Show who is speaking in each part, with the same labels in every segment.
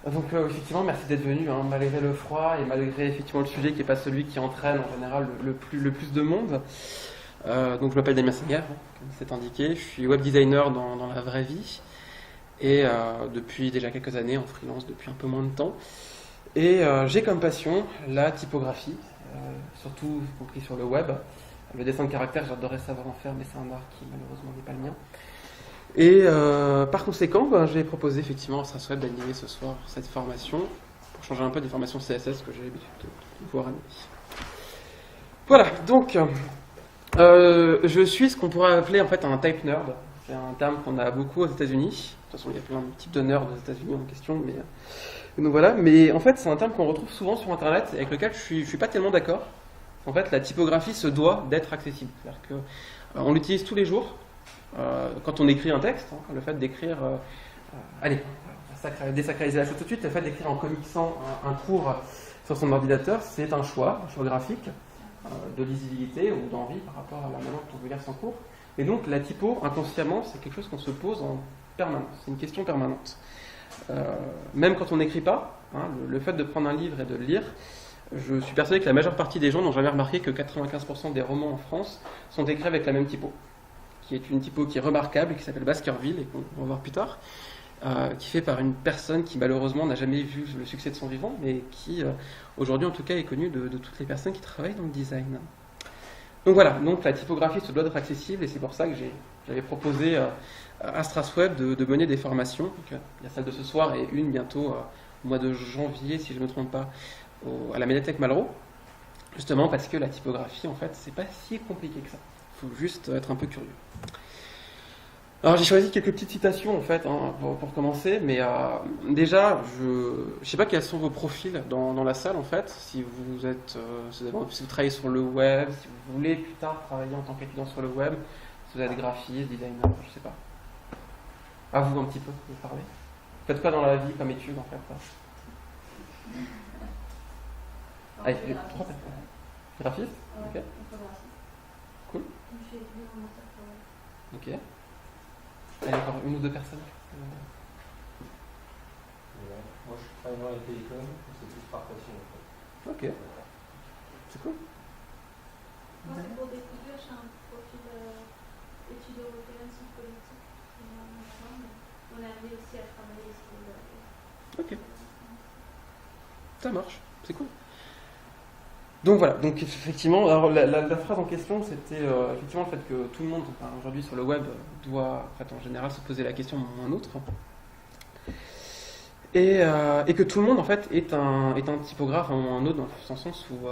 Speaker 1: Donc effectivement, merci d'être venu, hein, malgré le froid et malgré effectivement le sujet qui n'est pas celui qui entraîne en général le plus de monde. Donc je m'appelle Damien Senger, hein, comme c'est indiqué. Je suis web designer dans la vraie vie et depuis déjà quelques années en freelance depuis un peu moins de temps. Et j'ai comme passion la typographie, surtout compris sur le web. Le dessin de caractère, j'adorerais savoir en faire, mais c'est un art qui malheureusement n'est pas le mien. Et par conséquent, j'ai proposé effectivement à StrassWeb d'animer ce soir cette formation pour changer un peu des formations CSS que j'ai l'habitude de voir animer. Voilà, donc je suis ce qu'on pourrait appeler en fait un type nerd. C'est un terme qu'on a beaucoup aux États-Unis. De toute façon, il y a plein de types de nerds aux États-Unis en question, mais donc voilà. Mais en fait, c'est un terme qu'on retrouve souvent sur Internet et avec lequel je suis pas tellement d'accord. En fait, la typographie se doit d'être accessible. C'est-à-dire que on l'utilise tous les jours. Quand on écrit un texte, hein, le fait d'écrire, allez, désacraliser la chose tout de suite, le fait d'écrire en comicsant un cours sur son ordinateur, c'est un choix graphique, de lisibilité ou d'envie par rapport à la manière dont on veut lire son cours. Et donc la typo, inconsciemment, c'est quelque chose qu'on se pose en permanence, c'est une question permanente. Même quand on n'écrit pas, hein, le fait de prendre un livre et de le lire, je suis persuadé que la majeure partie des gens n'ont jamais remarqué que 95% des romans en France sont écrits avec la même typo, qui est une typo qui est remarquable, qui s'appelle Baskerville, et qu'on va voir plus tard, qui est fait par une personne qui malheureusement n'a jamais vu le succès de son vivant, mais qui aujourd'hui en tout cas est connue de toutes les personnes qui travaillent dans le design. Donc voilà, donc la typographie se doit d'être accessible, et c'est pour ça que j'avais proposé à StrassWeb de mener des formations. Donc, il y a celle de ce soir et une bientôt au mois de janvier, si je ne me trompe pas, à la médiathèque Malraux, justement parce que la typographie, en fait, c'est pas si compliqué que ça. Il faut juste être un peu curieux. Alors j'ai choisi quelques petites citations en fait hein, pour commencer, mais déjà je sais pas quels sont vos profils dans la salle en fait, si vous êtes si vous travaillez sur le web, si vous voulez plus tard travailler en tant qu'étudiant sur le web, si vous êtes graphiste, designer, je sais pas. À vous un petit peu, vous parlez. Faites quoi dans la vie comme étude en fait Allez, trois personnes. Graphiste. Ok. Cool. Ok. Il y a encore une ou deux personnes.
Speaker 2: Moi je travaille dans les télécoms, c'est plus par passion en fait.
Speaker 1: Ok. C'est cool.
Speaker 3: Moi c'est pour découvrir, j'ai un profil études européennes, sciences politiques. On a amené aussi à travailler sur le...
Speaker 1: Ok. Ça marche, c'est cool. Donc voilà, donc effectivement, alors la phrase en question, c'était effectivement le fait que tout le monde, enfin, aujourd'hui sur le web, doit en, fait, en général se poser la question à un moment ou un autre. Et que tout le monde en fait est un typographe à un moment ou un autre, dans le sens où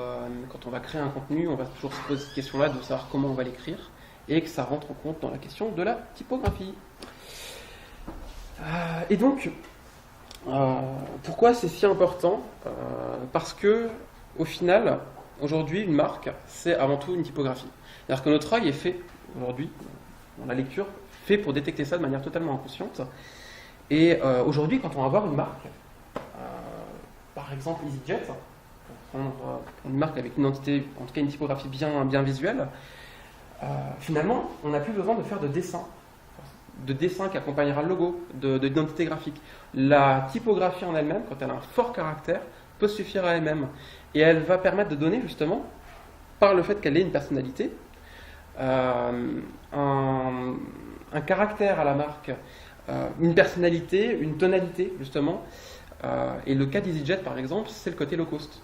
Speaker 1: quand on va créer un contenu, on va toujours se poser cette question-là de savoir comment on va l'écrire, et que ça rentre en compte dans la question de la typographie. Et donc, pourquoi c'est si important parce que, au final, aujourd'hui, une marque, c'est avant tout une typographie. C'est-à-dire que notre œil est fait, aujourd'hui, dans la lecture, fait pour détecter ça de manière totalement inconsciente. Et aujourd'hui, quand on va voir une marque, par exemple EasyJet, pour prendre une marque avec une identité, en tout cas une typographie bien visuelle, finalement, on n'a plus besoin de faire de dessin qui accompagnera le logo, d'identité graphique. La typographie en elle-même, quand elle a un fort caractère, peut suffire à elle-même. Et elle va permettre de donner justement, par le fait qu'elle ait une personnalité, un caractère à la marque, une personnalité, une tonalité justement. Et le cas d'EasyJet par exemple, c'est le côté low cost.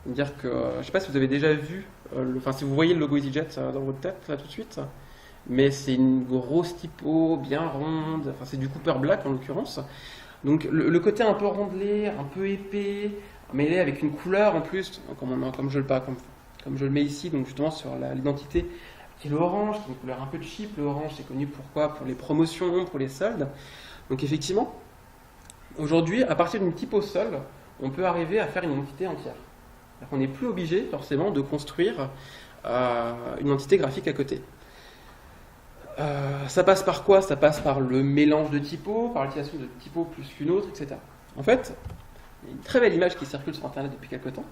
Speaker 1: C'est-à-dire que, je ne sais pas si vous avez déjà vu, si vous voyez le logo EasyJet dans votre tête là tout de suite, mais c'est une grosse typo, bien ronde, enfin c'est du Cooper Black en l'occurrence. Donc le côté un peu rondelé, un peu épais, mêlé avec une couleur en plus, comme je le mets ici, donc justement sur l'identité, qui est l'orange, qui est une couleur un peu cheap. L'orange, c'est connu pourquoi ? Pour les promotions, pour les soldes. Donc effectivement, aujourd'hui, à partir d'une typo seule, on peut arriver à faire une identité entière. On n'est plus obligé forcément de construire une identité graphique à côté. Ça passe par quoi ? Ça passe par le mélange de typos, par l'utilisation de typos plus qu'une autre, etc. En fait, il y a une très belle image qui circule sur Internet depuis quelques temps,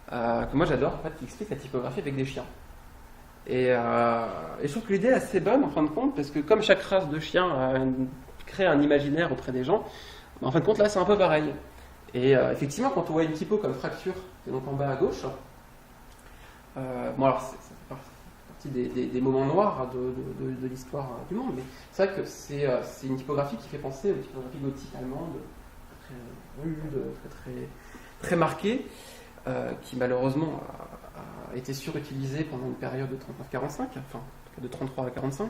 Speaker 1: que moi j'adore, en fait, qui explique la typographie avec des chiens. Et je trouve que l'idée est assez bonne en fin de compte, parce que comme chaque race de chien crée un imaginaire auprès des gens, En fin de compte, là, c'est un peu pareil. Et effectivement, quand on voit une typo comme fracture, qui est donc en bas à gauche, bon alors ça fait partie des moments noirs de l'histoire du monde, mais c'est vrai que c'est une typographie qui fait penser aux typographies gothiques allemandes, très rudes, très marquées, qui malheureusement a été surutilisée pendant une période de 39-45, enfin de 33 à 45.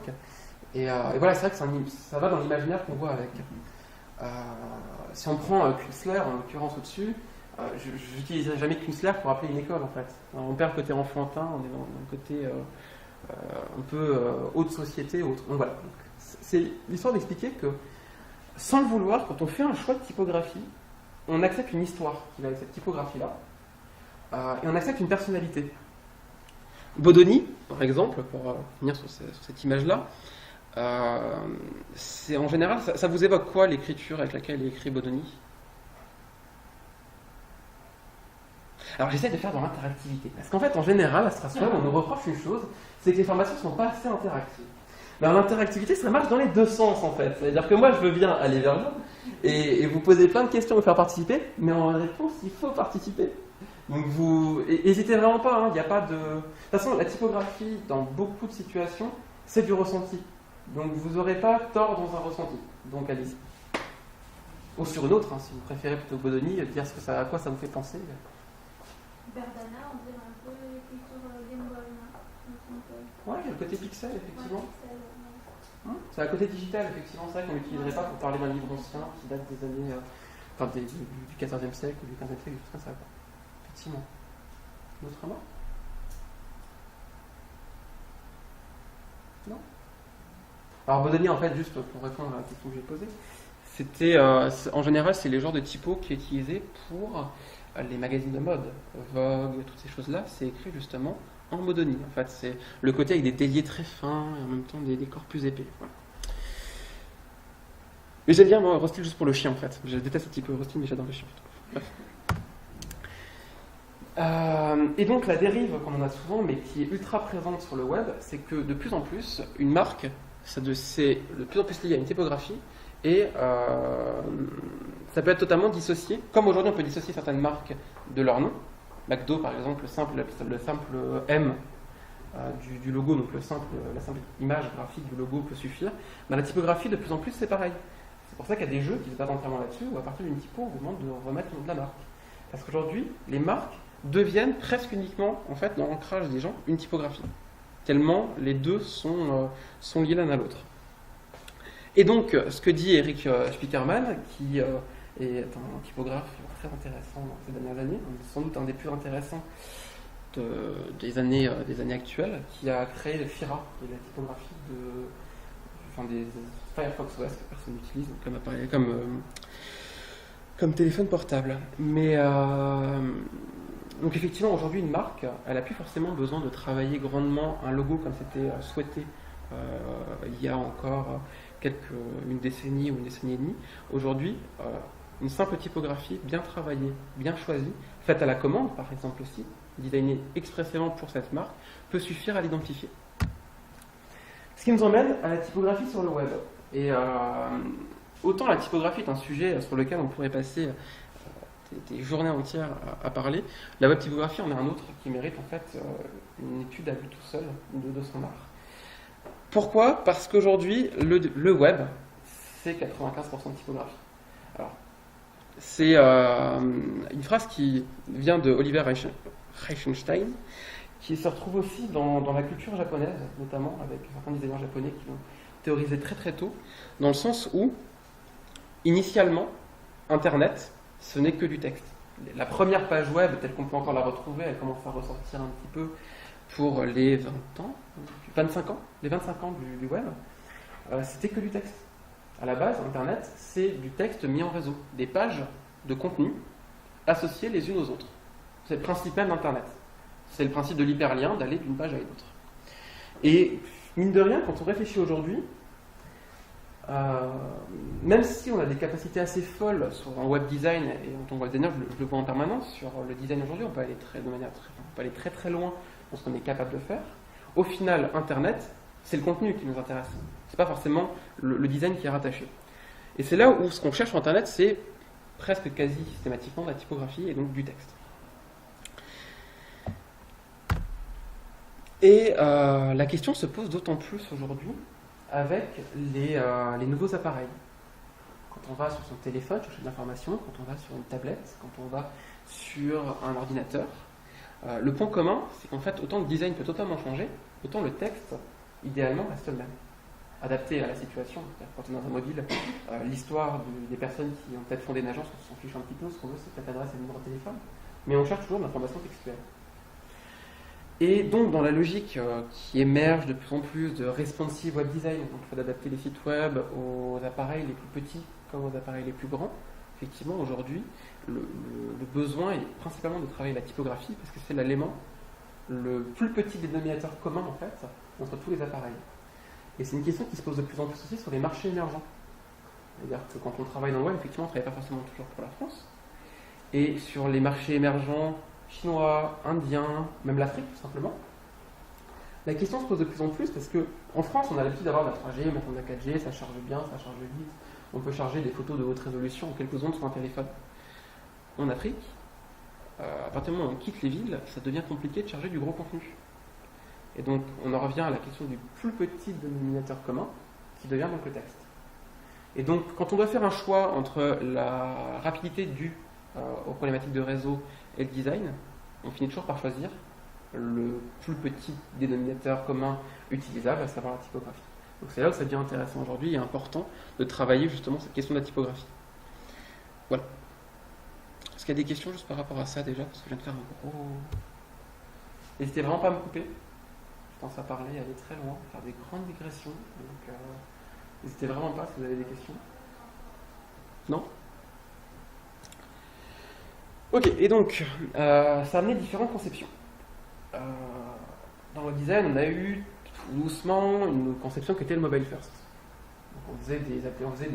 Speaker 1: Et voilà, c'est vrai que ça va dans l'imaginaire qu'on voit avec. Si on prend Künstler, en l'occurrence au-dessus, je n'utilisais jamais Künstler pour appeler une école en fait. On perd le côté enfantin, on est dans le côté un peu haute société. Autre. Donc voilà. C'est l'histoire d'expliquer que, sans le vouloir, quand on fait un choix de typographie, on accepte une histoire qui va avec cette typographie-là, et on accepte une personnalité. Bodoni, par exemple, pour finir sur cette image-là, c'est en général, ça vous évoque quoi l'écriture avec laquelle est écrit Bodoni? Alors j'essaie de faire dans l'interactivité, parce qu'en fait en général à Strasbourg on nous reproche une chose, c'est que les formations ne sont pas assez interactives. Mais l'interactivité ça marche dans les deux sens en fait, c'est-à-dire que moi je veux bien aller vers vous et vous poser plein de questions, me faire participer, mais en réponse il faut participer. Donc vous n'hésitez vraiment pas, il n'y a pas de... De toute façon la typographie dans beaucoup de situations c'est du ressenti. Donc vous n'aurez pas tort dans un ressenti. Donc allez-y. Ou sur une autre, si vous préférez plutôt Bodoni, dire à quoi ça vous fait penser.
Speaker 3: Verdana, on dirait un peu l'écriture Game Boy, non?
Speaker 1: Ouais, il y a le côté pixel, effectivement.
Speaker 3: Ouais, pixel, ouais.
Speaker 1: C'est un côté digital, effectivement, c'est vrai qu'on n'utiliserait pas pour parler d'un livre ancien qui date des années... du XIVe siècle ou du XVe siècle, des choses comme ça. Quoi. Effectivement. D'autres remarques? Non? Alors Bodoni, en fait, juste pour répondre à la question que j'ai posée, c'était, en général, c'est les genres de typos qui est utilisé pour les magazines de mode, Vogue, toutes ces choses-là, c'est écrit justement en Bodoni. En fait, c'est le côté avec des déliés très fins et en même temps des décors plus épais. Voilà. Mais j'aime bien moi, Eurostyle juste pour le chien en fait. Je déteste un petit peu Eurostyle, mais j'adore le chien. Et donc la dérive qu'on en a souvent, mais qui est ultra présente sur le web, c'est que de plus en plus, une marque, c'est de plus en plus lié à une typographie, et ça peut être totalement dissocié, comme aujourd'hui on peut dissocier certaines marques de leur nom. McDo par exemple, le simple M du logo, donc la simple image graphique du logo peut suffire. Mais la typographie de plus en plus c'est pareil. C'est pour ça qu'il y a des jeux qui se battent entièrement là-dessus, où à partir d'une typo on vous demande de remettre le nom de la marque. Parce qu'aujourd'hui, les marques deviennent presque uniquement, en fait, dans l'ancrage des gens, une typographie. Tellement les deux sont liés l'un à l'autre. Et donc, ce que dit Eric Spiekermann, qui est un typographe très intéressant dans ces dernières années, sans doute un des plus intéressants des années actuelles, qui a créé le Fira, qui est la typographie des Firefox OS que personne n'utilise comme téléphone portable. Mais donc effectivement, aujourd'hui, une marque, elle n'a plus forcément besoin de travailler grandement un logo comme c'était souhaité il y a encore une décennie ou une décennie et demie. Aujourd'hui, une simple typographie bien travaillée, bien choisie, faite à la commande par exemple aussi, designée expressément pour cette marque, peut suffire à l'identifier. Ce qui nous emmène à la typographie sur le web. Et autant la typographie est un sujet sur lequel on pourrait passer des journées entières à parler, la web typographie en a un autre qui mérite en fait une étude à lui tout seul de son art. Pourquoi ? Parce qu'aujourd'hui, le web, c'est 95% de typographie. Alors, c'est une phrase qui vient de Oliver Reichenstein, qui se retrouve aussi dans la culture japonaise, notamment avec certains designers japonais qui l'ont théorisé très très tôt, dans le sens où, initialement, Internet, ce n'est que du texte. La première page web, telle qu'on peut encore la retrouver, elle commence à ressortir un petit peu pour les 25 ans du web, c'était que du texte. À la base, Internet, c'est du texte mis en réseau, des pages de contenu associées les unes aux autres. C'est le principe même d'Internet. C'est le principe de l'hyperlien, d'aller d'une page à une autre. Et mine de rien, quand on réfléchit aujourd'hui, même si on a des capacités assez folles en web design, et en tant que web designer, je le vois en permanence, sur le design aujourd'hui, on peut aller très très loin dans ce qu'on est capable de faire. Au final, Internet, c'est le contenu qui nous intéresse. C'est pas forcément le design qui est rattaché. Et c'est là où ce qu'on cherche sur Internet, c'est presque quasi systématiquement de la typographie et donc du texte. Et la question se pose d'autant plus aujourd'hui avec les nouveaux appareils. Quand on va sur son téléphone chercher de l'information, quand on va sur une tablette, quand on va sur un ordinateur, le point commun, c'est qu'en fait, autant le design peut totalement changer, autant le texte, idéalement, reste le même. Adapté à la situation. Quand on est dans un mobile, l'histoire des personnes qui ont peut-être fondé une agence, on s'en fiche un petit peu, ce qu'on veut, c'est peut-être l'adresse et le numéro de téléphone. Mais on cherche toujours de l'information textuelle. Et donc, dans la logique qui émerge de plus en plus de responsive web design, donc il faut adapter les sites web aux appareils les plus petits comme aux appareils les plus grands, effectivement, aujourd'hui, le besoin est principalement de travailler la typographie parce que c'est l'élément le plus petit dénominateur commun, en fait, entre tous les appareils. Et c'est une question qui se pose de plus en plus aussi sur les marchés émergents. C'est-à-dire que quand on travaille dans le web, effectivement, on ne travaille pas forcément toujours pour la France. Et sur les marchés émergents, chinois, indiens, même l'Afrique tout simplement, la question se pose de plus en plus parce qu'en France, on a l'habitude d'avoir la 3G, maintenant la 4G, ça charge bien, ça charge vite. On peut charger des photos de haute résolution en quelques secondes sur un téléphone. En Afrique, à partir du moment où on quitte les villes, ça devient compliqué de charger du gros contenu. Et donc, on en revient à la question du plus petit dénominateur commun, qui devient donc le texte. Et donc, quand on doit faire un choix entre la rapidité due aux problématiques de réseau et le design, on finit toujours par choisir le plus petit dénominateur commun utilisable, à savoir la typographie. Donc c'est là où ça devient intéressant aujourd'hui et important de travailler justement cette question de la typographie. Voilà. Est-ce qu'il y a des questions juste par rapport à ça déjà? Parce que je viens de faire un gros... N'hésitez vraiment pas à me couper. Je pense à parler, aller très loin, faire des grandes digressions. Donc n'hésitez vraiment pas si vous avez des questions. Non? Ok, et donc, ça a amené différentes conceptions. Dans le design, on a eu tout doucement une conception qui était le mobile first. Donc on faisait des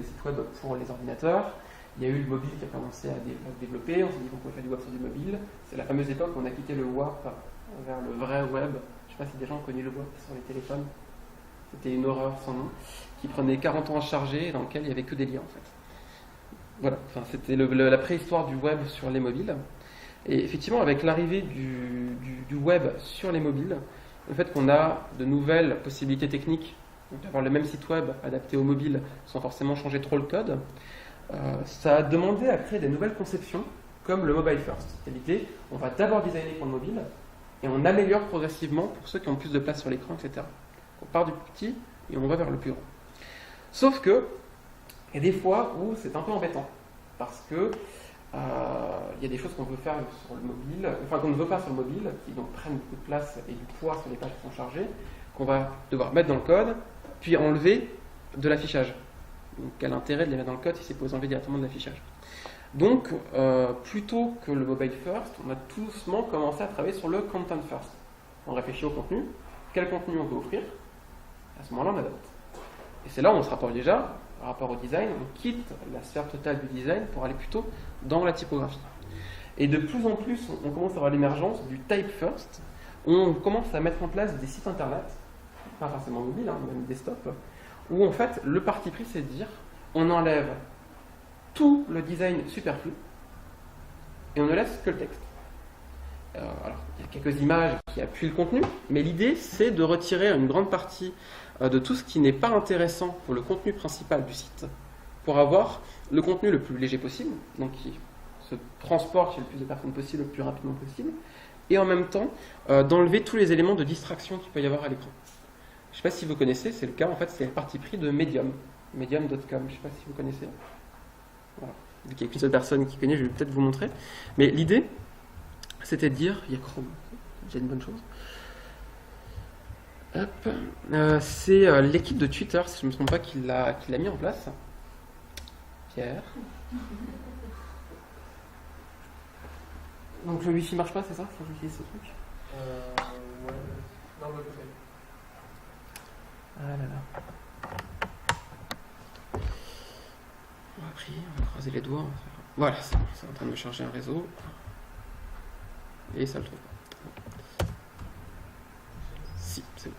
Speaker 1: sites web pour les ordinateurs. Il y a eu le mobile qui a commencé à se développer. On s'est dit qu'on pouvait faire du web sur du mobile. C'est la fameuse époque où on a quitté le WAP vers le vrai web. Je ne sais pas si des gens ont connu le WAP sur les téléphones. C'était une horreur sans nom, qui prenait 40 ans à charger et dans lequel il n'y avait que des liens en fait. Voilà, enfin, c'était la préhistoire du web sur les mobiles. Et effectivement, avec l'arrivée du web sur les mobiles, le fait qu'on a de nouvelles possibilités techniques, donc d'avoir le même site web adapté au mobile sans forcément changer trop le code, ça a demandé à créer des nouvelles conceptions comme le mobile first. C'est l'idée, on va d'abord designer pour le mobile et on améliore progressivement pour ceux qui ont plus de place sur l'écran, etc. On part du plus petit et on va vers le plus grand. Sauf que il y a des fois où c'est un peu embêtant parce que il y a des choses qu'on veut faire sur le mobile, enfin qu'on ne veut pas sur le mobile, qui donc prennent beaucoup de place et du poids sur les pages qui sont chargées, qu'on va devoir mettre dans le code, puis enlever de l'affichage. Donc quel intérêt de les mettre dans le code si c'est pour les enlever directement de l'affichage? Donc plutôt que le mobile first, on a tout doucement commencé à travailler sur le content first. On réfléchit au contenu, quel contenu on veut offrir, à ce moment-là on adapte. Et c'est là où on se rapporte déjà par rapport au design, on quitte la sphère totale du design pour aller plutôt dans la typographie. Et de plus en plus, on commence à avoir l'émergence du type first, où on commence à mettre en place des sites internet, pas forcément mobile, même desktop, où en fait le parti pris c'est de dire on enlève tout le design superflu et on ne laisse que le texte. Alors, il y a quelques images qui appuient le contenu, mais l'idée c'est de retirer une grande partie de tout ce qui n'est pas intéressant pour le contenu principal du site, pour avoir le contenu le plus léger possible, donc qui se transporte chez le plus de personnes possible, le plus rapidement possible, et en même temps d'enlever tous les éléments de distraction qu'il peut y avoir à l'écran. Je ne sais pas si vous connaissez, c'est le cas, en fait, c'est le parti pris de Medium, medium.com, je ne sais pas si vous connaissez. Voilà. Vu qu'il n'y a qu'une seule personne qui connaît, je vais peut-être vous montrer. Mais l'idée, c'était de dire, il y a Chrome, c'est déjà une bonne chose. C'est l'équipe de Twitter, si je ne me trompe pas, qui l'a mis en place. Pierre. Donc le Wi-Fi marche pas, c'est ça? Faut que j'utilise ce truc.
Speaker 2: Ouais. Non, le côté.
Speaker 1: Ah là là. On va prier, on va croiser les doigts. Voilà, c'est bon, c'est en train de me charger un réseau. Et ça le trouve pas. Si, c'est bon.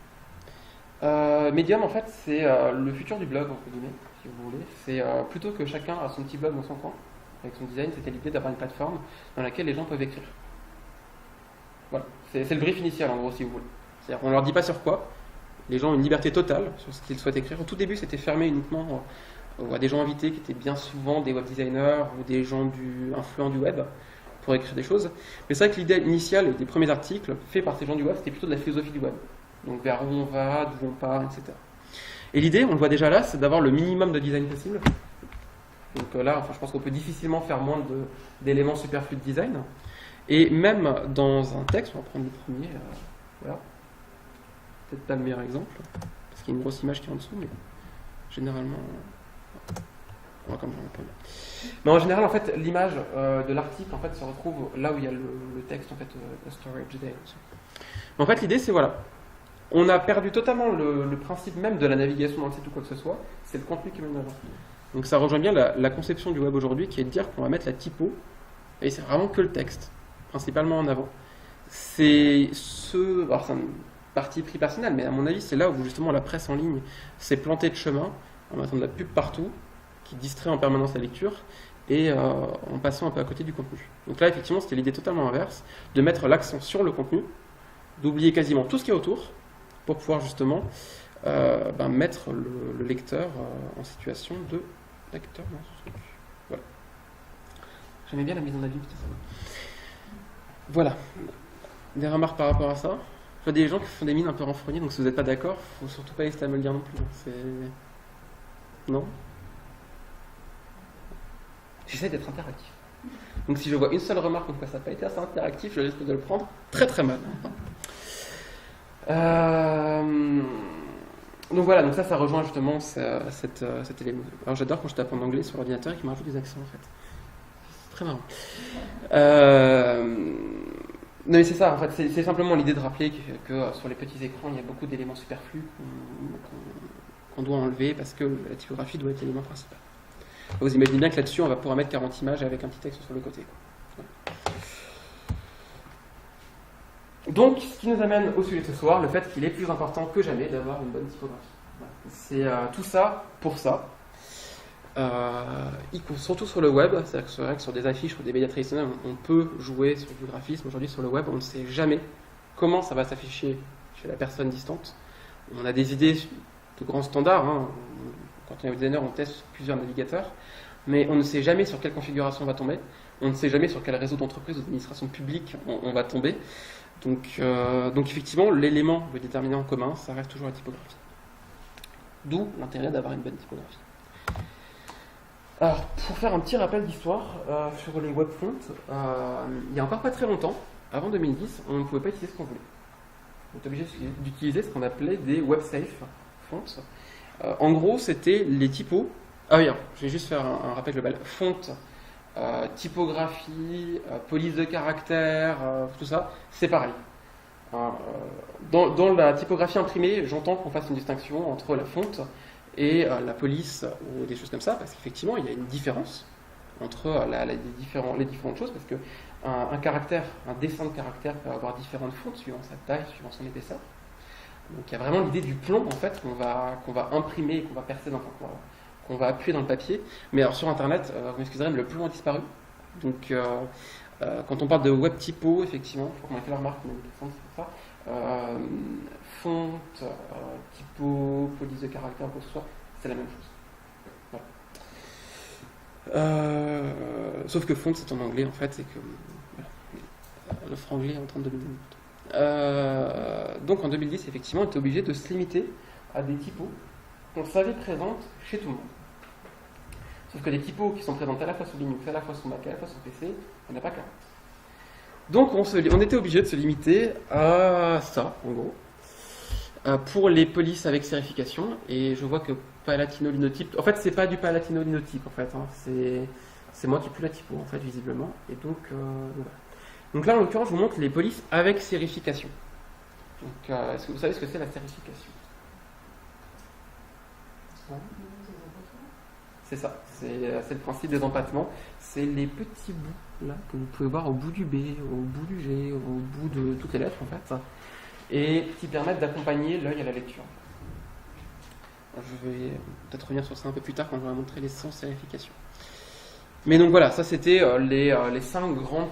Speaker 1: Medium, en fait, c'est le futur du blog, entre guillemets, si vous voulez. C'est plutôt que chacun a son petit blog dans son coin, avec son design, c'était l'idée d'avoir une plateforme dans laquelle les gens peuvent écrire. Voilà, c'est le brief initial en gros, si vous voulez. C'est-à-dire qu'on ne leur dit pas sur quoi, les gens ont une liberté totale sur ce qu'ils souhaitent écrire. Au tout début, c'était fermé uniquement à des gens invités qui étaient bien souvent des web designers ou des gens influents du web pour écrire des choses. Mais c'est vrai que l'idée initiale des premiers articles faits par ces gens du web, c'était plutôt de la philosophie du web. Donc vers où on va, d'où on part, etc. Et l'idée, on le voit déjà là, c'est d'avoir le minimum de design possible. Donc là, je pense qu'on peut difficilement faire moins d'éléments superflus de design. Et même dans un texte, on va prendre le premier, voilà. Peut-être pas le meilleur exemple, parce qu'il y a une grosse image qui est en dessous, mais généralement, on va comme ça un peu. Mais en général, en fait, l'image de l'article en fait, se retrouve là où il y a le texte, en fait, le storage there. Mais en fait, l'idée, c'est voilà. On a perdu totalement le principe même de la navigation dans le site ou quoi que ce soit, c'est le contenu qui mène avant. Donc ça rejoint bien la conception du web aujourd'hui, qui est de dire qu'on va mettre la typo, et c'est vraiment que le texte, principalement en avant. Alors c'est un parti pris personnel, mais à mon avis, c'est là où justement la presse en ligne s'est plantée de chemin, en mettant de la pub partout, qui distrait en permanence la lecture, et en passant un peu à côté du contenu. Donc là, effectivement, c'était l'idée totalement inverse, de mettre l'accent sur le contenu, d'oublier quasiment tout ce qu'il y a autour, pour pouvoir justement mettre le lecteur en situation de lecteur dans ce truc. Voilà. J'aimais bien la mise en avis, putain, ça va. Voilà. Des remarques par rapport à ça? Je vois des gens qui font des mines un peu renfrognées, donc si vous n'êtes pas d'accord, faut surtout pas hésiter à me le dire non plus. Non? J'essaie d'être interactif. Donc si je vois une seule remarque comme quoi ça n'a pas été assez interactif, je risque de le prendre très très mal. Donc voilà, donc ça rejoint justement cet élément. Alors j'adore quand je tape en anglais sur l'ordinateur et qu'il me rajoute des accents en fait. C'est très marrant. Non mais c'est ça, en fait, c'est simplement l'idée de rappeler que sur les petits écrans, il y a beaucoup d'éléments superflus qu'on doit enlever parce que la typographie doit être l'élément principal. Vous imaginez bien que là-dessus, on va pouvoir mettre 40 images avec un petit texte sur le côté. Donc, ce qui nous amène au sujet de ce soir, le fait qu'il est plus important que jamais d'avoir une bonne typographie. C'est tout ça pour ça. Surtout sur le web, c'est-à-dire que sur des affiches ou des médias traditionnels, on peut jouer sur du graphisme. Aujourd'hui, sur le web, on ne sait jamais comment ça va s'afficher chez la personne distante. On a des idées de grands standards. Hein. Quand on est designer, on teste sur plusieurs navigateurs, mais on ne sait jamais sur quelle configuration on va tomber. On ne sait jamais sur quel réseau d'entreprise ou d'administration publique on va tomber. Donc effectivement, l'élément, le déterminant en commun, ça reste toujours la typographie. D'où l'intérêt d'avoir une bonne typographie. Alors, pour faire un petit rappel d'histoire sur les web fonts, il y a encore pas très longtemps, avant 2010, on ne pouvait pas utiliser ce qu'on voulait. On était obligé d'utiliser ce qu'on appelait des web safe fonts. En gros, c'était les typos. Ah oui, je vais juste faire un rappel global. Fonte, typographie, police de caractère, tout ça, c'est pareil. Dans la typographie imprimée, j'entends qu'on fasse une distinction entre la fonte et la police ou des choses comme ça, parce qu'effectivement, il y a une différence entre les différentes choses, parce que un caractère, un dessin de caractère peut avoir différentes fontes suivant sa taille, suivant son épaisseur. Donc il y a vraiment l'idée du plomb en fait qu'on va imprimer, qu'on va percer qu'on va appuyer dans le papier. Mais alors sur internet, vous m'excuserez, mais le plomb a disparu. Donc quand on parle de web typo, effectivement, je crois qu'on a fait la remarque, mais c'est ça. Fonte, typo, police de caractère, quoi que ce soit, c'est la même chose. Voilà. Sauf que fonte c'est en anglais en fait, c'est que voilà, le franglais est en train de devenir. Donc en 2010, effectivement, on était obligé de se limiter à des typos qu'on savait présentes chez tout le monde. Sauf que des typos qui sont présentes à la fois sur Linux, à la fois sur Mac, à la fois sur PC, on n'a pas 40. Donc on était obligé de se limiter à ça, en gros, pour les polices avec sérification. Et je vois que Palatino Linotype, en fait, c'est pas du Palatino Linotype, en fait, hein. C'est moi qui pue la typo, en fait, visiblement. Et donc, voilà. Donc là, en l'occurrence, je vous montre les polices avec sérification. Donc, est-ce que vous savez ce que c'est la sérification? C'est ça, c'est le principe des empattements. C'est les petits bouts là que vous pouvez voir au bout du B, au bout du G, au bout de toutes les lettres en fait, et qui permettent d'accompagner l'œil à la lecture. Je vais peut-être revenir sur ça un peu plus tard quand je vais montrer les sans sérification. Mais donc voilà, ça c'était les 5 grands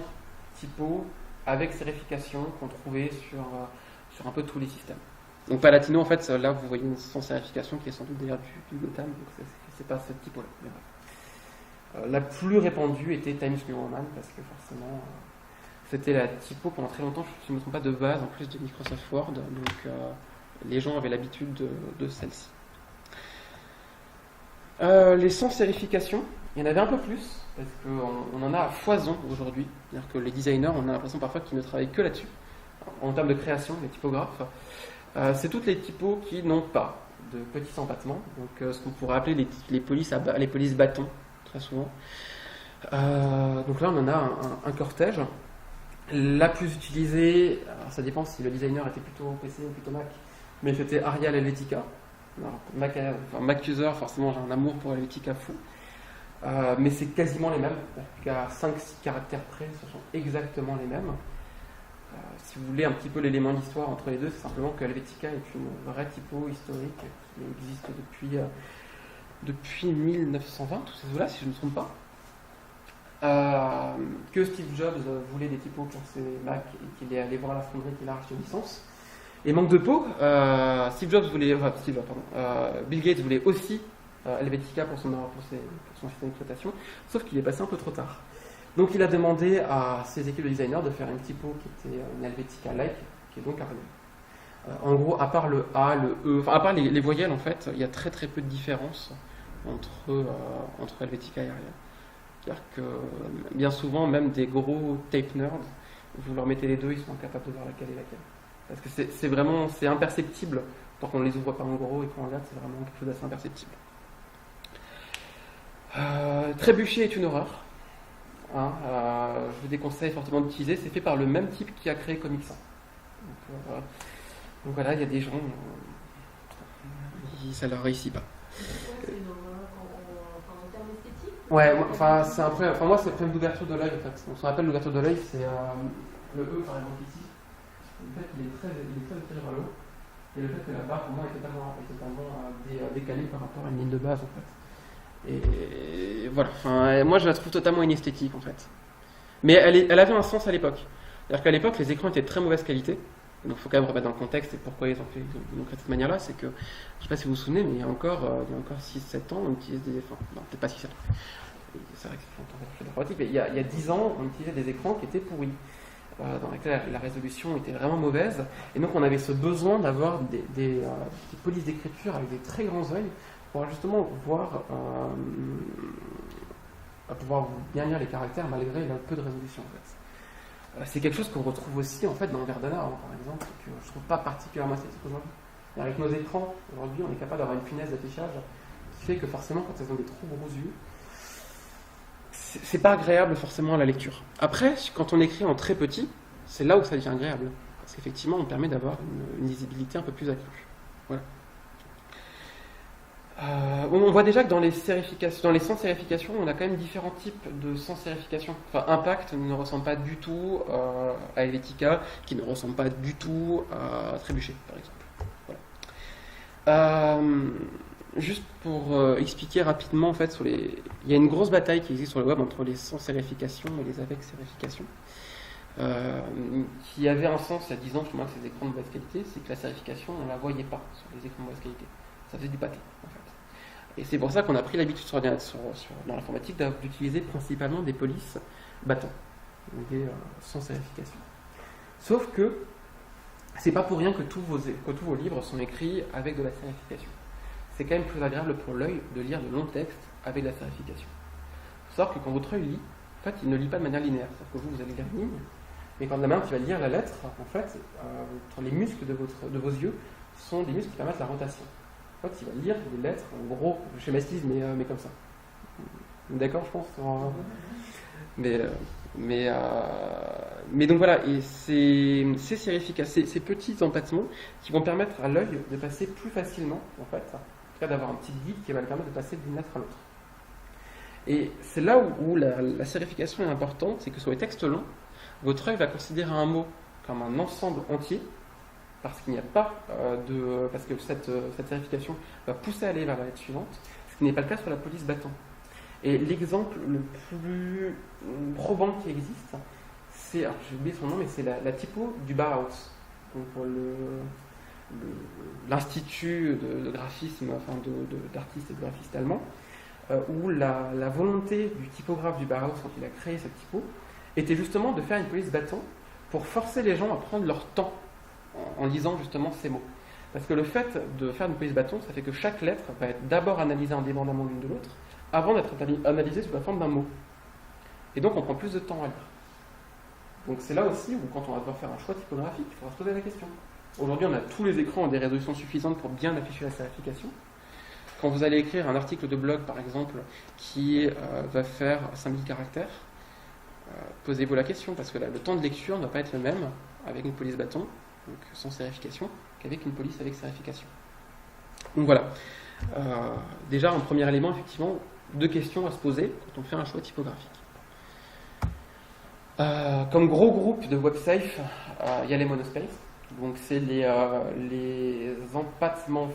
Speaker 1: typos avec sérification qu'on trouvait sur un peu tous les systèmes. Donc Palatino, en fait, là vous voyez une sans sérification qui est sans doute d'ailleurs du Gotham, donc c'est pas ce typo-là. Mais bref. La plus répandue était Times New Roman parce que forcément c'était la typo pendant très longtemps, je ne me trompe pas, de base en plus de Microsoft Word, donc les gens avaient l'habitude de celle-ci. Les sans sérification, il y en avait un peu plus, parce qu'on en a à foison aujourd'hui. C'est-à-dire que les designers, on a l'impression parfois qu'ils ne travaillent que là-dessus, en termes de création, les typographes. C'est toutes les typos qui n'ont pas de petits empattements, donc ce qu'on pourrait appeler les polices bâtons, très souvent. Donc là, on en a un cortège. La plus utilisée, alors ça dépend si le designer était plutôt PC ou plutôt Mac, mais c'était Arial Helvetica. Alors, Mac user, forcément, j'ai un amour pour Helvetica fou. Mais c'est quasiment les mêmes. À 5-6 caractères près, ce sont exactement les mêmes. Si vous voulez un petit peu l'élément d'histoire entre les deux, c'est simplement que Helvetica est une vraie typo historique qui existe depuis 1920, tous ces eaux-là, si je ne me trompe pas. Que Steve Jobs voulait des typos pour ses Mac et qu'il est allé voir la fonderie qu'il a racheté une licence. Et manque de peau, Bill Gates voulait aussi Helvetica pour son système d'exploitation, sauf qu'il est passé un peu trop tard. Donc il a demandé à ses équipes de designers de faire une typo qui était une Helvetica-like, qui est donc Arial. En gros, à part le A, le E, à part les voyelles, en fait, il y a très très peu de différence entre Helvetica et Arial. C'est-à-dire que bien souvent, même des gros tape nerds, vous leur mettez les deux, ils sont incapables de voir laquelle est laquelle. Parce que c'est imperceptible, tant qu'on ne les ouvre pas en gros et qu'on regarde, c'est vraiment quelque chose d'assez imperceptible. Trébucher est une horreur. Je vous déconseille fortement d'utiliser, c'est fait par le même type qui a créé Comic Sans. Donc voilà, il y a des gens, ça leur réussit pas. Ouais, moi c'est un problème d'ouverture de l'œil en fait. Donc, ce qu'on appelle l'ouverture de l'œil, c'est le E par exemple ici. Le fait qu'il est très vers le haut, et le fait que la barre pour moi est totalement décalée par rapport à une ligne de base en fait. Et voilà, moi je la trouve totalement inesthétique en fait. Mais elle avait un sens à l'époque. C'est-à-dire qu'à l'époque les écrans étaient de très mauvaise qualité. Donc il faut quand même remettre dans le contexte et pourquoi ils ont créé de cette manière-là. C'est que, je ne sais pas si vous vous souvenez, mais il y a encore 6-7 ans, on utilisait des... Enfin, non, peut-être pas 6-7 ans. C'est vrai que c'est longtemps que je fais de l'informatique, mais il y a 10 ans, on utilisait des écrans qui étaient pourris, dans lesquels la résolution était vraiment mauvaise. Et donc on avait ce besoin d'avoir des polices d'écriture avec des très grands œils pour justement pouvoir bien lire les caractères malgré le peu de résolution en fait. C'est quelque chose qu'on retrouve aussi en fait dans Verdana, par exemple, que je trouve pas particulièrement esthétique aujourd'hui. Avec nos écrans, aujourd'hui, on est capable d'avoir une finesse d'affichage qui fait que forcément, quand elles ont des trop gros yeux, c'est pas agréable forcément à la lecture. Après, quand on écrit en très petit, c'est là où ça devient agréable, parce qu'effectivement, on permet d'avoir une lisibilité un peu plus accrue. Voilà. On voit déjà que dans les sans sérification, on a quand même différents types de sans sérification. Enfin, Impact ne ressemble pas du tout à Helvetica, qui ne ressemble pas du tout à Trébucher, par exemple. Voilà. Juste pour expliquer rapidement, en fait, il y a une grosse bataille qui existe sur le web entre les sans sérification et les avec sérification. Qui avait un sens il y a 10 ans, justement, avec ces écrans de basse qualité, c'est que la sérification, on ne la voyait pas sur les écrans de basse qualité. Ça faisait du pâté, en fait. Et c'est pour ça qu'on a pris l'habitude dans l'informatique d'utiliser principalement des polices bâtons, des sans sérification. Sauf que c'est pas pour rien que tous vos livres sont écrits avec de la sérification. C'est quand même plus agréable pour l'œil de lire de longs textes avec de la sérification. Il faut savoir que quand votre œil lit, en fait, il ne lit pas de manière linéaire. C'est-à-dire que vous allez lire une ligne, mais quand la main qui va lire la lettre, en fait, les muscles de vos yeux sont des muscles qui permettent la rotation. En fait, il va lire des lettres, en gros, je schématise, mais comme ça. D'accord, je pense. Mais donc voilà, et ces petits empattements qui vont permettre à l'œil de passer plus facilement, en fait, en tout cas d'avoir un petit guide qui va lui permettre de passer d'une lettre à l'autre. Et c'est là où la sérification est importante, c'est que sur les textes longs, votre œil va considérer un mot comme un ensemble entier, parce qu'il n'y a pas parce que cette certification va pousser à aller vers la lettre suivante, ce qui n'est pas le cas sur la police battant. Et l'exemple le plus probant qui existe, c'est, alors j'ai oublié son nom, mais c'est la typo du Bauhaus, donc l'institut de graphisme, enfin d'artistes et de graphistes allemands, où la volonté du typographe du Bauhaus, quand il a créé cette typo, était justement de faire une police battant pour forcer les gens à prendre leur temps en lisant justement ces mots. Parce que le fait de faire une police bâton, ça fait que chaque lettre va être d'abord analysée indépendamment l'une de l'autre, avant d'être analysée sous la forme d'un mot. Et donc on prend plus de temps à lire. Donc c'est là aussi où, quand on va devoir faire un choix typographique, il faudra se poser la question. Aujourd'hui, on a tous les écrans ont des résolutions suffisantes pour bien afficher la sérification. Quand vous allez écrire un article de blog, par exemple, qui va faire 5000 caractères, posez-vous la question, parce que là, le temps de lecture ne doit pas être le même avec une police bâton, donc sans sérification, qu'avec une police avec sérification. Donc voilà. Déjà, un premier élément, effectivement, 2 questions à se poser quand on fait un choix typographique. Comme gros groupe de WebSafe, il y a les monospaces. Donc c'est les empattements,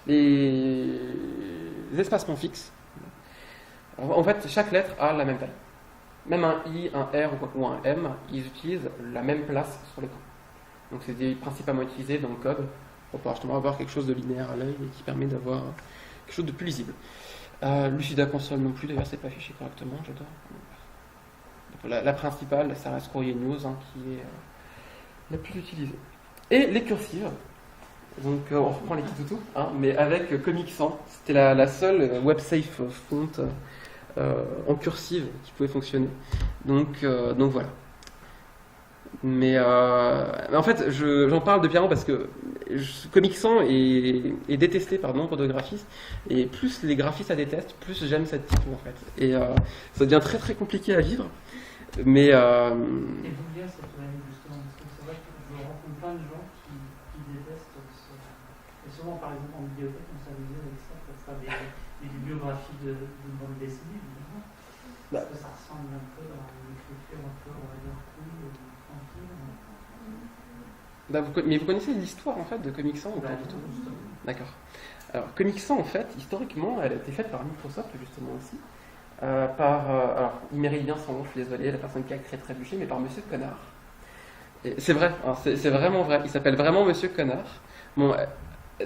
Speaker 1: les espacements fixes. En fait, chaque lettre a la même taille. Même un I, un R ou un M, ils utilisent la même place sur l'écran. Donc c'est principalement utilisé dans le code pour pouvoir justement avoir quelque chose de linéaire à l'œil et qui permet d'avoir quelque chose de plus lisible. Lucida Console non plus, d'ailleurs c'est pas affiché correctement, j'adore. La principale, ça reste Courrier News, qui est la plus utilisée. Et les cursives, donc on reprend les petits toutous, mais avec Comic Sans. C'était la seule WebSafe font en cursive qui pouvait fonctionner. Donc voilà. Mais en fait, j'en parle depuis avant parce que Comic Sans est détesté par nombre de graphistes, et plus les graphistes la détestent, plus j'aime cette typo en fait. Et ça devient très très compliqué à vivre. Mais
Speaker 4: et d'où vient cette maladie justement? Parce que c'est vrai que je rencontre plein de gens qui détestent ce... Et souvent, par exemple, en bibliothèque, on s'amusait avec ça pour faire des bibliographies de bande dessinée, évidemment. Parce que ça ressemble un peu à une écriture un peu, on va dire, cool, tranquille.
Speaker 1: Mais vous connaissez l'histoire en fait de Comic Sans ou pas du tout? D'accord. Alors Comic Sans en fait, historiquement, elle a été faite par Microsoft justement aussi. Alors, il mérite bien son nom, je suis désolé, la personne qui a créé Trébuchet, mais par Monsieur Connard. Et c'est vrai, c'est vraiment vrai, il s'appelle vraiment Monsieur Connard. Bon,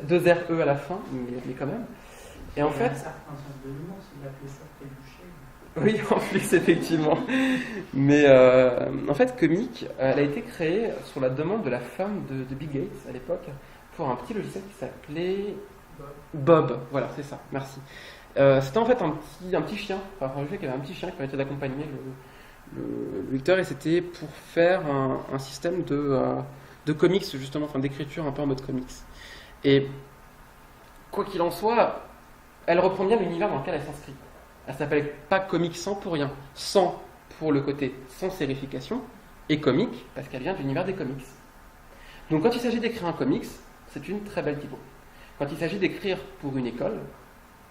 Speaker 1: 2 RE à la fin, mais quand même. Et en fait.
Speaker 4: Un certain sens de l'humour, s'il appelait ça Trébuchet.
Speaker 1: Oui, en plus, effectivement. Mais en fait, Comic, elle a été créée sur la demande de la femme de Bill Gates à l'époque pour un petit logiciel qui s'appelait Bob. Voilà, c'est ça, merci. C'était en fait un petit chien, enfin un jeu qui avait un petit chien qui permettait d'accompagner le lecteur, et c'était pour faire un système de comics justement, enfin d'écriture un peu en mode comics. Et quoi qu'il en soit, elle reprend bien l'univers dans lequel elle s'inscrit. Elle s'appelle pas Comic Sans pour rien. Sans pour le côté sans sérification, et comique parce qu'elle vient de l'univers des comics. Donc quand il s'agit d'écrire un comics, c'est une très belle typo. Quand il s'agit d'écrire pour une école,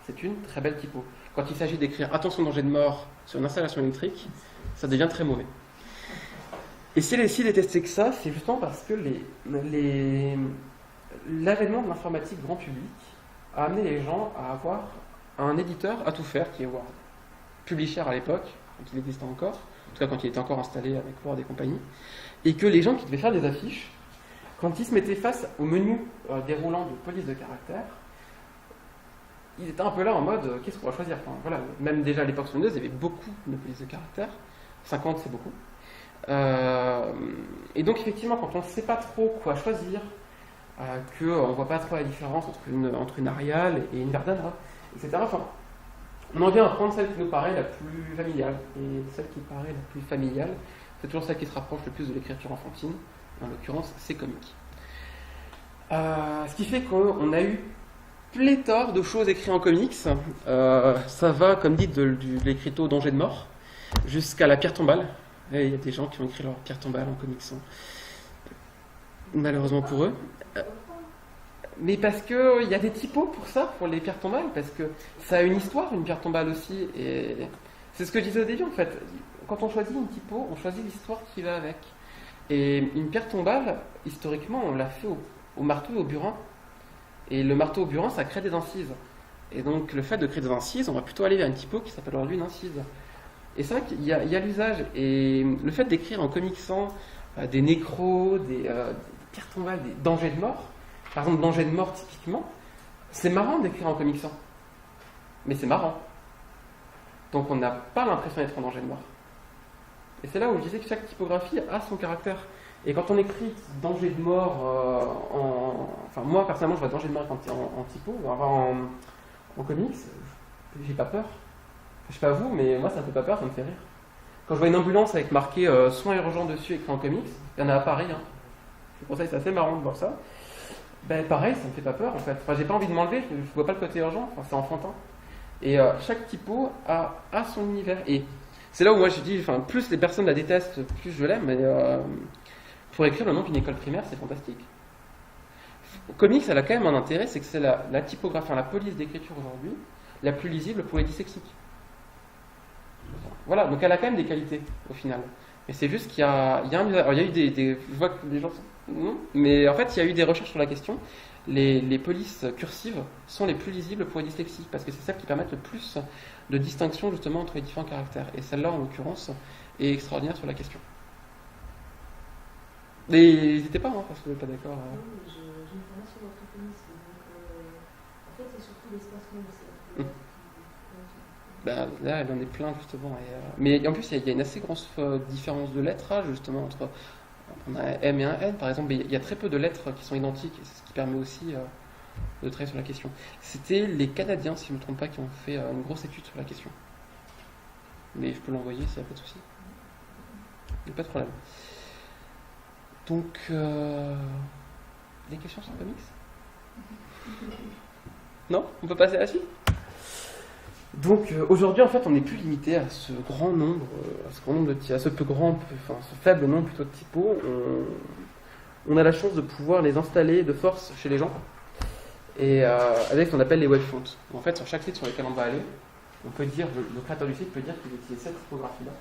Speaker 1: c'est une très belle typo. Quand il s'agit d'écrire attention danger de mort sur une installation électrique, ça devient très mauvais. Et si elle est si détestée que ça, c'est justement parce que l'avènement de l'informatique grand public a amené les gens à avoir un éditeur à tout faire, qui est Word. Publisher à l'époque, quand il existait encore, en tout cas quand il était encore installé avec Word et compagnie, et que les gens qui devaient faire des affiches, quand ils se mettaient face au menu déroulant de police de caractères, ils étaient un peu là en mode qu'est-ce qu'on va choisir, enfin, voilà. Même déjà à l'époque sur Windows, il y avait beaucoup de polices de caractères, 50 c'est beaucoup. Et donc effectivement, quand on ne sait pas trop quoi choisir, qu'on ne voit pas trop la différence entre une Arial et une Verdana, etc. Enfin, on en vient à prendre celle qui nous paraît la plus familiale. Et celle qui paraît la plus familiale, c'est toujours celle qui se rapproche le plus de l'écriture enfantine. En l'occurrence, c'est comique. Ce qui fait qu'on a eu pléthore de choses écrites en comics. Ça va, comme dit, de l'écriteau Danger de mort jusqu'à la pierre tombale. Et il y a des gens qui ont écrit leur pierre tombale en comics. Malheureusement pour eux. Mais parce qu'il y a des typos pour ça, pour les pierres tombales, parce que ça a une histoire, une pierre tombale aussi. Et c'est ce que je disais au début en fait. Quand on choisit une typo, on choisit l'histoire qui va avec. Et une pierre tombale, historiquement, on l'a fait au marteau et au burin. Et le marteau au burin, ça crée des incises. Et donc, le fait de créer des incises, on va plutôt aller vers une typo qui s'appelle aujourd'hui une incise. Et c'est vrai qu'il y a l'usage. Et le fait d'écrire en comicsant des nécros, des pierres tombales, des dangers de mort, par exemple, danger de mort typiquement, c'est marrant d'écrire en comicsant. Mais c'est marrant. Donc, on n'a pas l'impression d'être en danger de mort. Et c'est là où je disais que chaque typographie a son caractère. Et quand on écrit danger de mort enfin, moi, personnellement, je vois danger de mort en typo, en comics, j'ai pas peur. Je sais pas vous, mais moi, ça me fait pas peur, ça me fait rire. Quand je vois une ambulance avec marqué soins urgents dessus, écrit en comics, il y en a à Paris. Hein. C'est pour ça que c'est assez marrant de voir ça. Ben, pareil, ça me fait pas peur, en fait. Enfin, j'ai pas envie de m'enlever, je vois pas le côté urgent, enfin, c'est enfantin. Et chaque typo a son univers. Et c'est là où moi je dis, enfin, plus les personnes la détestent, plus je l'aime. Mais pour écrire le nom d'une école primaire, c'est fantastique. Comics, elle a quand même un intérêt, c'est que c'est la typographie, enfin, la police d'écriture aujourd'hui, la plus lisible pour les dyslexiques. Voilà, donc elle a quand même des qualités au final. Mais c'est juste qu'il y a un usage. Alors, il y a eu je vois que les gens sont. Non, mais en fait, il y a eu des recherches sur la question. Les polices cursives sont les plus lisibles pour les dyslexiques parce que c'est celles qui permettent le plus de distinction justement entre les différents caractères. Et celle-là, en l'occurrence, est extraordinaire sur la question. Et n'hésitez pas, hein, parce que vous n'êtes pas d'accord.
Speaker 5: Non, mais j'ai une formation d'orthophonisme, donc en fait c'est surtout l'espace même.
Speaker 1: Là, elle en est plein justement. Mais en plus, il y a une assez grosse différence de lettrage justement entre on a un M et un N par exemple. Il y a très peu de lettres qui sont identiques et c'est ce qui permet aussi de travailler sur la question. C'était les Canadiens, si je ne me trompe pas, qui ont fait une grosse étude sur la question. Mais je peux l'envoyer s'il n'y a pas de souci. Il n'y a pas de problème. Donc, des questions sur comics ? Non ? On peut passer à la suite ? Donc aujourd'hui en fait on n'est plus limité à ce grand nombre, à ce faible nombre plutôt de typos. On a la chance de pouvoir les installer de force chez les gens et avec ce qu'on appelle les web fonts. En fait sur chaque site sur lequel on va aller, on peut dire, le créateur du site peut dire qu'il utilise cette typographie-là.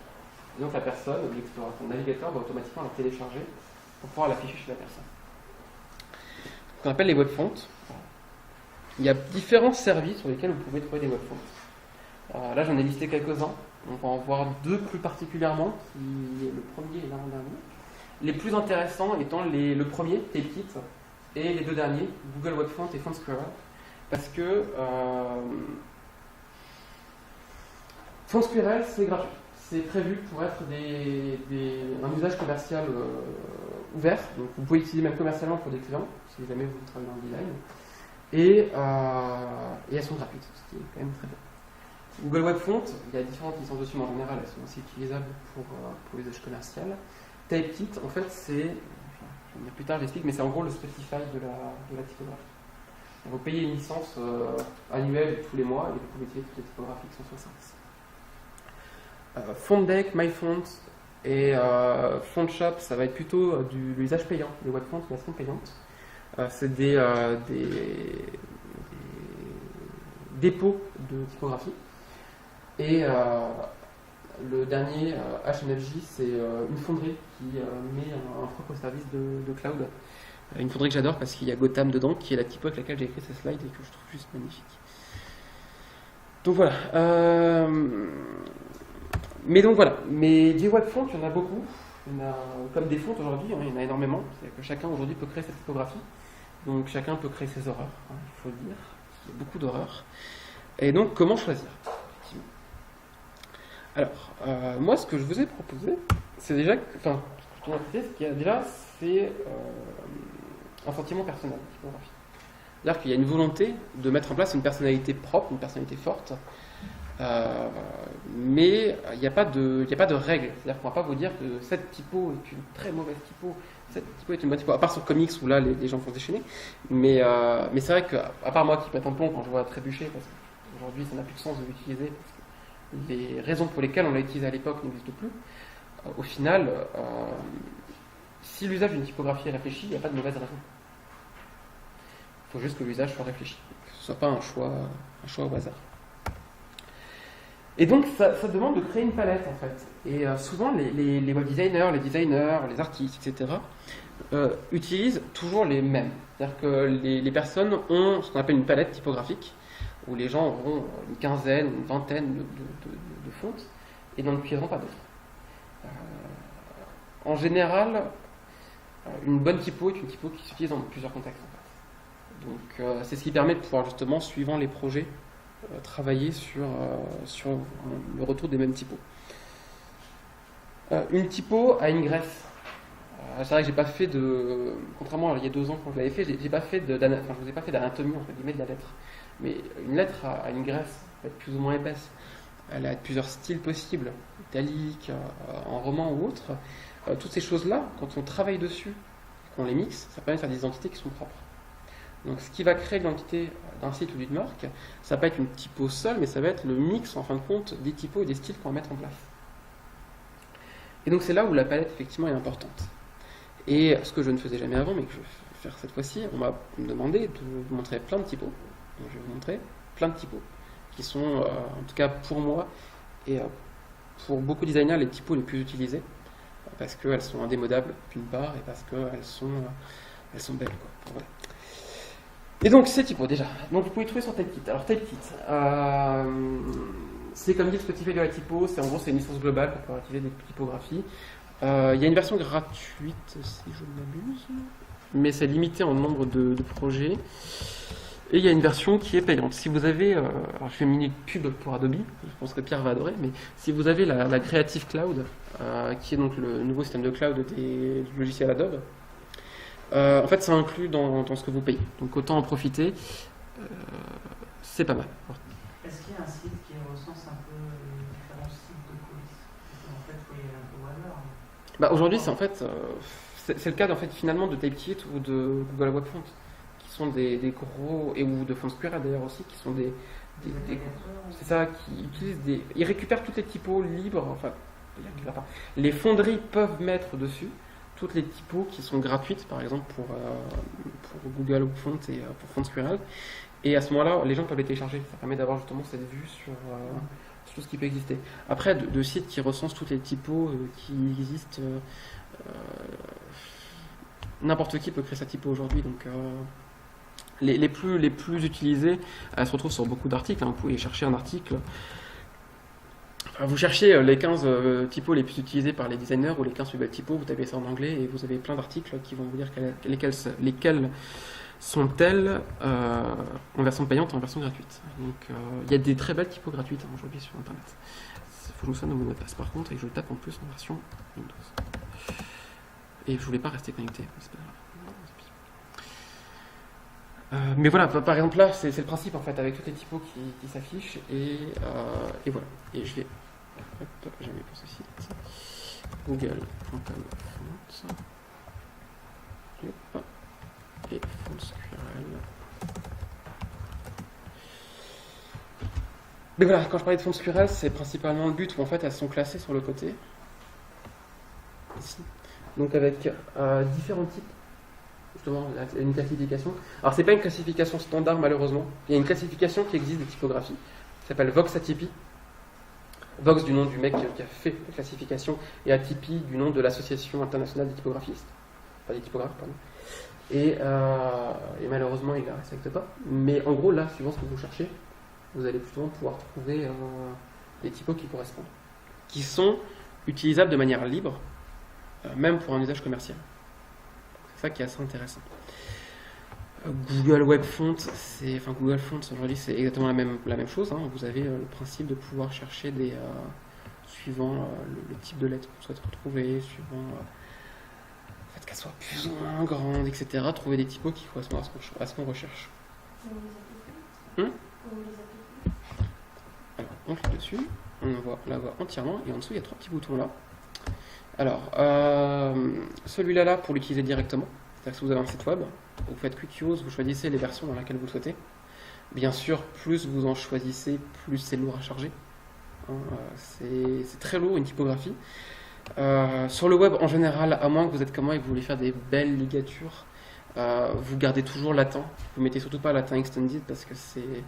Speaker 1: Et donc la personne, l'explorateur, le navigateur va automatiquement la télécharger pour pouvoir l'afficher chez la personne. Ce qu'on appelle les web fonts. Il y a différents services sur lesquels vous pouvez trouver des web fonts. Là, j'en ai listé quelques-uns. On va en voir deux plus particulièrement, qui est le premier et l'avant-dernier. Les plus intéressants étant le premier, Typekit, et les deux derniers, Google Web Font et FontSquirrel, parce que FontSquirrel, c'est gratuit. C'est prévu pour être un usage commercial ouvert. Donc, vous pouvez utiliser même commercialement pour des clients, si jamais vous travaillez dans le design. Et elles sont gratuites, ce qui est quand même très bien. Google Web Font, il y a différentes licences dessus, mais en général, elles sont aussi utilisables pour l'usage commercial. Typekit, en fait, plus tard, j'explique, mais c'est en gros le Spotify de la typographie. Vous payez une licence annuelle tous les mois et vous pouvez utiliser toutes les typographies qui sont sur le service. FontDeck, MyFont et FontShop, ça va être plutôt de l'usage payant. Les Web Fonts, elles sont payantes. C'est des dépôts de typographie. Et le dernier, HMFJ, c'est une fonderie qui met un propre service de cloud. Une fonderie que j'adore parce qu'il y a Gotham dedans, qui est la typo avec laquelle j'ai écrit ces slides et que je trouve juste magnifique. Donc voilà. Mais des web fonts, il y en a beaucoup. Il y en a, comme des fonts aujourd'hui, il y en a énormément. C'est-à-dire que chacun aujourd'hui peut créer sa typographie. Donc chacun peut créer ses horreurs, il faut le dire. Il y a beaucoup d'horreurs. Et donc, comment choisir ? Alors, moi, ce que je vous ai proposé, c'est déjà, c'est un sentiment personnel, typographie. C'est-à-dire qu'il y a une volonté de mettre en place une personnalité propre, une personnalité forte, mais il n'y a pas de règle. C'est-à-dire qu'on ne va pas vous dire que cette typo est une très mauvaise typo, cette typo est une bonne typo, à part sur comics où là, les gens font se déchaîner. Mais c'est vrai qu'à part moi qui pète un plomb quand je vois trébucher, parce qu'aujourd'hui, ça n'a plus de sens de l'utiliser, parce que les raisons pour lesquelles on l'a utilisé à l'époque n'existent plus. Au final, si l'usage d'une typographie est réfléchi, il n'y a pas de mauvaise raison. Il faut juste que l'usage soit réfléchi, que ce ne soit pas un choix au hasard. Et donc ça demande de créer une palette en fait. Et souvent les web designers, les artistes, etc. Utilisent toujours les mêmes. C'est-à-dire que les personnes ont ce qu'on appelle une palette typographique, où les gens auront une quinzaine, une vingtaine de fontes, et n'en utiliseront pas d'autres. En général, une bonne typo est une typo qui s'utilise dans plusieurs contextes. En fait. Donc c'est ce qui permet de pouvoir justement, suivant les projets, travailler sur le retour des mêmes typos. Une typo a une greffe. C'est vrai que j'ai pas fait de, contrairement à il y a 2 ans quand je l'avais fait, j'ai pas fait je vous ai pas fait d'anatomie entre guillemets de la lettre. Mais une lettre a une greffe, elle peut être plus ou moins épaisse. Elle a plusieurs styles possibles, italique, en roman ou autre. Toutes ces choses-là, quand on travaille dessus, qu'on les mixe, ça permet de faire des identités qui sont propres. Donc ce qui va créer l'identité d'un site ou d'une marque, ça peut être une typo seule, mais ça va être le mix en fin de compte des typos et des styles qu'on va mettre en place. Et donc c'est là où la palette effectivement est importante. Et ce que je ne faisais jamais avant, mais que je vais faire cette fois-ci, on m'a demandé de vous montrer plein de typos. Donc je vais vous montrer plein de typos, qui sont, en tout cas pour moi, et pour beaucoup de designers, les typos les plus utilisés, parce qu'elles sont indémodables d'une part, et parce qu'elles sont belles. Quoi. Voilà. Et donc ces typos déjà, donc vous pouvez trouver sur Typekit. Alors Typekit, c'est comme dit le Spotify de la typo, c'est en gros c'est une licence globale pour pouvoir utiliser des typographies. Il y a une version gratuite si je ne m'abuse, mais c'est limité en nombre de projets. Et il y a une version qui est payante. Si vous avez, alors je fais une minute pub pour Adobe, je pense que Pierre va adorer, mais si vous avez la Creative Cloud, qui est donc le nouveau système de cloud du logiciel Adobe, en fait ça inclut dans ce que vous payez. Donc autant en profiter, c'est pas mal.
Speaker 4: Est-ce qu'il y a un site qui recense un peu les différents sites de police? En fait, il faut y aller un peu au hasard.
Speaker 1: Bah, aujourd'hui, c'est en fait, c'est le cas en fait, finalement de Typekit ou de Google Webfont, qui sont des gros, et ou de FontSquare d'ailleurs aussi, qui sont des c'est ça, qui utilisent ils récupèrent toutes les typos libres, enfin, les fonderies peuvent mettre dessus toutes les typos qui sont gratuites, par exemple pour Google Webfont et pour FontSquare. Et à ce moment-là, les gens peuvent les télécharger. Ça permet d'avoir justement cette vue sur tout ce qui peut exister. Après, de sites qui recensent toutes les typos qui existent, n'importe qui peut créer sa typo aujourd'hui. Donc, les plus utilisées, elles se retrouvent sur beaucoup d'articles. Vous pouvez chercher un article. Enfin, vous cherchez les 15 typos les plus utilisés par les designers ou les 15 plus belles typos, vous tapez ça en anglais et vous avez plein d'articles qui vont vous dire lesquels sont-elles en version payante et en version gratuite. Donc il y a des très belles typos gratuites aujourd'hui sur internet. Il faut que je me souvienne de mon mot de passe par contre et que je le tape en plus en version Windows. Et je voulais pas rester connecté, c'est pas grave. Mais voilà, par exemple là, c'est le principe en fait, avec toutes les typos qui s'affichent et voilà. Et je vais, hop, j'ai mis pour ce site, google.com font, et FontSquare. Mais voilà, quand je parlais de FontSquare, c'est principalement le but où en fait elles sont classées sur le côté, ici, donc avec différents types. Justement, une classification. Alors, c'est pas une classification standard, malheureusement. Il y a une classification qui existe des typographies, qui s'appelle Vox Atypi. Vox du nom du mec qui a fait la classification, et Atypi du nom de l'Association internationale des typographistes. Enfin, des typographes, pardon. Et malheureusement, il ne la respecte pas. Mais en gros, là, suivant ce que vous cherchez, vous allez plutôt pouvoir trouver des typos qui correspondent, qui sont utilisables de manière libre, même pour un usage commercial. C'est ça qui est assez intéressant. Google Webfont, Google Fonts aujourd'hui, c'est exactement la même chose. Hein. Vous avez le principe de pouvoir chercher suivant le type de lettre qu'on souhaite retrouver, suivant le fait qu'elle soit plus ou moins grande, etc. Trouver des typos qui correspondent à ce qu'on recherche. Alors, on clique dessus, on la voit entièrement, et en dessous il y a 3 petits boutons là. Alors, celui-là pour l'utiliser directement, c'est-à-dire que si vous avez un site web, vous faites Quick Use, vous choisissez les versions dans lesquelles vous le souhaitez. Bien sûr, plus vous en choisissez, plus c'est lourd à charger. C'est très lourd une typographie. Sur le web en général, à moins que vous êtes comme moi et que vous voulez faire des belles ligatures, vous gardez toujours latin. Vous mettez surtout pas latin extended parce que c'est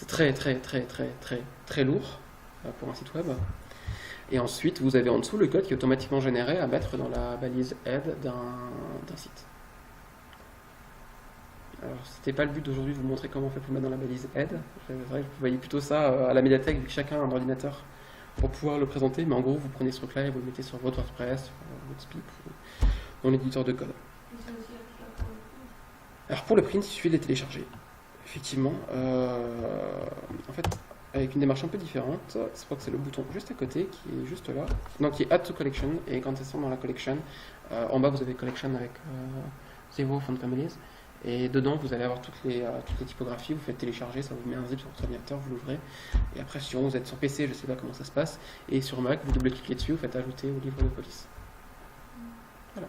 Speaker 1: très très très très très très lourd. pour un site web. Et ensuite, vous avez en dessous le code qui est automatiquement généré à mettre dans la balise head d'un site. Alors, c'était pas le but d'aujourd'hui de vous montrer comment on fait pour le mettre dans la balise head. C'est vrai que vous voyez plutôt ça à la médiathèque, vu que chacun a un ordinateur pour pouvoir le présenter. Mais en gros, vous prenez ce truc-là et vous le mettez sur votre WordPress, sur votre Spip, ou dans l'éditeur de code.
Speaker 3: Mais c'est aussi applicable pour le print.
Speaker 1: Alors, pour le print, il suffit de les télécharger. Effectivement. En fait, avec une démarche un peu différente, je crois que c'est le bouton juste à côté, qui est juste là, donc qui est Add to Collection, et quand elles sont dans la collection, en bas vous avez Collection avec Zero Font Families, et dedans vous allez avoir toutes les typographies, vous faites télécharger, ça vous met un zip sur votre ordinateur, vous l'ouvrez, et après si vous êtes sur PC, je ne sais pas comment ça se passe, et sur Mac, vous double-cliquez dessus, vous faites ajouter au livre de police. Voilà.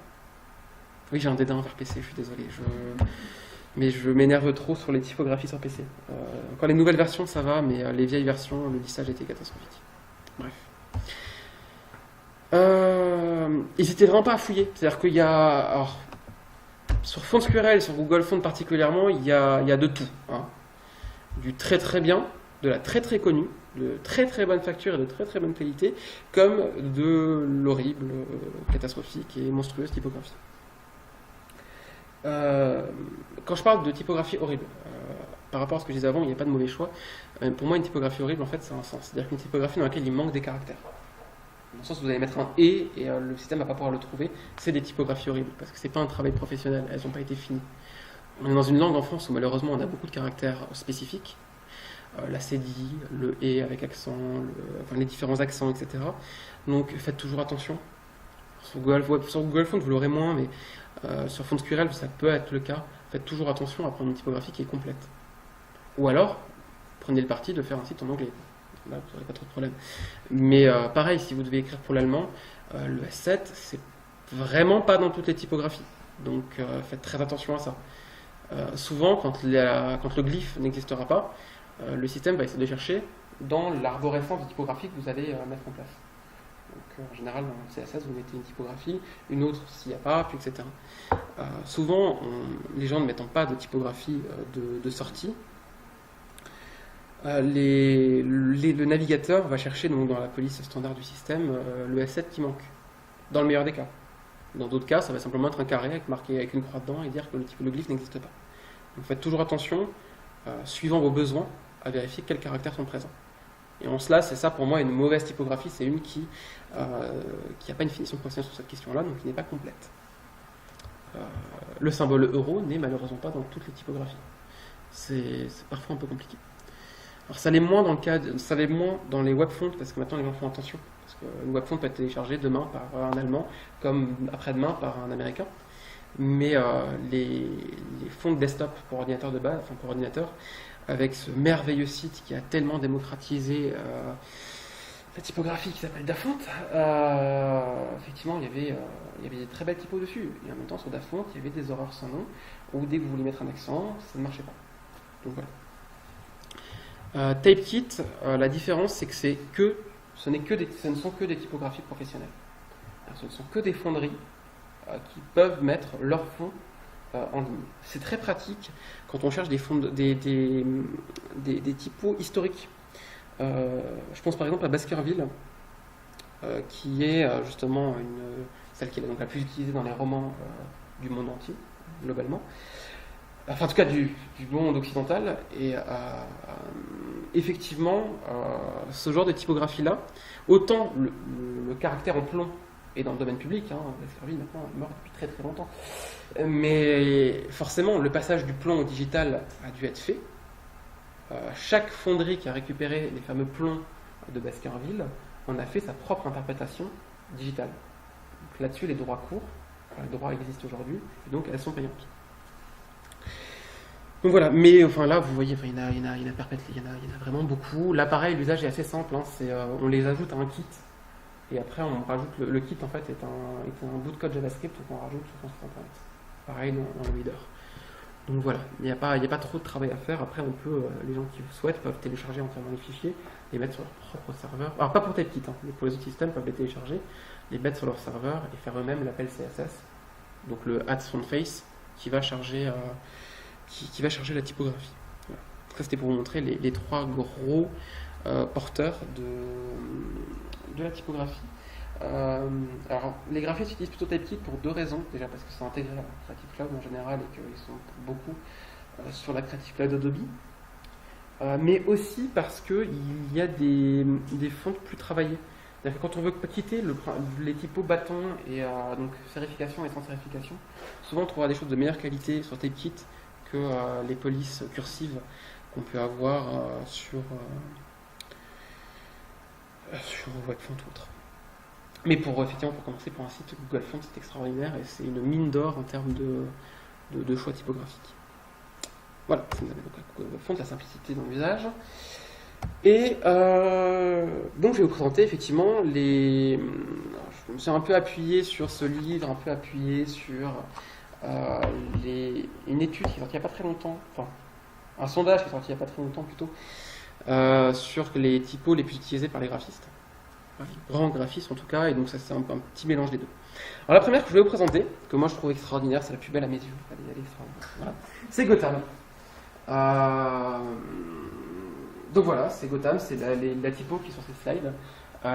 Speaker 1: Oui, j'ai un dédain vers PC, je suis désolé, mais je m'énerve trop sur les typographies sur PC. Encore les nouvelles versions, ça va, mais les vieilles versions, le lissage était catastrophique. Bref. N'hésitez vraiment pas à fouiller. C'est-à-dire qu'il y a... Alors, sur FontSQL, sur Google Fonts particulièrement, il y a de tout. Hein. Du très très bien, de la très très connue, de très très bonne facture et de très très bonne qualité, comme de l'horrible, catastrophique et monstrueuse typographie. Quand je parle de typographie horrible, par rapport à ce que je disais avant, il n'y a pas de mauvais choix. Pour moi, une typographie horrible, en fait, c'est un sens. C'est-à-dire qu'une typographie dans laquelle il manque des caractères. Dans le sens où vous allez mettre un et le système ne va pas pouvoir le trouver, c'est des typographies horribles, parce que c'est pas un travail professionnel, elles n'ont pas été finies. On est dans une langue en France où malheureusement on a beaucoup de caractères spécifiques, la cédille, le et avec accent, enfin, les différents accents, etc. Donc faites toujours attention. Sur Google Fonts, vous l'aurez moins, mais sur FontSQL, ça peut être le cas. Faites toujours attention à prendre une typographie qui est complète. Ou alors, prenez le parti de faire un site en anglais. Là, vous n'aurez pas trop de problème. Mais pareil, si vous devez écrire pour l'allemand, le S7, c'est vraiment pas dans toutes les typographies. Donc faites très attention à ça. Souvent, quand le glyphe n'existera pas, le système va essayer de chercher dans l'arborescence de typographie que vous allez mettre en place. Donc, en général, dans le CSS, vous mettez une typographie, une autre s'il n'y a pas, puis etc. Souvent, les gens ne mettant pas de typographie de sortie, le navigateur va chercher donc, dans la police standard du système le S7 qui manque, dans le meilleur des cas. Dans d'autres cas, ça va simplement être un carré marqué avec une croix dedans et dire que le glyphe n'existe pas. Donc faites toujours attention, suivant vos besoins, à vérifier quels caractères sont présents. Et en cela, c'est ça pour moi une mauvaise typographie, c'est une qui n'a pas une finition professionnelle sur cette question-là, donc qui n'est pas complète. Le symbole euro n'est malheureusement pas dans toutes les typographies. C'est parfois un peu compliqué. Alors ça l'est moins ça l'est moins dans les webfonts, parce que maintenant les gens font attention. Parce qu'une webfont peut être téléchargée demain par un Allemand, comme après-demain par un Américain. Mais les fonts de desktop pour ordinateur de base, enfin pour ordinateur, avec ce merveilleux site qui a tellement démocratisé la typographie qui s'appelle Dafont, effectivement il y avait des très belles typos dessus. Et en même temps sur Dafont, il y avait des horreurs sans nom, où dès que vous vouliez mettre un accent, ça ne marchait pas. Donc voilà. Typekit, la différence c'est que ce ne sont que des typographies professionnelles. Alors, ce ne sont que des fonderies qui peuvent mettre leurs fonds en ligne. C'est très pratique quand on cherche des typos historiques. Je pense par exemple à Baskerville, qui est justement celle qui est donc la plus utilisée dans les romans du monde entier, globalement. Enfin, en tout cas du monde occidental. Et effectivement, ce genre de typographie-là, autant le caractère en plomb est dans le domaine public, Baskerville maintenant est mort depuis très très longtemps, mais forcément le passage du plomb au digital a dû être fait. Chaque fonderie qui a récupéré les fameux plombs de Baskerville en a fait sa propre interprétation digitale. Donc là-dessus, les droits courent, les droits existent aujourd'hui, et donc elles sont payantes. Donc voilà, mais enfin là, vous voyez, il y en a vraiment beaucoup. Là, pareil, l'usage est assez simple, on les ajoute à un kit, et après on rajoute, le kit en fait est un bout de code JavaScript qu'on rajoute sur son site internet. Pareil dans le header. Donc voilà, il n'y a pas trop de travail à faire. Après, les gens qui le souhaitent peuvent télécharger entièrement les fichiers, les mettre sur leur propre serveur. Alors pas pour Typekit, mais pour les autres systèmes, peuvent les télécharger, les mettre sur leur serveur et faire eux-mêmes l'appel CSS, donc le add font face qui va charger la typographie. Voilà. Ça c'était pour vous montrer les trois gros porteur de la typographie. Alors, les graphistes utilisent plutôt Typekit pour 2 raisons. Déjà parce que c'est intégré à Creative Cloud en général et qu'ils sont beaucoup sur la Creative Cloud Adobe. Mais aussi parce qu'il y a des fontes plus travaillées. C'est-à-dire que quand on veut quitter les typos bâtons et donc sérification et sans sérification, souvent on trouvera des choses de meilleure qualité sur Typekit que les polices cursives qu'on peut avoir sur Webfont ou autre. Mais effectivement, pour commencer, pour un site Google Fonts, c'est extraordinaire et c'est une mine d'or en termes de choix typographiques. Voilà, ça nous amène donc à Google Fonts, la simplicité dans l'usage. Et donc je vais vous présenter effectivement je me suis un peu appuyé sur ce livre, un peu appuyé sur une étude qui est sortie il n'y a pas très longtemps, enfin un sondage qui est sorti il n'y a pas très longtemps plutôt, sur les typos les plus utilisés par les graphistes. Les grands graphistes en tout cas, et donc ça c'est un petit mélange des deux. Alors la première que je vais vous présenter, que moi je trouve extraordinaire, c'est la plus belle à mes yeux, elle est extraordinaire. Voilà. C'est Gotham. Donc voilà, c'est Gotham, c'est la typo qui est sur ces slides.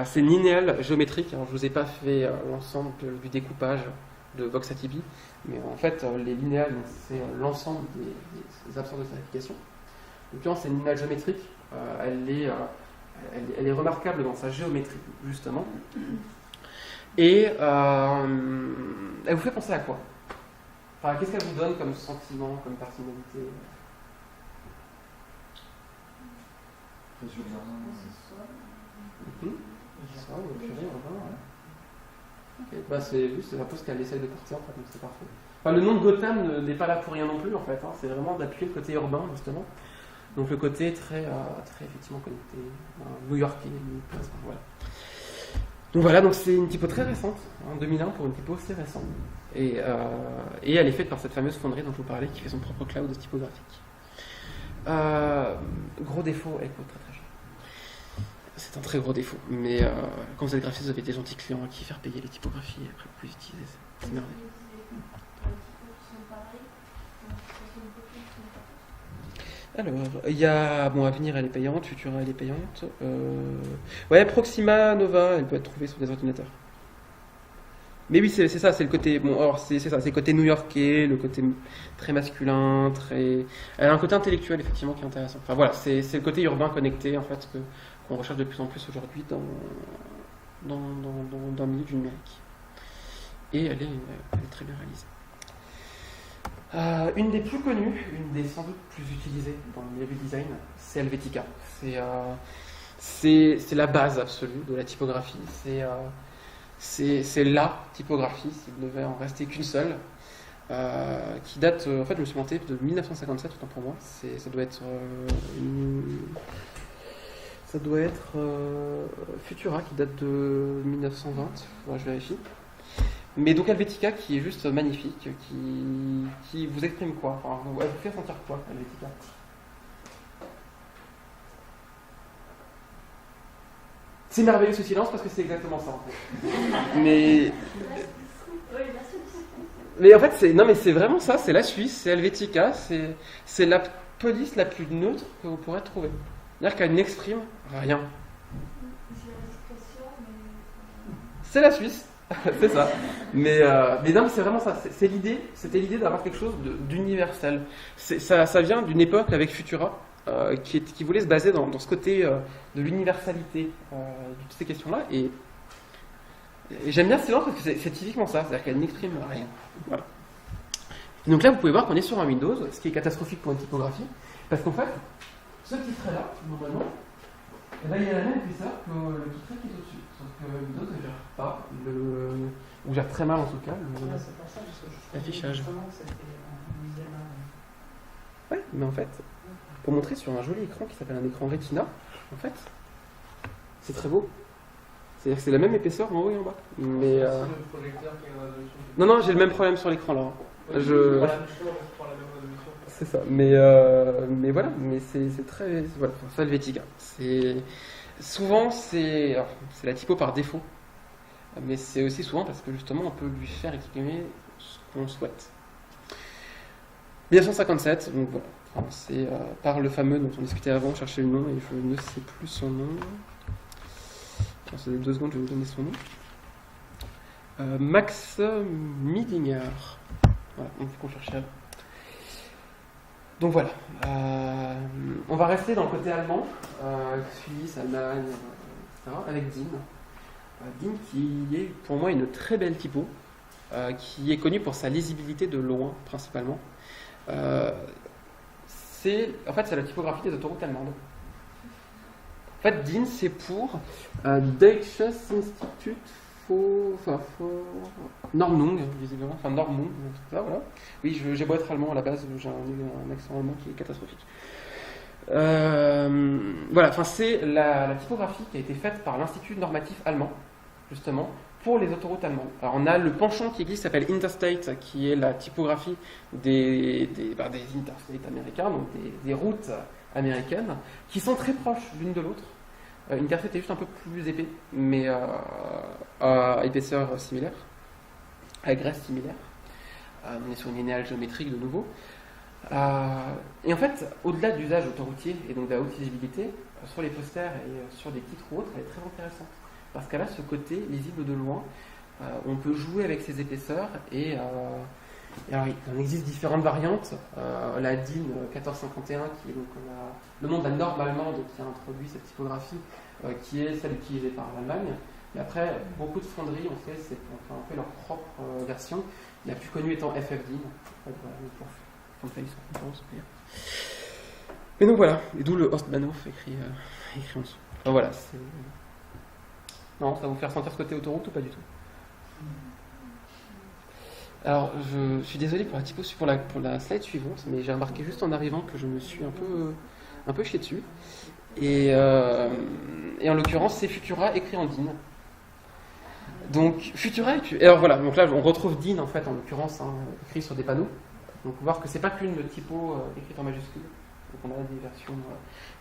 Speaker 1: C'est une linéale géométrique. Alors, je ne vous ai pas fait l'ensemble du découpage de Voxatibi, mais en fait, les linéales, c'est l'ensemble des absences de sérification. Donc, c'est une linéale géométrique. Elle est remarquable dans sa géométrie, justement. Et elle vous fait penser à quoi? Enfin, qu'est-ce qu'elle vous donne comme sentiment, comme personnalité? Bah, c'est un peu ce qu'elle essaye de porter en fait, donc c'est parfait. Enfin, le nom de Gotham n'est pas là pour rien non plus en fait, hein. C'est vraiment d'appuyer le côté urbain justement. Donc le côté très effectivement connecté, new-yorkais, voilà. Donc voilà, donc c'est une typo très récente, en 2001 pour une typo assez récente. Et elle est faite par cette fameuse fonderie dont je vous parlais qui fait son propre cloud typographique. Gros défaut, elle coûte très très cher. C'est un très gros défaut, mais quand vous êtes graphiste, vous avez des gentils clients à qui faire payer les typographies et après vous pouvez utiliser, c'est merveilleux. Alors, il y a Avenir, elle est payante, Futura, elle est payante. Ouais, Proxima Nova, elle peut être trouvée sur des ordinateurs. Mais oui, c'est ça, c'est le côté. Bon, alors c'est ça, c'est le côté new-yorkais, le côté très masculin, très. Elle a un côté intellectuel effectivement qui est intéressant. Enfin voilà, c'est le côté urbain connecté en fait qu'on recherche de plus en plus aujourd'hui dans le milieu du numérique. Et elle est très bien réalisée. Une des plus connues, une des sans doute plus utilisées dans le milieu du design, c'est Helvetica. C'est la base absolue de la typographie. C'est la typographie, s'il ne devait en rester qu'une seule, qui date, en fait je me suis monté de 1957, autant pour moi, ça doit être Futura qui date de 1920, je vérifie. Mais donc Helvetica qui est juste magnifique, qui vous exprime quoi? Enfin, elle vous fait sentir quoi, Helvetica? C'est merveilleux ce silence parce que c'est exactement ça en fait. Mais en fait, c'est vraiment ça, c'est la Suisse, c'est Helvetica, c'est la police la plus neutre que vous pourrez trouver. C'est-à-dire qu'elle n'exprime rien. C'est la Suisse, c'est ça. Mais non, mais c'est vraiment ça, c'était l'idée d'avoir quelque chose d'universel. Ça vient d'une époque avec Futura. Qui voulait se baser dans ce côté de l'universalité de toutes ces questions-là. Et j'aime bien ce silence parce que c'est typiquement ça, c'est-à-dire qu'elle n'exprime rien. Voilà. Et donc là, vous pouvez voir qu'on est sur un Windows, ce qui est catastrophique pour une typographie, parce qu'en fait, ce titre-là, normalement, il y a la même épaisseur que le titre qui est au-dessus. Sauf que Windows ne gère pas, ou gère très mal en tout cas, l'affichage. Ouais, mais en fait, pour montrer sur un joli écran qui s'appelle un écran Retina, en fait, c'est très beau. C'est-à-dire que c'est la même épaisseur en haut et en bas. Mais
Speaker 2: c'est le projecteur qui est en résolution.
Speaker 1: Non, j'ai le même problème sur l'écran là.
Speaker 2: Ouais,
Speaker 1: C'est ça. Mais voilà, mais c'est très. Voilà, ça Helvetica. Souvent, c'est la typo par défaut. Mais c'est aussi souvent parce que justement, on peut lui faire exprimer ce qu'on souhaite. 1957, donc voilà. Enfin, c'est par le fameux dont on discutait avant, chercher le nom, et je ne sais plus son nom. Enfin, c'est 2 secondes, je vais vous donner son nom. Max Miedinger. Voilà, on faut chercher. Donc voilà. On va rester dans le côté allemand, Suisse, Allemagne, etc., avec Dean. Dean qui est pour moi une très belle typo, qui est connue pour sa lisibilité de loin principalement. C'est la typographie des autoroutes allemandes. En fait, DIN, c'est pour Deutsches Institut für Normung, visiblement, enfin Normung, là, voilà. Oui, j'ai beau être allemand à la base, j'ai un accent allemand qui est catastrophique. Voilà, enfin c'est la typographie qui a été faite par l'Institut normatif allemand, justement, pour les autoroutes allemandes. Alors on a le penchant qui existe, qui s'appelle Interstate, qui est la typographie des interstates américains, donc des routes américaines, qui sont très proches l'une de l'autre. Interstate est juste un peu plus épais, mais à épaisseur similaire, à graisse similaire. On est sur une linéale géométrique de nouveau. Et en fait, au-delà de l'usage autoroutier et donc de la haute lisibilité, sur les posters et sur des titres ou autres, elle est très intéressante. Parce qu'elle a ce côté lisible de loin, on peut jouer avec ses épaisseurs et alors, il en existe différentes variantes. La DIN 1451, qui est donc le nom de la norme allemande qui a introduit cette typographie, qui est celle utilisée par l'Allemagne. Mais après, beaucoup de fonderies ont fait leur propre version. La plus connue étant FFDIN. Mais donc voilà, et d'où le Ostbahnhof écrit en dessous. Enfin, voilà, c'est... Non, ça va vous faire sentir ce côté autoroute ou pas du tout? Alors, je suis désolé pour la typo pour la slide suivante, mais j'ai remarqué juste en arrivant que je me suis un peu chié dessus. Et en l'occurrence, c'est Futura écrit en DIN. Donc, Futura et alors voilà, donc là on retrouve DIN en fait, en l'occurrence, écrit sur des panneaux. Donc, on va voir que c'est pas qu'une typo écrite en majuscule. Donc,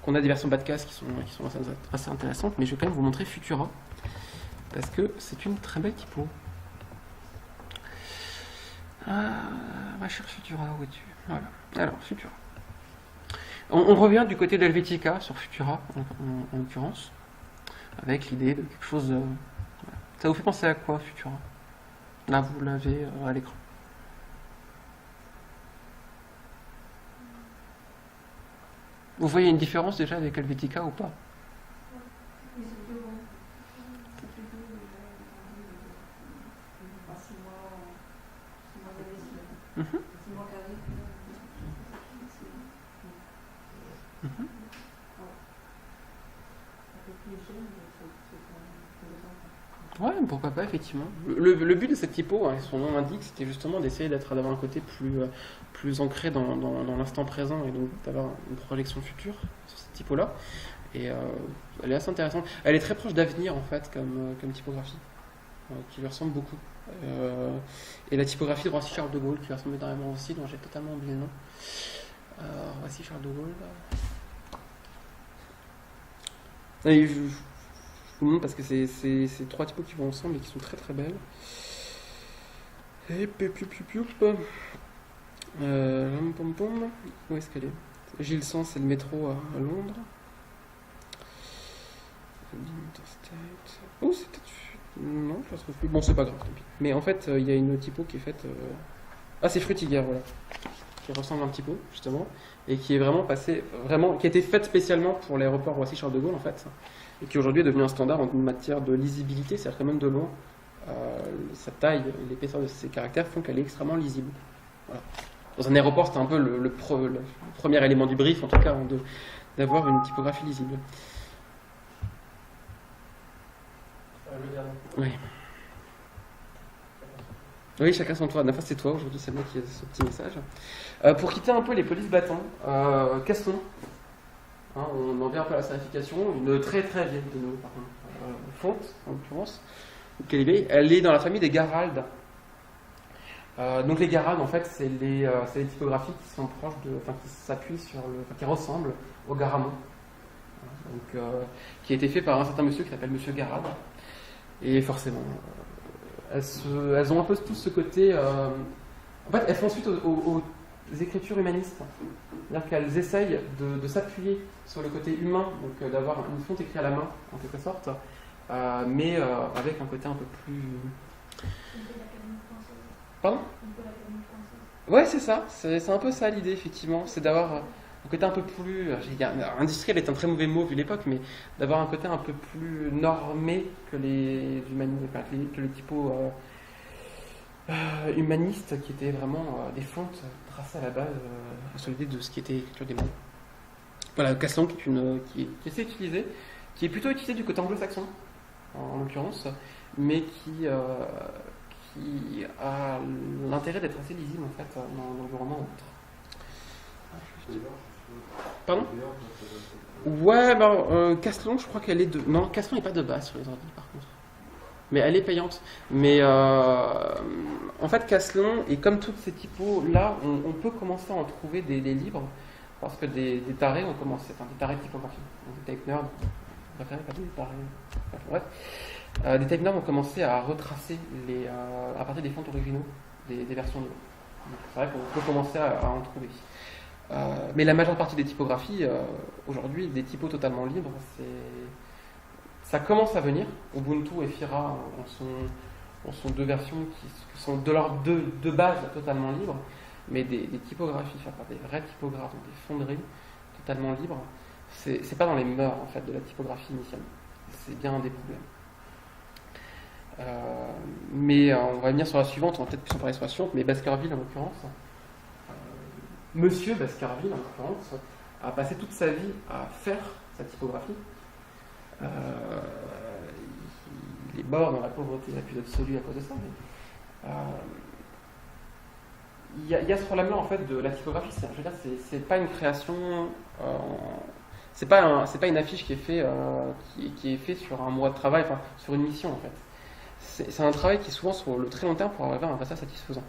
Speaker 1: on a des versions bas de case qui sont assez intéressantes, mais je vais quand même vous montrer Futura parce que c'est une très belle typo. Ma chère Futura, où es-tu? Voilà. Alors, Futura. On revient du côté d'Helvetica sur Futura, en l'occurrence, avec l'idée de quelque chose. Voilà. Ça vous fait penser à quoi, Futura? Là, vous l'avez à l'écran. Vous voyez une différence déjà avec Helvetica ou pas? Ouais, pourquoi pas, effectivement. Le but de cette typo, son nom l'indique, c'était justement d'essayer d'avoir un côté plus ancré dans l'instant présent et donc d'avoir une projection future sur cette typo-là. Et elle est assez intéressante. Elle est très proche d'Avenir, en fait, comme typographie, qui lui ressemble beaucoup. Et la typographie de Roissy Charles de Gaulle, qui lui ressemble énormément aussi, dont j'ai totalement oublié le nom. Roissy Charles de Gaulle. Et je vous montre parce que c'est 3 typos qui vont ensemble et qui sont très très belles. Et où est-ce qu'elle est? Gilles Sans, c'est le métro à Londres. Oh, c'est peut-être... Non, je la trouve plus. Bon, c'est pas grave, tant pis. Mais en fait, il y a une typo qui est faite... Ah, c'est Frutiger, voilà. Qui ressemble un petit peu, justement. Et qui est vraiment passée... qui a été faite spécialement pour l'aéroport Roissy-Charles de Gaulle, en fait. Et qui aujourd'hui est devenu un standard en matière de lisibilité, c'est-à-dire quand même de loin. Sa taille, l'épaisseur de ses caractères font qu'elle est extrêmement lisible. Voilà. Dans un aéroport, c'était un peu le premier élément du brief, en tout cas, d'avoir une typographie lisible.
Speaker 2: Le dernier.
Speaker 1: Oui. Oui, chacun son tour. Enfin, c'est toi, aujourd'hui, c'est moi qui ai ce petit message. Pour quitter un peu les polices bâtons, Caston. On en vient un peu à la scarification. Une très très vieille de nos fonte, en l'occurrence. Elle est dans la famille des Garald. Donc les Garald, en fait, c'est les typographies qui sont proches qui s'appuient sur qui ressemblent au Garamond. Donc, qui a été fait par un certain monsieur qui s'appelle Monsieur Garald. Et forcément, elles ont un peu tout ce côté. En fait, elles font suite aux écritures humanistes. C'est-à-dire qu'elles essayent de s'appuyer sur le côté humain, donc d'avoir une fonte écrite à la main, en quelque sorte, mais avec un côté un peu plus...
Speaker 3: Un peu l'Académie française.
Speaker 1: Pardon ?
Speaker 3: Un peu l'Académie française.
Speaker 1: Ouais, c'est ça. C'est un peu ça l'idée, effectivement. C'est d'avoir un côté un peu plus... Industriel est un très mauvais mot vu l'époque, mais d'avoir un côté un peu plus normé que les humanistes, que les typos humanistes qui étaient vraiment des fontes tracées à la base sur l'idée de ce qui était l'écriture des mots. Voilà, Caslan qui est assez utilisé, qui est plutôt utilisé du côté anglo-saxon, en l'occurrence, mais qui a l'intérêt d'être assez lisible en fait dans l'environnement autre. Pardon ? Ouais, Caslan, je crois qu'elle est de... Non, Caslan n'est pas de base sur les ordi par contre. Mais elle est payante. Mais en fait, Caslan, et comme toutes ces typos-là, on peut commencer à en trouver des livres, parce que des tarés ont commencé, enfin des tarés de typographie, des type nerds, pas des tarés, bref. Des type nerds ont commencé à retracer à partir des fontes originaux, des versions libres. Donc, c'est vrai qu'on peut commencer à en trouver. Mais la majeure partie des typographies, aujourd'hui, des typos totalement libres, ça commence à venir. Ubuntu et Fira en sont deux versions qui sont de base totalement libres, mais des typographies faites par des vrais typographes, donc des fonderies totalement libres, c'est pas dans les mœurs en fait de la typographie initiale. C'est bien un des problèmes. Mais on va venir sur la suivante, on va peut-être plus en parler sur la suivante, mais Baskerville en l'occurrence. Monsieur Baskerville, en l'occurrence, a passé toute sa vie à faire sa typographie. Il est mort dans la pauvreté la plus absolue à cause de ça. Mais, il y a ce problème-là en fait de la typographie. Je veux dire, c'est pas une création, c'est pas une affiche qui est fait sur un mois de travail, enfin sur une mission en fait. C'est un travail qui est souvent sur le très long terme pour arriver à un résultat satisfaisant.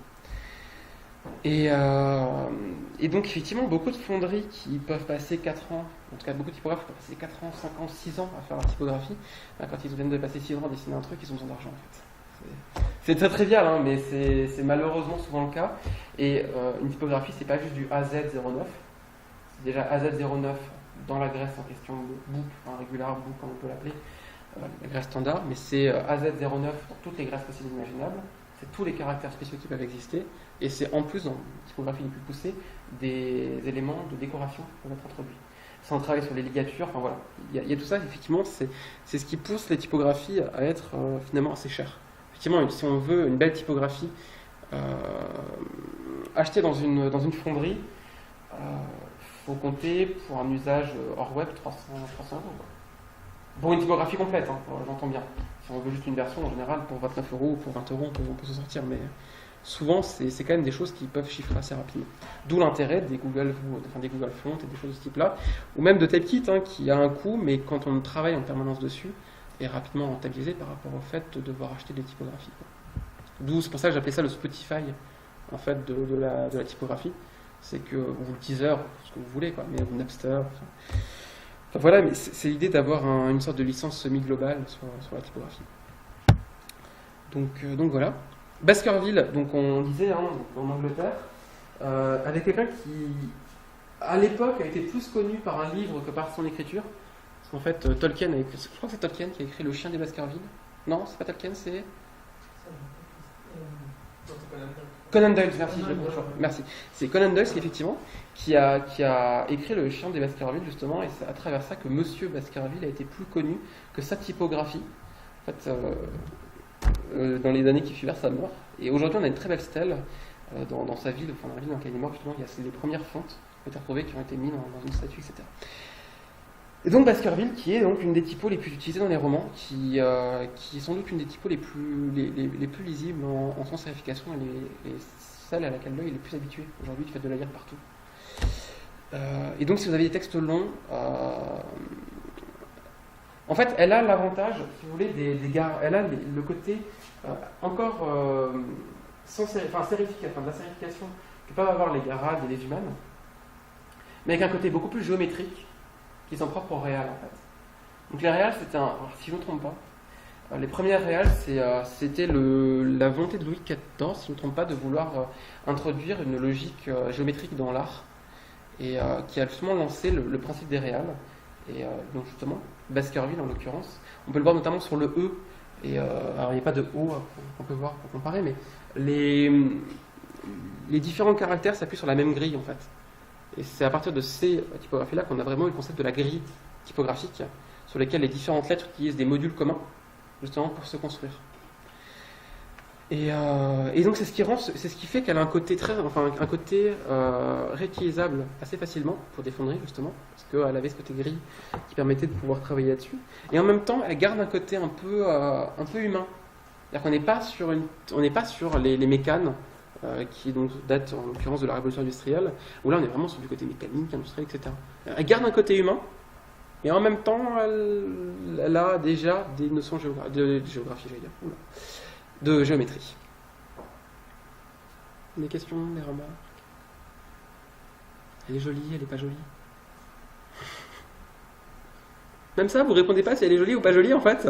Speaker 1: Et donc, effectivement, beaucoup de fonderies qui peuvent passer 4 ans, en tout cas beaucoup de typographes qui peuvent passer 4 ans, 5 ans, 6 ans à faire la typographie, quand ils viennent de passer 6 ans à dessiner un truc, ils ont besoin d'argent en fait. C'est très trivial, hein, mais c'est malheureusement souvent le cas. Et une typographie, c'est pas juste du AZ09, c'est déjà AZ09 dans la Grèce en question, book, regular book, comme on peut l'appeler, la Grèce standard, mais c'est AZ09 dans toutes les Grèces possibles et imaginables. C'est tous les caractères spéciaux qui peuvent exister, et c'est en plus, dans les typographies les plus poussées, des éléments de décoration qui peuvent être introduits. C'est un travail sur les ligatures, enfin voilà. Il y a tout ça, effectivement, c'est ce qui pousse les typographies à être finalement assez chères. Effectivement, si on veut une belle typographie achetée dans une fonderie, faut compter pour un usage hors web 300 €. Pour une typographie complète, hein, j'entends bien. Si on veut juste une version, en général, pour 29 € ou pour 20 €, on peut s'en sortir. Mais souvent, c'est quand même des choses qui peuvent chiffrer assez rapidement. D'où l'intérêt des Google Fonts et des choses de ce type-là. Ou même de Typekit, hein, qui a un coût, mais quand on travaille en permanence dessus, est rapidement rentabilisé par rapport au fait de devoir acheter des typographies. D'où, c'est pour ça que j'appelais ça le Spotify, en fait, de la typographie. C'est que, ou le teaser, ce que vous voulez, quoi, mais ou Napster. Enfin, voilà, mais c'est l'idée d'avoir une sorte de licence semi-globale sur la typographie. Donc voilà. Baskerville, donc on disait, hein, en Angleterre, avec quelqu'un qui, à l'époque, a été plus connu par un livre que par son écriture. Parce qu'en fait, Tolkien a écrit, je crois que c'est Tolkien qui a écrit Le Chien des Baskerville. Non, c'est pas Tolkien, c'est... Conan Doyle, merci. C'est Conan Doyle, effectivement, qui a écrit Le Chien des Baskerville, justement, et c'est à travers ça que Monsieur Baskerville a été plus connu que sa typographie, en fait, dans les années qui suivent sa mort. Et aujourd'hui, on a une très belle stèle dans sa ville, enfin dans la ville dans laquelle il est mort, justement, il y a les premières fontes qui ont été retrouvées, qui ont été mises dans une statue, etc. Et donc Baskerville, qui est donc une des typos les plus utilisées dans les romans, qui est sans doute une des typos les plus lisibles en sans sérification et celle à laquelle l'œil est le plus habitué aujourd'hui du fait de la lire partout. Et donc si vous avez des textes longs, en fait elle a l'avantage, si vous voulez, elle a le côté encore de la sérification que peuvent avoir les garades et les humaines, mais avec un côté beaucoup plus géométrique qui sont propres au réal en fait. Donc les réals, si je ne me trompe pas, Les premières réals, c'était la volonté de Louis XIV, si je ne me trompe pas, de vouloir introduire une logique géométrique dans l'art, et qui a justement lancé le principe des réals. Et donc justement, Baskerville en l'occurrence, on peut le voir notamment sur le E, et alors il n'y a pas de O qu'on peut voir pour comparer, mais les différents caractères s'appuient sur la même grille en fait. Et c'est à partir de ces typographies-là qu'on a vraiment eu le concept de la grille typographique, sur lesquelles les différentes lettres utilisent des modules communs, justement pour se construire. Et donc c'est ce qui fait qu'elle a un côté réutilisable assez facilement pour des fonderies justement, parce qu'elle avait ce côté gris qui permettait de pouvoir travailler là-dessus. Et en même temps, elle garde un côté un peu humain. C'est-à-dire qu'on n'est pas sur les mécanes qui donc datent en l'occurrence de la révolution industrielle, où là on est vraiment sur du côté mécanique, industriel, etc. Elle garde un côté humain. Et en même temps, elle a déjà des notions de géographie, j'allais dire. Oula. De géométrie. Des questions, des remarques? Elle est jolie, elle est pas jolie? Même ça, vous répondez pas si elle est jolie ou pas jolie en fait?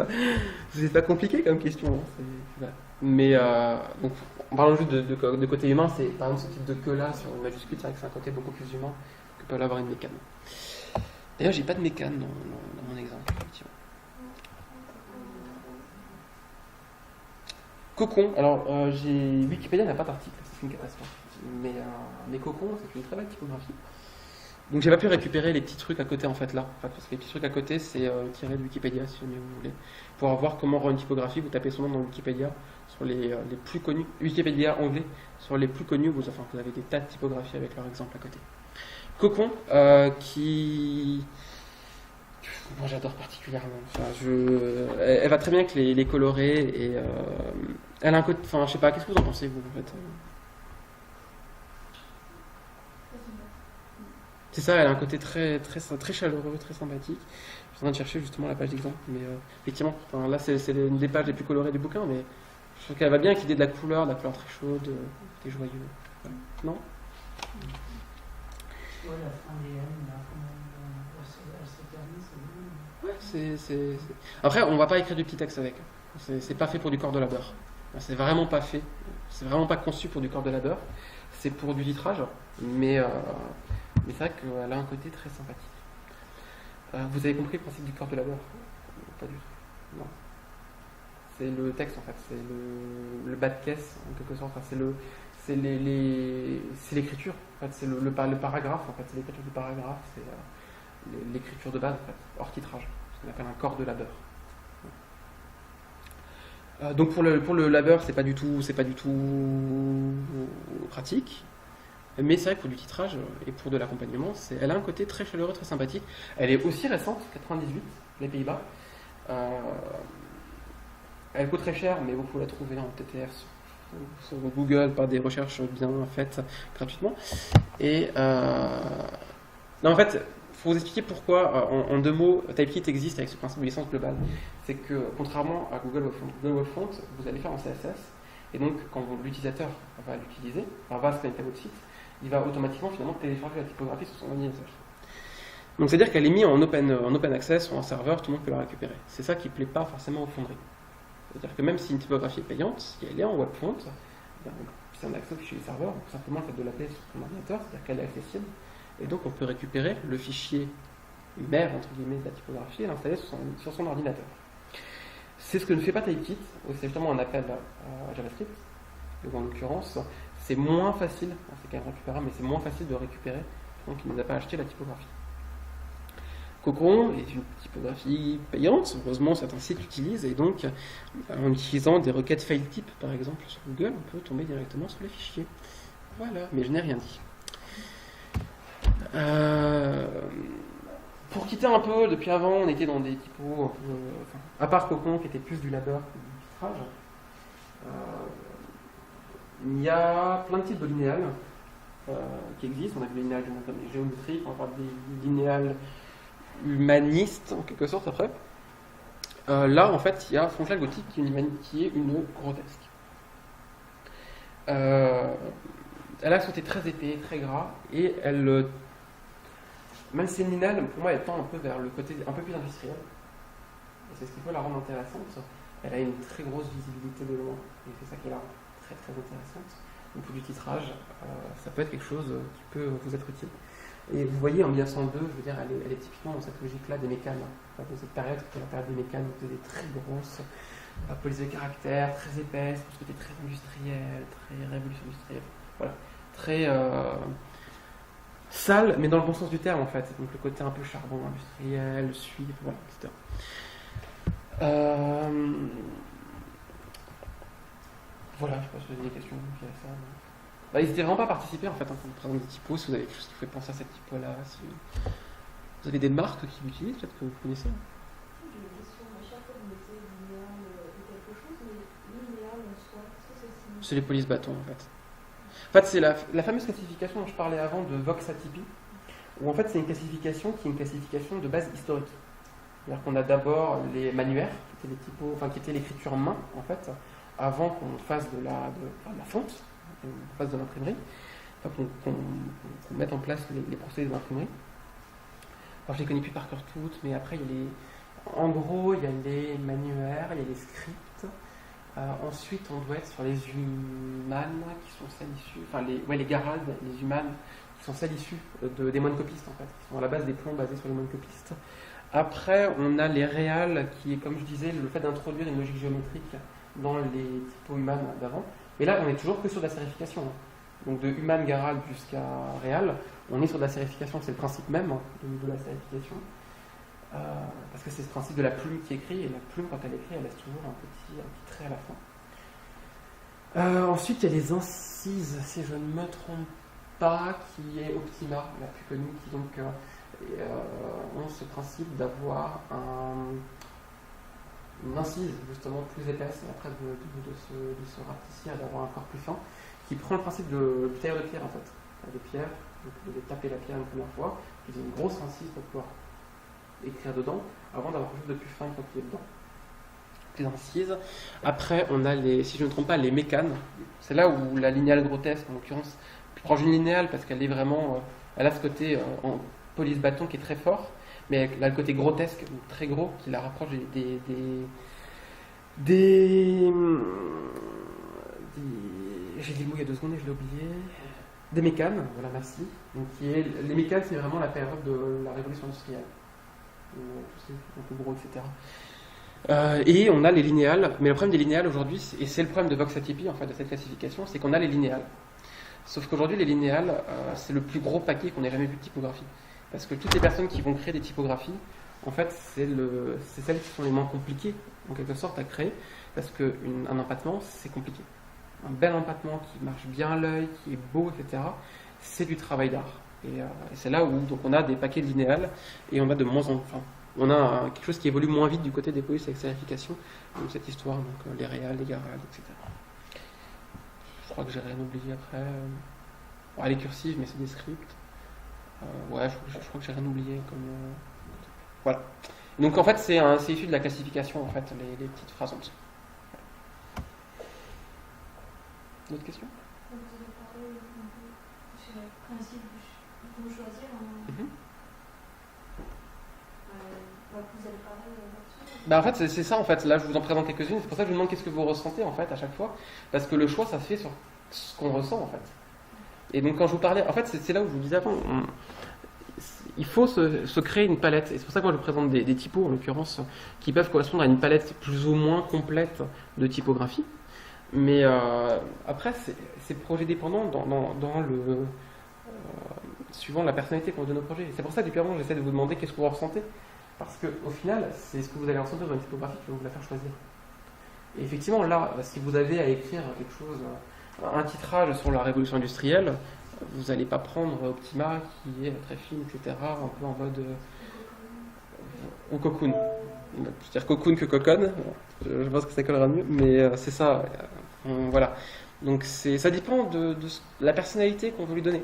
Speaker 1: C'est pas compliqué comme question. Hein. Voilà. Mais donc, en parlant juste de côté humain, c'est par exemple ce type de queue là sur une majuscule, c'est vrai que c'est un côté beaucoup plus humain que peut l'avoir une mécane. D'ailleurs, j'ai pas de mécane dans mon exemple, effectivement. Cocon, alors Wikipédia n'a pas d'article, c'est une catastrophe. Mais Cocon, c'est une très belle typographie. Donc j'ai pas pu récupérer les petits trucs à côté en fait là. Enfin, parce que les petits trucs à côté, c'est tiré de Wikipédia si jamais vous voulez. Pour voir comment rendre une typographie, vous tapez son nom dans Wikipédia, sur les plus connus, Wikipédia anglais, sur les plus connus, vous avez des tas de typographies avec leur exemple à côté. Cocon, qui... Moi j'adore particulièrement. Enfin, elle va très bien avec les colorés et elle a un côté. Enfin, je sais pas, qu'est-ce que vous en pensez vous en fait? C'est ça, elle a un côté très chaleureux, très sympathique. Je suis en train de chercher justement la page d'exemple, mais effectivement, enfin, là c'est une des pages les plus colorées du bouquin, mais je trouve qu'elle va bien avec l'idée de la couleur très chaude, des joyeux. Voilà. Non?
Speaker 4: Ouais, la fin des M, elle se termine, c'est bon.
Speaker 1: Ouais, Après, on va pas écrire du petit texte avec. C'est pas fait pour du corps de labeur. C'est vraiment pas fait. C'est vraiment pas conçu pour du corps de labeur. C'est pour du litrage, mais c'est vrai qu'elle a un côté très sympathique. Vous avez compris le principe du corps de labeur? Pas du tout. Non. C'est le texte en fait. C'est le bas de caisse en quelque sorte. Enfin, c'est l'écriture. En fait, c'est le paragraphe. En fait, c'est l'écriture du paragraphe. C'est l'écriture de base en fait, hors titrage. Ce qu'on appelle un corps de labeur. Donc pour le labeur, c'est pas du tout pratique. Mais c'est vrai que pour du titrage et pour de l'accompagnement, elle a un côté très chaleureux, très sympathique. Elle est aussi récente, 98, les Pays-Bas. Elle coûte très cher, mais vous pouvez la trouver en TTF sur Google par des recherches bien faites gratuitement. Et non, en fait, pour vous expliquer pourquoi, en deux mots, Typekit existe avec ce principe de licence globale. C'est que, contrairement à Google Web Font, vous allez faire en CSS, et donc quand l'utilisateur va l'utiliser, va se connecter à votre site, il va automatiquement finalement télécharger la typographie sur son ordinateur. Donc c'est-à-dire qu'elle est mise en open access ou en serveur, tout le monde peut la récupérer. C'est ça qui ne plaît pas forcément aux fonderies. C'est-à-dire que même si une typographie est payante, si elle est en web font, c'est un accès chez les serveurs, donc simplement le fait de l'appeler sur son ordinateur, c'est-à-dire qu'elle est accessible, et donc on peut récupérer le fichier mère entre guillemets de la typographie et l'installer sur son ordinateur. C'est ce que ne fait pas Typekit, c'est justement un appel à JavaScript, donc en l'occurrence, c'est moins facile, c'est quand même récupérable, mais c'est moins facile de récupérer, donc il ne nous a pas acheté la typographie. Cocon est une typographie payante, heureusement certains sites l'utilisent, et donc en utilisant des requêtes file type par exemple sur Google, on peut tomber directement sur les fichiers. Voilà, mais je n'ai rien dit. Pour quitter un peu, depuis avant on était dans des typos un peu, à part Cocon qui était plus du labeur que du titrage, il y a plein de types de linéales qui existent. On a vu les linéales géométriques, on va parler des linéales humanistes en quelque sorte après. Là en fait il y a Fonclal Gothique qui est une grotesque. Elle a un côté très épais, très gras, et même si c'est une linéale, pour moi elle tend un peu vers le côté un peu plus industriel. Et c'est ce qui peut la rendre intéressante. elle a une très grosse visibilité de loin. Et c'est ça qui est là, très très intéressante. Donc pour du titrage, ça peut être quelque chose qui peut vous être utile. Et vous voyez, en 1902, je veux dire, elle est typiquement dans cette logique-là des mécanes. Enfin, dans cette période, qui est la période des mécanes, vous avez des très grosses polices de caractère, très épaisses, pour ce côté très industriel, très révolution industrielle. Voilà. Très sale, mais dans le bon sens du terme, en fait. Donc le côté un peu charbon industriel, suivre, voilà, etc. Voilà, je sais pas si vous avez des questions liées à ça. N'hésitez vraiment pas à participer en fait quand on présente des typos, si vous avez quelque chose qui vous fait penser à cette typo-là. Si vous avez des marques qui l'utilisent, peut-être que vous connaissez.
Speaker 5: J'ai une question. À chaque fois, vous mettez linéal de quelque chose, mais linéal en soi, qu'est-ce que ça signifie?
Speaker 1: C'est les polices bâtons en fait. En fait, c'est la fameuse classification dont je parlais avant de Vox-atypie, où en fait c'est une classification qui est une classification de base historique. C'est-à-dire qu'on a d'abord les manuaires, qui étaient les typos, enfin qui étaient l'écriture en main en fait, avant qu'on fasse de la fonte, qu'on fasse de l'imprimerie, enfin, qu'on mette en place les procédés de l'imprimerie. Alors je les connais plus par cœur toutes, mais après en gros il y a les manuaires, il y a les scripts. Ensuite on doit être sur les humanes qui sont celles issues, enfin les garades, les humanes qui sont celles issues des moines copistes en fait, qui sont à la base des plombs basés sur les moines copistes. Après on a les réals qui est, comme je disais, le fait d'introduire une logique géométrique dans les typos humanes d'avant. Et là on est toujours que sur de la sérification. Donc de human garad jusqu'à réal, on est sur de la sérification, c'est le principe même de la sérification. Parce que c'est ce principe de la plume qui écrit, et la plume quand elle écrit, elle laisse toujours un petit trait à la fin. Ensuite il y a les incises, si je ne me trompe pas, qui est Optima, la plus connue, qui donc ont ce principe d'avoir une incise justement plus épaisse, et après de se rapetissir, d'avoir un corps plus fin, qui prend le principe du tailleur de pierre en fait. De pierre, donc de taper la pierre une première fois, qui faisait une grosse incise pour pouvoir écrire dedans, avant d'avoir quelque chose de plus fin quand il est dedans. Les incises. Après, on a si je ne me trompe pas, les mécanes. C'est là où la linéale grotesque, en l'occurrence, plus proche d'une linéale parce qu'elle est vraiment, elle a ce côté en police bâton qui est très fort, mais elle a le côté grotesque, très gros, qui la rapproche des j'ai dit le mot il y a 2 secondes et je l'ai oublié. Des mécanes, voilà, merci. Donc, les mécanes, c'est vraiment la période de la révolution industrielle. C'est un peu gros, etc. Et on a les linéales, mais le problème des linéales aujourd'hui, et c'est le problème de Vox-atypie, en fait, de cette classification, c'est qu'on a les linéales. Sauf qu'aujourd'hui, les linéales, c'est le plus gros paquet qu'on ait jamais vu de typographie. Parce que toutes les personnes qui vont créer des typographies, en fait, c'est celles qui sont les moins compliquées, en quelque sorte, à créer, parce qu'un empattement, c'est compliqué. Un bel empattement qui marche bien à l'œil, qui est beau, etc., c'est du travail d'art. Et c'est là où donc, on a des paquets linéales, et on a de moins en moins. On a quelque chose qui évolue moins vite du côté des polices avec sérification, donc cette histoire, donc les réals, les garades, etc. Je crois que j'ai rien oublié après. Les cursives, mais c'est des scripts. Je crois que j'ai rien oublié comme. Voilà. Donc en fait, c'est issu de la classification, en fait, les petites phrases en dessous. D'autres questions?
Speaker 3: Vous avez parlé sur le principe de choisir vous allez parler là-dessus?
Speaker 1: En fait, c'est ça, en fait. Là, je vous en présente quelques-unes. C'est pour ça que je vous demande qu'est-ce que vous ressentez, en fait, à chaque fois. Parce que le choix, ça se fait sur ce qu'on ressent, en fait. Et donc, quand je vous parlais... En fait, c'est là où je vous disais avant... Il faut se créer une palette. Et c'est pour ça que moi, je vous présente des typos, en l'occurrence, qui peuvent correspondre à une palette plus ou moins complète de typographie. Mais après, c'est projet dépendant dans le... suivant la personnalité qu'on donne au projet. Et c'est pour ça, depuis avant, j'essaie de vous demander qu'est-ce que vous ressentez. Parce qu'au final, c'est ce que vous allez ressentir dans une typographie qui va vous la faire choisir. Et effectivement, là, si vous avez à écrire quelque chose, un titrage sur la révolution industrielle, vous n'allez pas prendre Optima qui est très fine, etc., un peu en mode... ou Cocoon. Je veux dire Cocoon que Cocoon, je pense que ça collera mieux, mais c'est ça. Voilà. Donc ça dépend de la personnalité qu'on veut lui donner.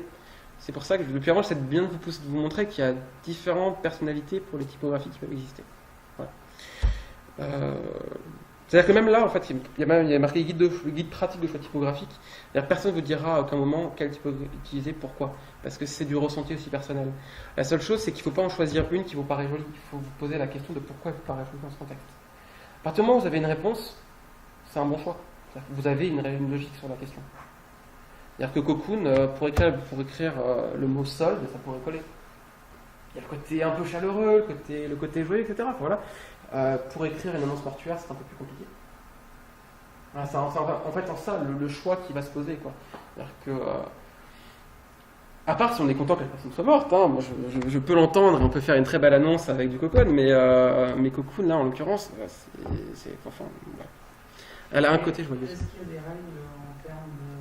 Speaker 1: C'est pour ça que depuis avant, j'essaie de bien vous montrer qu'il y a différentes personnalités pour les typographies qui peuvent exister. Voilà. C'est-à-dire que même là, en fait, il y a marqué guide pratique de choix typographique. C'est-à-dire personne ne vous dira à aucun moment quelle typographie utiliser, pourquoi. Parce que c'est du ressenti aussi personnel. La seule chose, c'est qu'il ne faut pas en choisir une qui vous paraît jolie. Il faut vous poser la question de pourquoi elle vous paraît jolie dans ce contexte. À partir du moment où vous avez une réponse, c'est un bon choix. C'est-à-dire que vous avez une logique sur la question. C'est-à-dire que Cocoon, pour écrire le mot solde, ça pourrait coller. Il y a le côté un peu chaleureux, le côté joyeux, etc. Enfin, voilà. Pour écrire une annonce mortuaire, c'est un peu plus compliqué. Voilà, c'est en fait en ça le choix qui va se poser, quoi. C'est-à-dire que, à part si on est content que la personne soit morte, hein, moi je peux l'entendre et on peut faire une très belle annonce avec du Cocoon, mais Cocoon, là en l'occurrence, enfin, voilà. Elle a un côté joyeux.
Speaker 4: Est-ce qu'il y a des règles en termes de,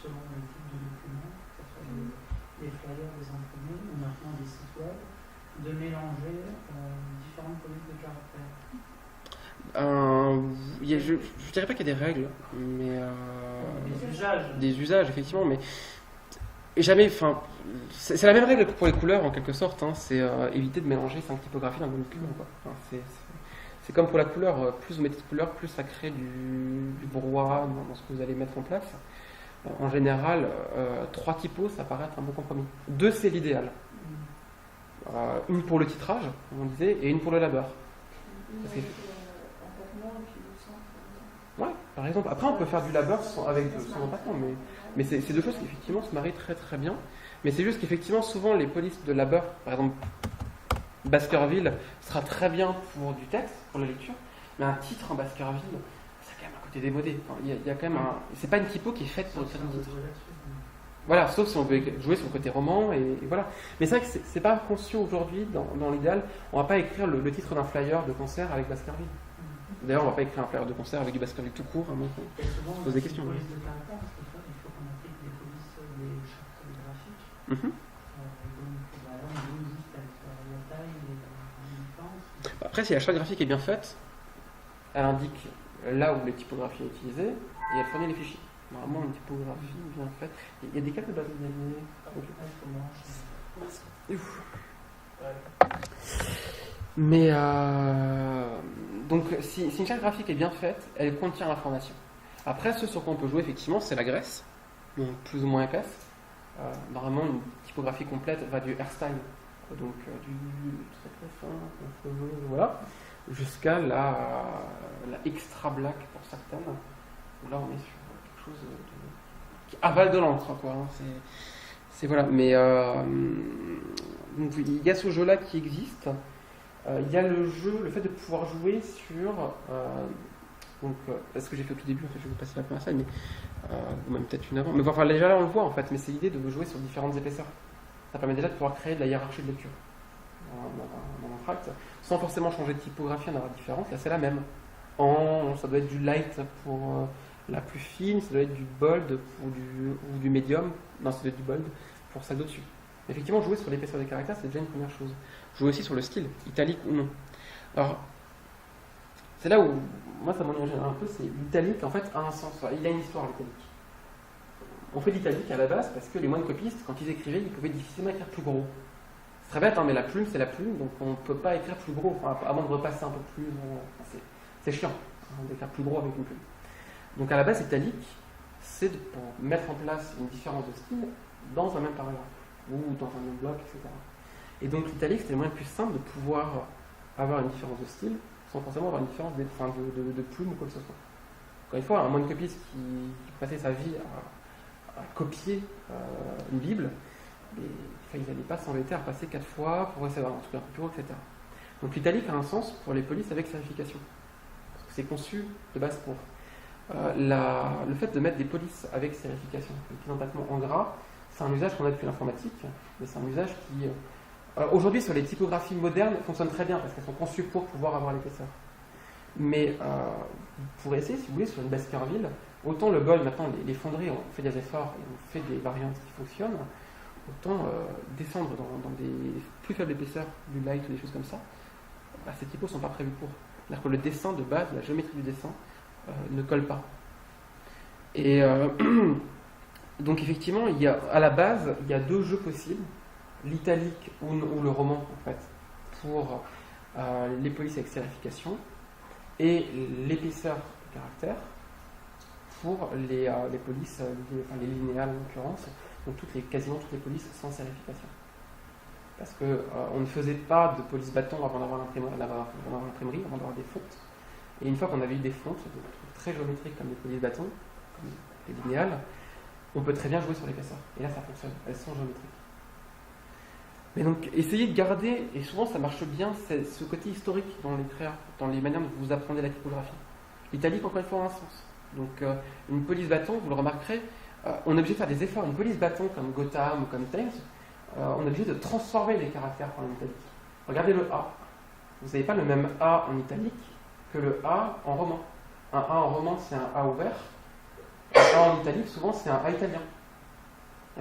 Speaker 4: selon le type de document, que ce soit des flyers, des imprimés ou maintenant des sites web, de mélanger différentes polices de caractère?
Speaker 1: Je dirais pas qu'il y a des règles, mais
Speaker 4: Des usages,
Speaker 1: effectivement, mais jamais. Enfin, c'est la même règle que pour les couleurs en quelque sorte. Hein, c'est éviter de mélanger 5 typographies dans le même document. Quoi. Enfin, c'est comme pour la couleur. Plus vous mettez de couleurs, plus ça crée du brouhaha dans ce que vous allez mettre en place. En général, 3 typos, ça paraît être un bon compromis. 2, c'est l'idéal. Une pour le titrage, comme on disait, et une pour le labeur. Parce que... Ouais, par exemple. Après, on peut faire du labeur sans encadrement, mais c'est 2 choses qui effectivement se marient très très bien. Mais c'est juste qu'effectivement, souvent, les polices de labeur, par exemple, Baskerville sera très bien pour du texte, pour la lecture, mais un titre en Baskerville, c'est quand même un côté démodé. Enfin, il y a quand même c'est pas une typo qui est faite pour écrire un titre. Voilà, sauf si on veut jouer sur le côté roman, et voilà. Mais c'est vrai que c'est pas conçu aujourd'hui, dans l'idéal, on va pas écrire le titre d'un flyer de concert avec Baskerville. D'ailleurs, on va pas écrire un flyer de concert avec du Baskerville tout court, à moins qu'on se pose des questions.
Speaker 4: Police de caractère, parce qu'il faut qu'on applique des polices, des chartes graphiques. Donc, là, on joue juste avec la taille et la différence.
Speaker 1: Après, si la charte graphique est bien faite, elle indique là où les typographies sont utilisées et elle fournit les fichiers. Normalement, une typographie bien faite. Il y a des cas de base de données. Mais donc, si une charte graphique est bien faite, elle contient l'information. Après, ce sur quoi on peut jouer, effectivement, c'est la graisse, donc plus ou moins épaisse. Normalement, une typographie complète va du hairstyle, donc du très très fin, voilà, jusqu'à la extra black pour certaines. Là, on est sur quelque chose qui avale de l'encre, quoi. Hein. C'est voilà. Mais donc, il y a ce jeu-là qui existe. Il y a le fait de pouvoir jouer sur. Donc, ce que j'ai fait au tout début, en fait, je vais vous passer la première slide, mais ou même peut-être une avant. Mais enfin, déjà là, on le voit en fait. Mais c'est l'idée de jouer sur différentes épaisseurs. Ça permet déjà de pouvoir créer de la hiérarchie de lecture dans l'entracte, sans forcément changer de typographie, en avoir différentes. Là, c'est la même. Ça doit être du light pour la plus fine, ça doit être du bold ou du medium. Non, ça doit être du bold pour celle d'au-dessus. Effectivement, jouer sur l'épaisseur des caractères, c'est déjà une première chose. Jouer aussi sur le style, italique ou non. Alors, c'est là où, moi, ça m'ennuie un peu, c'est l'italique, en fait, a un sens. Il a une histoire, l'italique. On fait l'italique à la base parce que les moines copistes, quand ils écrivaient, ils pouvaient difficilement écrire plus gros. C'est très bête, hein, mais la plume, c'est la plume, donc on ne peut pas écrire plus gros, enfin, avant de repasser un peu plus. C'est chiant d'écrire plus gros avec une plume. Donc à la base, italique, c'est pour mettre en place une différence de style dans un même paragraphe, ou dans un même bloc, etc. Et donc l'italique, c'était le moyen le plus simple de pouvoir avoir une différence de style, sans forcément avoir une différence de plume ou quoi que ce soit. Encore une fois, un moine copiste qui passait sa vie à copier une Bible, il n'allait pas s'embêter à repasser 4 fois pour recevoir un truc un peu plus haut, etc. Donc l'italique a un sens pour les polices avec sérification. Parce que c'est conçu de base pour. Le fait de mettre des polices avec sérification, des petits empattements en gras, c'est un usage qu'on a depuis l'informatique, mais c'est un usage qui, aujourd'hui, sur les typographies modernes, fonctionne très bien parce qu'elles sont conçues pour pouvoir avoir l'épaisseur. Mais vous pourrez essayer, si vous voulez, sur une Baskerville, autant le bold, maintenant, les fonderies ont fait des efforts et ont fait des variantes qui fonctionnent, autant descendre dans des plus faibles épaisseurs, du light ou des choses comme ça, ces typos ne sont pas prévus pour. C'est-à-dire que le dessin de base, la géométrie du dessin, ne colle pas. Et donc effectivement, à la base, il y a 2 jeux possibles, l'italique ou le roman en fait, pour les polices avec sérification, et l'épaisseur de caractère pour les polices, les linéales en l'occurrence, donc quasiment toutes les polices sans sérification. Parce qu'on ne faisait pas de police bâton avant d'avoir l'imprimerie, avant d'avoir des fautes. Et une fois qu'on avait eu des fontes, des trucs très géométriques comme les polices bâtons, comme les linéales, on peut très bien jouer sur l'épaisseur. Et là, ça fonctionne. Elles sont géométriques. Mais donc, essayez de garder, et souvent ça marche bien, c'est ce côté historique dans les créas, dans les manières dont vous apprenez la typographie. L'italique, encore une fois, a un sens. Donc, une police bâton, vous le remarquerez, on est obligé de faire des efforts. Une police bâton comme Gotham ou comme Thames, on est obligé de transformer les caractères en italique. Regardez le A. Vous n'avez pas le même A en italique que le A en roman. Un A en roman, c'est un A ouvert. Un A en italique, souvent, c'est un A italien.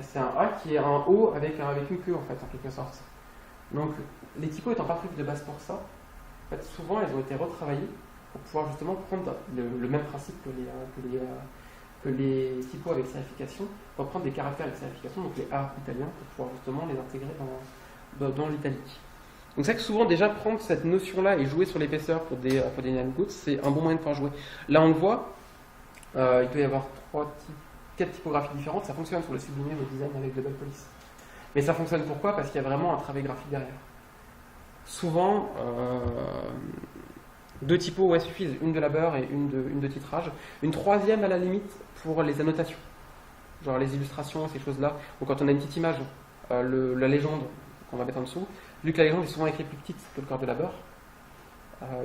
Speaker 1: C'est un A qui est un O avec une queue, en fait, en quelque sorte. Donc, les typos étant pas prévus de base pour ça, en fait, souvent, elles ont été retravaillées pour pouvoir justement prendre le même principe que les typos avec sérification, pour prendre des caractères avec sérification, donc les A italiens, pour pouvoir justement les intégrer dans l'italique. Donc c'est vrai que souvent, déjà, prendre cette notion-là et jouer sur l'épaisseur pour des nanogoutes, c'est un bon moyen de pouvoir jouer. Là, on le voit, il peut y avoir 4 typographies différentes, ça fonctionne sur le sublimé, le design avec Double Police. Mais ça fonctionne pourquoi ? Parce qu'il y a vraiment un travail graphique derrière. Souvent, 2 typos suffisent, une de labeur et une de titrage. Une troisième à la limite pour les annotations, genre les illustrations, ces choses-là. Ou quand on a une petite image, la légende qu'on va mettre en dessous, vu que la légende est souvent écrite plus petite que le corps de labeur,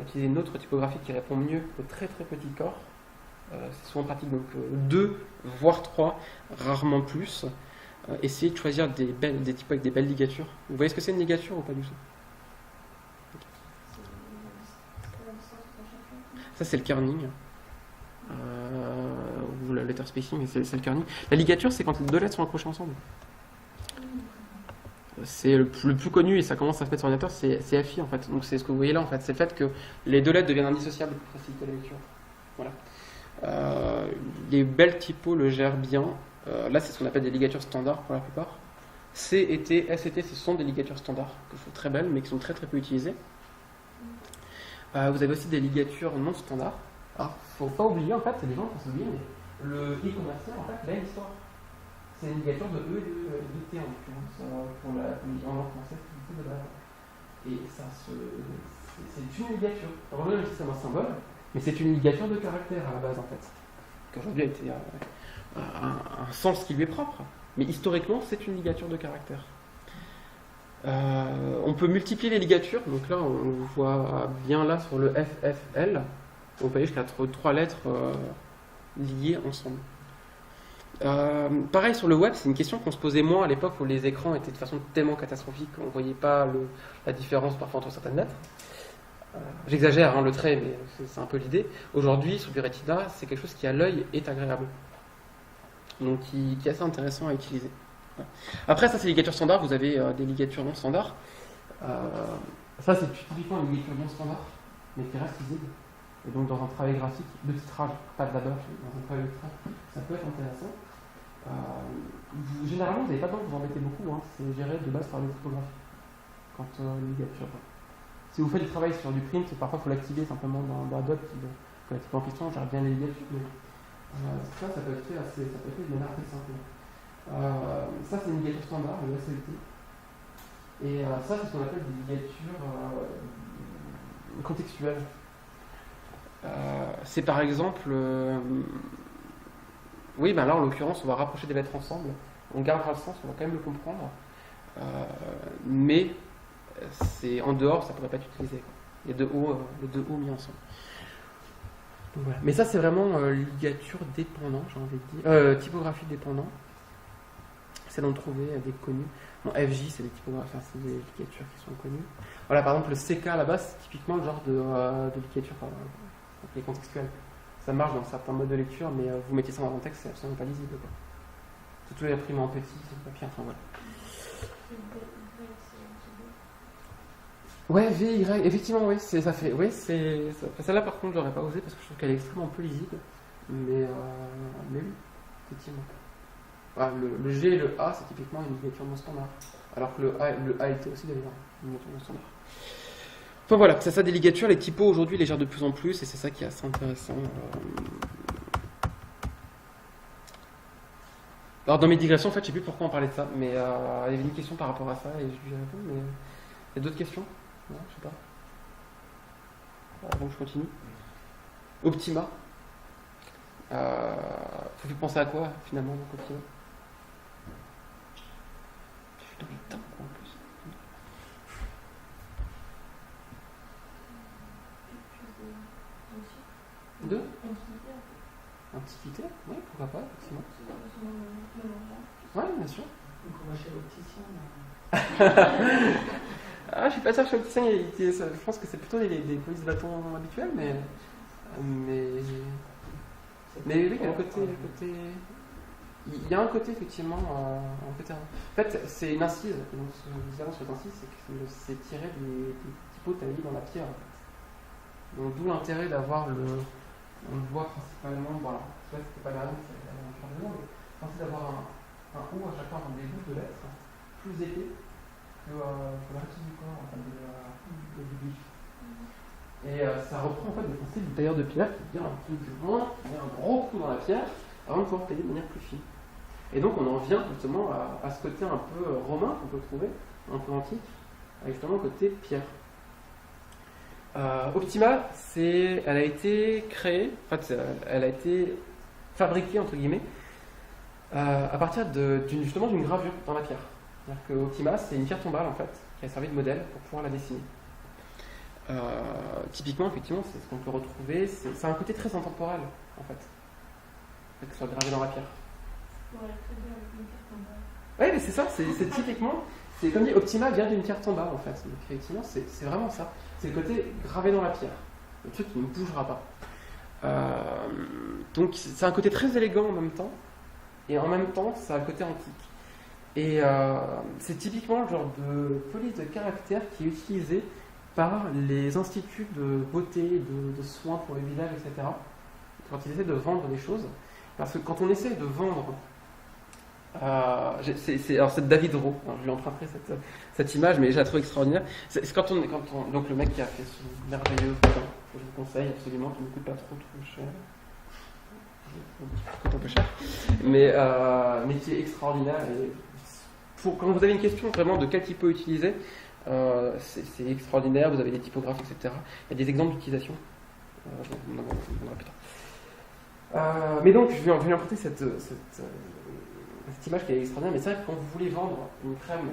Speaker 1: utiliser une autre typographie qui répond mieux au très très petit corps, c'est souvent pratique. Donc 2, voire 3, rarement plus. Essayez de choisir des typos avec des belles ligatures. Vous voyez ce que c'est une ligature ou pas du tout ? Ça, c'est le kerning. Ou la letter spacing, mais c'est le kerning. La ligature, c'est quand les 2 lettres sont accrochées ensemble. C'est le plus connu, et ça commence à se mettre sur l'ordinateur, c'est FI en fait. Donc c'est ce que vous voyez là en fait. C'est le fait que les 2 lettres deviennent indissociables pour faciliter la lecture. Voilà. Les belles typos le gèrent bien. Là, c'est ce qu'on appelle des ligatures standards pour la plupart. C et T, S et T, ce sont des ligatures standards, que je trouve très belles, mais qui sont très très peu utilisées. Vous avez aussi des ligatures non standards. Alors, faut pas oublier, en fait, c'est des gens qui s'oublient, mais le e-commercial, en fait, il a une histoire. C'est une ligature de E et de T, en l'occurrence, pour en langue française, de base. Et ça, c'est une ligature. Alors, même si c'est un symbole, mais c'est une ligature de caractère à la base, en fait. Qu'aujourd'hui a été un sens qui lui est propre. Mais historiquement, c'est une ligature de caractère. On peut multiplier les ligatures, donc là on le voit bien là sur le FFL, on peut aller jusqu'à 3 lettres liées ensemble. Pareil sur le web, c'est une question qu'on se posait moins à l'époque où les écrans étaient de façon tellement catastrophique qu'on ne voyait pas la différence parfois entre certaines lettres. J'exagère le trait, mais c'est un peu l'idée. Aujourd'hui, sur du Retina, c'est quelque chose qui à l'œil est agréable, donc qui est assez intéressant à utiliser. Après, ça c'est les ligatures standards, vous avez des ligatures non standards. Ça c'est typiquement une ligature non standard, mais qui reste lisible. Et donc dans un travail graphique de titrage, pas de labeur, dans un travail de titrage, ça peut être intéressant. Généralement, vous n'avez pas besoin de vous embêter beaucoup, c'est géré de base par les typographies. Quand ligature. Si vous faites du travail sur du print, parfois il faut l'activer simplement dans Adobe, quand la typo en question gère bien les ligatures, mais ça peut être fait de manière assez simple. Ça c'est une ligature standard, le SLT. Et ça c'est ce qu'on appelle des ligatures contextuelles. C'est par exemple, là en l'occurrence on va rapprocher des lettres ensemble, on gardera le sens, on va quand même le comprendre, mais c'est en dehors, ça pourrait pas être utilisé. Les deux hauts mis ensemble. Donc, voilà. Mais ça c'est vraiment ligature dépendant, j'ai envie de dire, typographie dépendant. C'est d'en trouver des connus. Non, FJ, c'est des typographies, c'est des ligatures qui sont connues. Voilà, par exemple, le CK là-bas, c'est typiquement le genre de ligature qui est contextuelle. Ça marche dans certains modes de lecture, mais vous mettez ça dans un texte, c'est absolument pas lisible. C'est toujours imprimé en petit, c'est le papier, enfin voilà. Ouais, VY, effectivement, oui, ça fait. Oui, celle-là, par contre, je l'aurais pas osé parce que je trouve qu'elle est extrêmement peu lisible. Mais oui, effectivement. Voilà, le G et le A, c'est typiquement une ligature non standard. Alors que le A était aussi d'ailleurs une ligature non standard. Enfin voilà, c'est ça des ligatures. Les typos aujourd'hui les gèrent de plus en plus et c'est ça qui est assez intéressant. Alors dans mes digressions, en fait, je sais plus pourquoi on parlait de ça, mais il y avait une question par rapport à ça et je lui ai répondu. Mais il y a d'autres questions ? Non, je sais pas. Donc je continue. Optima. Faut penser à quoi finalement donc Optima? Je suis dans les temps quoi, en plus. Deux Antiquité? Oui, pourquoi pas, effectivement. Ouais, bien sûr.
Speaker 4: Donc on va chez l'opticien.
Speaker 1: Ah, je suis pas sûr que chez l'opticien, je pense que c'est plutôt des polices de bâton habituels, mais oui, il y a un côté. Il y a un côté effectivement. En fait, c'est une incise. Donc, ce que je disais sur les incises, c'est que c'est tiré des typos taillés dans la pierre. En fait. Donc, d'où l'intérêt d'avoir le. On le voit principalement. Bon, alors, ça c'était pas la même, c'est la même chose de nom, mais c'est d'avoir un O à chaque fois dans des bouts de lettres plus épais que le reste du corps, en fait, du bif. Et ça reprend en fait le principe du tailleur de pierre qui vient un peu du loin, qui met un gros coup dans la pierre avant de pouvoir tailler de manière plus fine. Et donc on en vient justement à ce côté un peu romain qu'on peut trouver, un peu antique, avec justement le côté pierre. Optima, elle a été créée, en fait, elle a été fabriquée entre guillemets à partir justement d'une gravure dans la pierre. C'est-à-dire que Optima, c'est une pierre tombale en fait, qui a servi de modèle pour pouvoir la dessiner. Typiquement, effectivement, c'est ce qu'on peut retrouver. C'est un côté très intemporel, en fait, que ce soit gravé dans la pierre.
Speaker 5: Ouais, très bien avec une carte en bas.
Speaker 1: Oui, mais c'est ça. C'est typiquement, c'est comme dit, Optima vient d'une pierre tombale, en fait. Donc effectivement, c'est vraiment ça. C'est le côté gravé dans la pierre, le truc qui ne bougera pas. Donc c'est un côté très élégant en même temps, et en même temps, ça a le côté antique. Et c'est typiquement le genre de police de caractère qui est utilisé par les instituts de beauté, de soins pour les visages, etc. Quand ils essaient de vendre des choses. Parce que quand on essaie de vendre... alors c'est David Rowe, alors je lui emprunterai cette image, mais je la trouve extraordinaire. C'est quand on, donc le mec qui a fait ce merveilleux bouquin, que je vous conseille absolument, qui ne coûte pas trop cher. Coûte un peu cher. Mais qui est extraordinaire. Et quand vous avez une question vraiment de quel typo utiliser, c'est extraordinaire, vous avez des typographes, etc. Il y a des exemples d'utilisation. On en verra plus tard. Mais donc, je vais lui emprunter cette image qui est extraordinaire, mais c'est vrai que quand vous voulez vendre une crème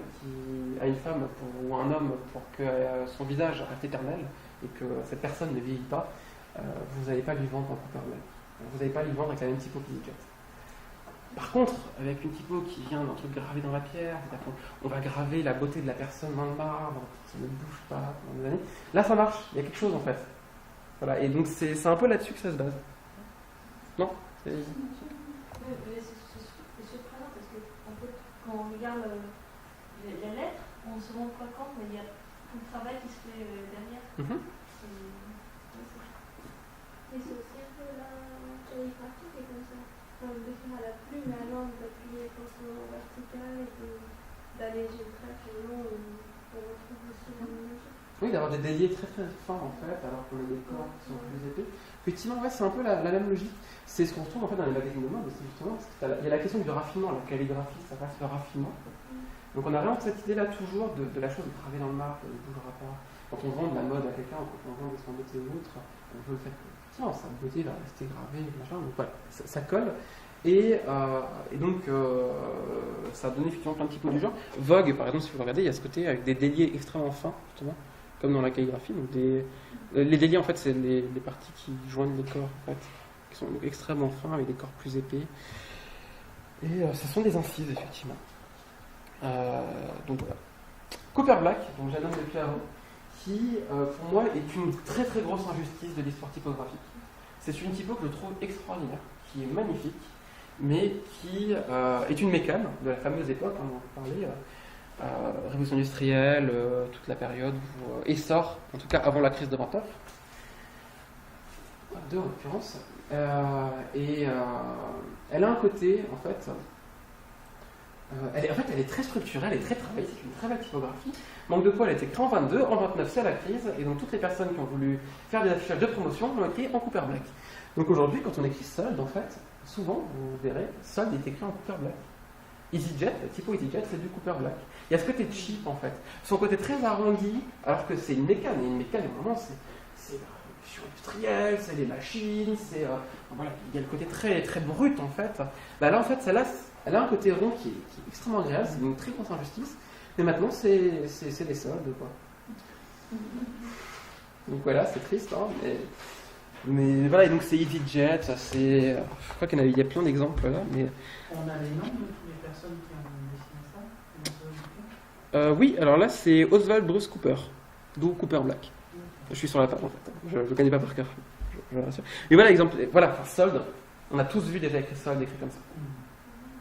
Speaker 1: à une femme ou à un homme pour que son visage reste éternel et que cette personne ne vieillit pas, vous n'allez pas lui vendre en Cooper-Black. Vous n'allez pas lui vendre avec la même typo qu'EasyJet. Par contre, avec une typo qui vient d'un truc gravé dans la pierre, on va graver la beauté de la personne dans le marbre, qui ne bouge pas pendant des années. Là, ça marche, il y a quelque chose en fait. Voilà, et donc c'est un peu là-dessus que ça se base. Non
Speaker 5: C'est surprenant parce que en fait, quand on regarde les lettres, on se rend pas compte, mais il y a tout le travail qui se fait derrière.
Speaker 3: Mais c'est aussi un peu la calligraphie qui est comme ça. Enfin, le dessin à la plume, mais alors d'appuyer forcément vertical et d'alléger le trait sur le long, on retrouve aussi la même chose.
Speaker 1: Oui, d'avoir des déliés très très fins en fait, alors qu'on a des corps qui sont plus épais. Effectivement, ouais, c'est un peu la même logique. C'est ce qu'on retrouve en fait dans les magazines de mode, c'est justement, il y a la question du raffinement, la calligraphie, ça passe le raffinement. Donc on a vraiment cette idée-là toujours de la chose de travailler dans le marbre, de bougera pas. Quand on vend de la mode à quelqu'un, quand on vend des soins de beauté ou autre, on veut le faire. Tiens, sa beauté va rester gravée, machin, donc voilà, ça colle. Et donc, ça a donné effectivement plein de typos du genre. Vogue, par exemple, si vous regardez, il y a ce côté avec des déliés extrêmement fins, justement, comme dans la calligraphie. Donc les déliés, en fait, c'est les parties qui joignent les corps, en fait, qui sont extrêmement fins, avec des corps plus épais. Et ce sont des incises, effectivement. Donc voilà. Cooper-Black, donc j'annonce depuis avant, qui, pour moi, est une très très grosse injustice de l'histoire typographique. C'est une typo que je trouve extraordinaire, qui est magnifique, mais qui est une mécane de la fameuse époque, on en parlait, révolution industrielle, toute la période où essor, en tout cas avant la crise de 29, deux en l'occurrence, et elle a un côté, en fait, elle est très structurelle, elle est très travaillée, c'est une très belle typographie. Manque de quoi, elle a été créée en 22, en 29 c'est la crise, et donc toutes les personnes qui ont voulu faire des affichages de promotion ont été en Cooper-Black. Donc aujourd'hui, quand on écrit solde, en fait, souvent, vous verrez, solde est écrit en Cooper-Black. EasyJet, la typo EasyJet, c'est du Cooper-Black. Il y a ce côté cheap, en fait. Son côté très arrondi, alors que c'est une mécane, et une mécane, vraiment, c'est révolution industrielle, c'est les machines, voilà, il y a le côté très, très brut en fait. Bah là en fait, celle-là, elle a un côté rond qui est extrêmement agréable, c'est une très grosse injustice, mais maintenant c'est les soldes quoi. Donc voilà, c'est triste, hein, mais voilà, et donc c'est EasyJet, je crois qu'il y a plein d'exemples là, mais...
Speaker 4: On a les noms de toutes les personnes qui ont dessiné ça?
Speaker 1: Oui, alors là c'est Oswald Bruce Cooper, d'où Cooper Black. Je suis sur la page en fait, je ne connais pas par cœur, je vous rassure. Mais voilà, exemple, voilà, enfin, solde, on a tous vu déjà écrit solde écrit comme ça.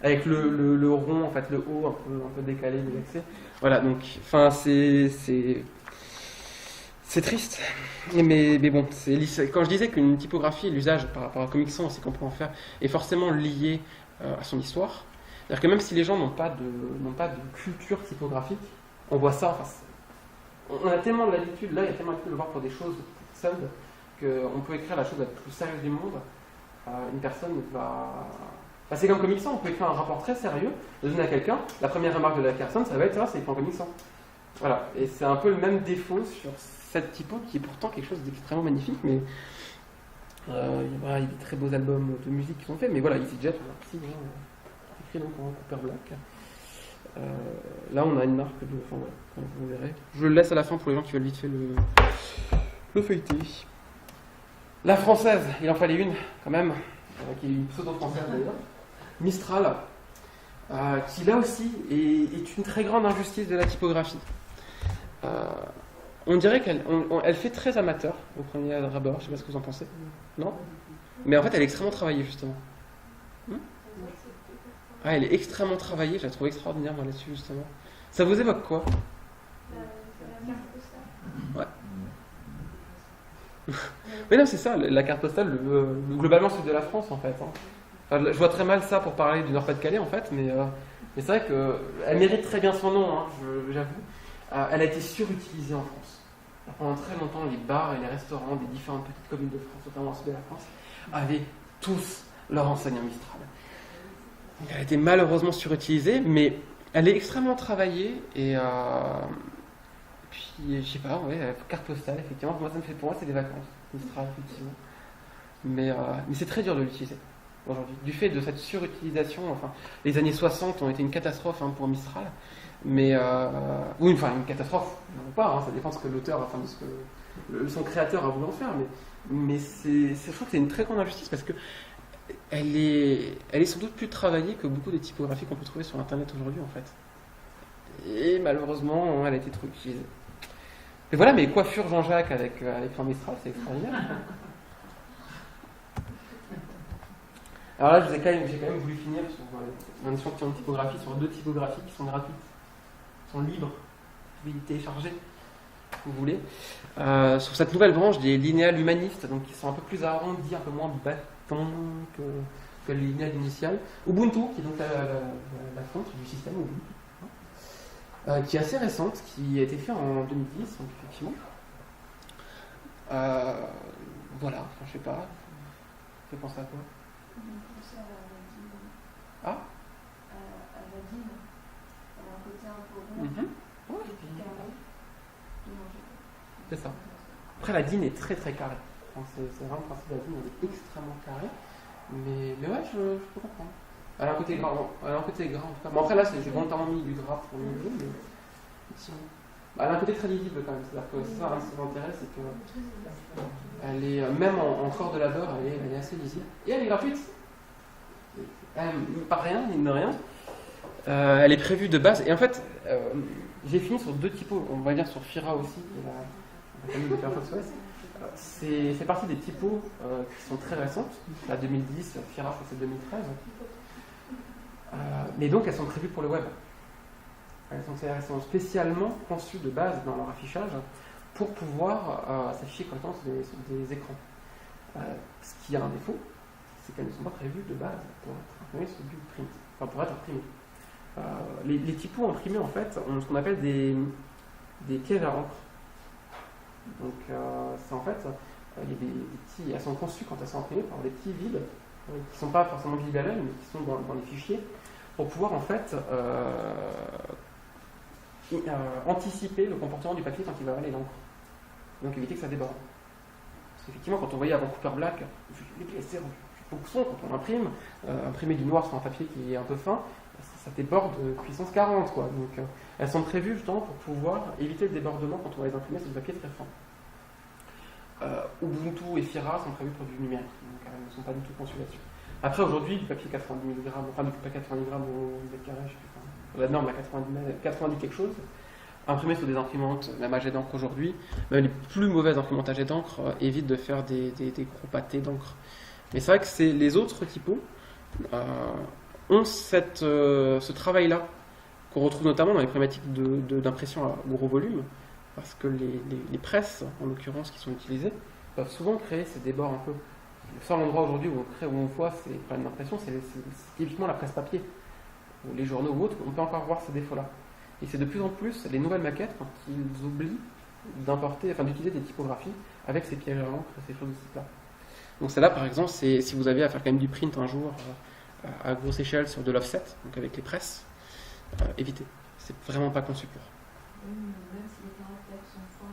Speaker 1: Avec le rond, en fait, le haut un peu décalé, délaxé. Voilà, donc, enfin, c'est triste. Mais bon, quand je disais qu'une typographie, l'usage par rapport à Comic Sans, c'est qu'on peut en faire, est forcément lié à son histoire. C'est-à-dire que même si les gens n'ont pas de culture typographique, on voit ça, enfin, on a tellement de l'habitude, là, il y a tellement l'habitude de le voir pour des choses seules, qu'on peut écrire la chose la plus sérieuse du monde. Une personne va... Enfin, c'est comme Comic Sans, on peut écrire un rapport très sérieux, le donner à quelqu'un, la première remarque de la personne, ça va être, c'est écrit en Comic Sans. Voilà, et c'est un peu le même défaut sur cette typo, qui est pourtant quelque chose d'extrêmement magnifique, mais il y a des très beaux albums de musique qui sont faits, mais voilà, EasyJet, on a aussi écrit donc en Cooper Black. Là, on a une marque de... Enfin, voilà, comme vous verrez. Je le laisse à la fin pour les gens qui veulent vite fait le feuilleter. La française, il en fallait une, quand même, qui est une pseudo-française d'ailleurs. Mistral, qui là aussi est une très grande injustice de la typographie. On dirait qu'elle fait très amateur au premier abord, je ne sais pas ce que vous en pensez. Non ? Mais en fait, elle est extrêmement travaillée, justement. Elle est extrêmement travaillée, je la trouve extraordinaire moi, là-dessus, justement. Ça vous évoque quoi ?
Speaker 3: La carte postale.
Speaker 1: Ouais. Mais non, c'est ça, la carte postale, globalement, c'est de la France, en fait. Enfin, je vois très mal ça pour parler du Nord-Pas-de-Calais, en fait, mais c'est vrai qu'elle mérite très bien son nom, hein, j'avoue. Elle a été surutilisée en France. Pendant très longtemps, les bars et les restaurants des différentes petites communes de France, notamment au sud de la France, avaient tous leur enseigne en Mistral. Donc, elle a été malheureusement surutilisée, mais elle est extrêmement travaillée et puis je sais pas, ouais, carte postale effectivement. Moi, pour moi, c'est des vacances, Mistral effectivement. Mais c'est très dur de l'utiliser aujourd'hui, du fait de cette surutilisation. Enfin, les années 60 ont été une catastrophe pour Mistral. Mais oui, enfin une catastrophe, non pas, hein, ça dépend de ce que l'auteur, enfin de ce que son créateur a voulu en faire, mais je trouve que c'est une très grande injustice parce que elle est sans doute plus travaillée que beaucoup des typographies qu'on peut trouver sur internet aujourd'hui en fait. Et malheureusement, elle a été trop utilisée. Mais voilà, mais coiffure Jean-Jacques avec un Mistral, c'est extraordinaire. Alors là, j'ai quand même voulu finir sur un échantillon de typographie, sur 2 typographies qui sont gratuites. Sont libres, vous pouvez les télécharger, si vous voulez. Sur cette nouvelle branche des linéales humanistes, donc qui sont un peu plus arrondis, un peu moins bâtons que les linéales initiales. Ubuntu, qui est donc la fonte du système Ubuntu, qui est assez récente, qui a été fait en 2010, donc effectivement. Voilà, enfin, je sais pas. Ça fait penser à quoi ? Ah ? C'est ça. Après, la dîne est très très carrée. Donc, c'est vraiment le principe de la dîne, elle est extrêmely carrée. Mais ouais, je peux comprendre. Elle a un côté gras, en tout cas. Bon, après là, j'ai volontairement mis du gras pour le jeu, mais effectivement. Elle a un côté très lisible quand même. C'est-à-dire que ça, son intérêt, c'est que elle est, même en corps de labeur, elle est assez lisible. Et elle est gratuite. Pas rien, mine de rien. Elle est prévue de base. Et en fait, j'ai fini sur 2 typos. On va dire sur Fira aussi, qui est la famille de Firefox OS. C'est partie des typos qui sont très récentes. La 2010, Fira, je crois que c'est 2013. Mais donc, elles sont prévues pour le web. Elles sont spécialement conçues de base dans leur affichage pour pouvoir s'afficher correctement sur des écrans. Ce qui a un défaut, c'est qu'elles ne sont pas prévues de base pour être imprimées sur du print. Enfin, pour être imprimées. Les typos imprimés en fait ont ce qu'on appelle des pièges à encre. Donc c'est en fait il y a des petits, elles sont conçues quand elles sont imprimées par des petits vides qui ne sont pas forcément visibles à l'œil mais qui sont dans les fichiers pour pouvoir en fait anticiper le comportement du papier quand il va avaler l'encre. Donc éviter que ça déborde. Parce qu'effectivement, quand on voyait avant Cooper Black, les PSC beaucoup son quand on imprime, imprimer du noir sur un papier qui est un peu fin, ça déborde puissance 40, quoi. Donc elles sont prévues justement pour pouvoir éviter le débordement quand on va les imprimer sur du papier très fin. Ubuntu et Fira sont prévus pour du numérique, donc elles ne sont pas du tout conçues là-dessus. Après, aujourd'hui, du papier 90 mg, enfin du papier 90 grammes au mètre carré, je sais plus, enfin, la norme à 90 quelque chose, imprimé sur des imprimantes, même à jet d'encre aujourd'hui, même les plus mauvaises imprimantes à jet d'encre évitent de faire des gros pâtés d'encre. Mais c'est vrai que les autres typos ont ce travail-là, qu'on retrouve notamment dans les problématiques d'impression à gros volume, parce que les presses, en l'occurrence, qui sont utilisées, peuvent souvent créer ces débords un peu. Le seul endroit aujourd'hui où on voit ces problèmes d'impression, c'est typiquement la presse papier, ou les journaux ou autres, on peut encore voir ces défauts-là. Et c'est de plus en plus les nouvelles maquettes quand ils oublient d'utiliser des typographies avec ces pièges à l'encre et ces choses de ce type-là. Donc celle-là, par exemple, si vous avez à faire quand même du print un jour à grosse échelle sur de l'offset, donc avec les presses, évitez. C'est vraiment pas conçu pour.
Speaker 5: Même si les caractères sont fins,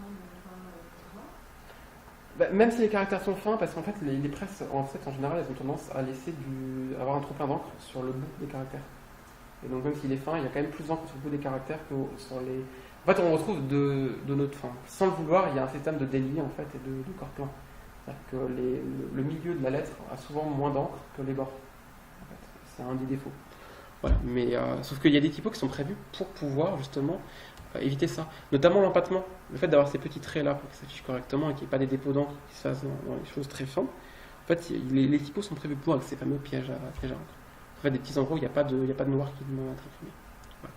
Speaker 1: Même si les caractères sont fins, parce qu'en fait, les presses en offset, en général, elles ont tendance à laisser avoir un trop plein d'encre sur le bout des caractères. Et donc même s'il est fin, il y a quand même plus d'encre sur le bout des caractères que sur les... En fait, on retrouve de notre fin. Sans le vouloir, il y a un système de délit en fait et de corps plein. C'est-à-dire que le milieu de la lettre a souvent moins d'encre que les bords. En fait, c'est un des défauts. Voilà. Mais sauf qu'il y a des typos qui sont prévus pour pouvoir justement éviter ça. Notamment l'empattement. Le fait d'avoir ces petits traits là pour qu'ils s'affichent correctement et qu'il n'y ait pas des dépôts d'encre qui se fassent dans les choses très fins. En fait, les typos sont prévus pour avec ces fameux pièges à encre. En fait, des petits endroits où il n'y a pas de noir qui demande à être imprimé. Voilà.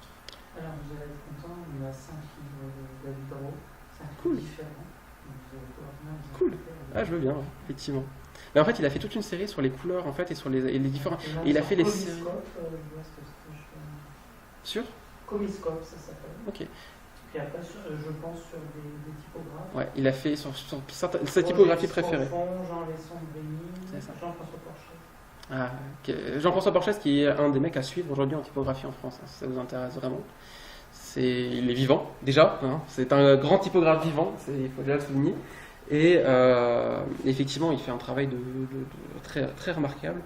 Speaker 4: Alors, vous allez être content, il y a 5 livres David Barrault, 5
Speaker 1: Cool.
Speaker 4: livres différents. Donc, vous allez pouvoir bien
Speaker 1: Cool. Ah, je veux bien, effectivement. Mais en fait, il a fait toute une série sur les couleurs en fait et sur les différents. Et il a fait les séries. Sur
Speaker 4: Comiscope, ça s'appelle.
Speaker 1: Ok.
Speaker 4: Et après, je pense sur des typographes.
Speaker 1: Ouais, il a fait sur sa typographie préférée.
Speaker 4: Jean-Lesson Brény,
Speaker 1: C'est ça.
Speaker 4: Jean-François Porchet.
Speaker 1: Ah, Jean-François Porchet, qui est un des mecs à suivre aujourd'hui en typographie en France, hein, si ça vous intéresse vraiment. Il est vivant, déjà. Hein, c'est un grand typographe vivant, il faut déjà le souligner. Et effectivement, il fait un travail très, très remarquable,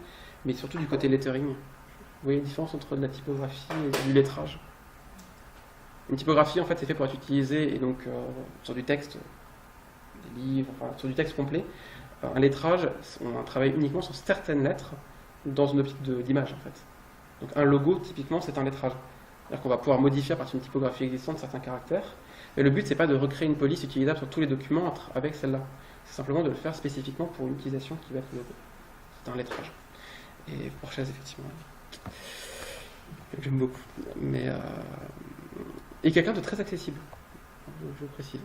Speaker 1: mais surtout du côté lettering. Vous voyez la différence entre de la typographie et du lettrage. Une typographie, en fait, c'est fait pour être utilisée et donc sur du texte, des livres, enfin, sur du texte complet. Un lettrage, on travaille uniquement sur certaines lettres dans une optique d'image, en fait. Donc un logo, typiquement, c'est un lettrage. C'est-à-dire qu'on va pouvoir modifier à partir d'une typographie existante certains caractères. Mais le but, c'est pas de recréer une police utilisable sur tous les documents avec celle-là. C'est simplement de le faire spécifiquement pour une utilisation qui va être le logo. C'est un lettrage. Et Porchet, effectivement, j'aime beaucoup. Mais et quelqu'un de très accessible, je précise.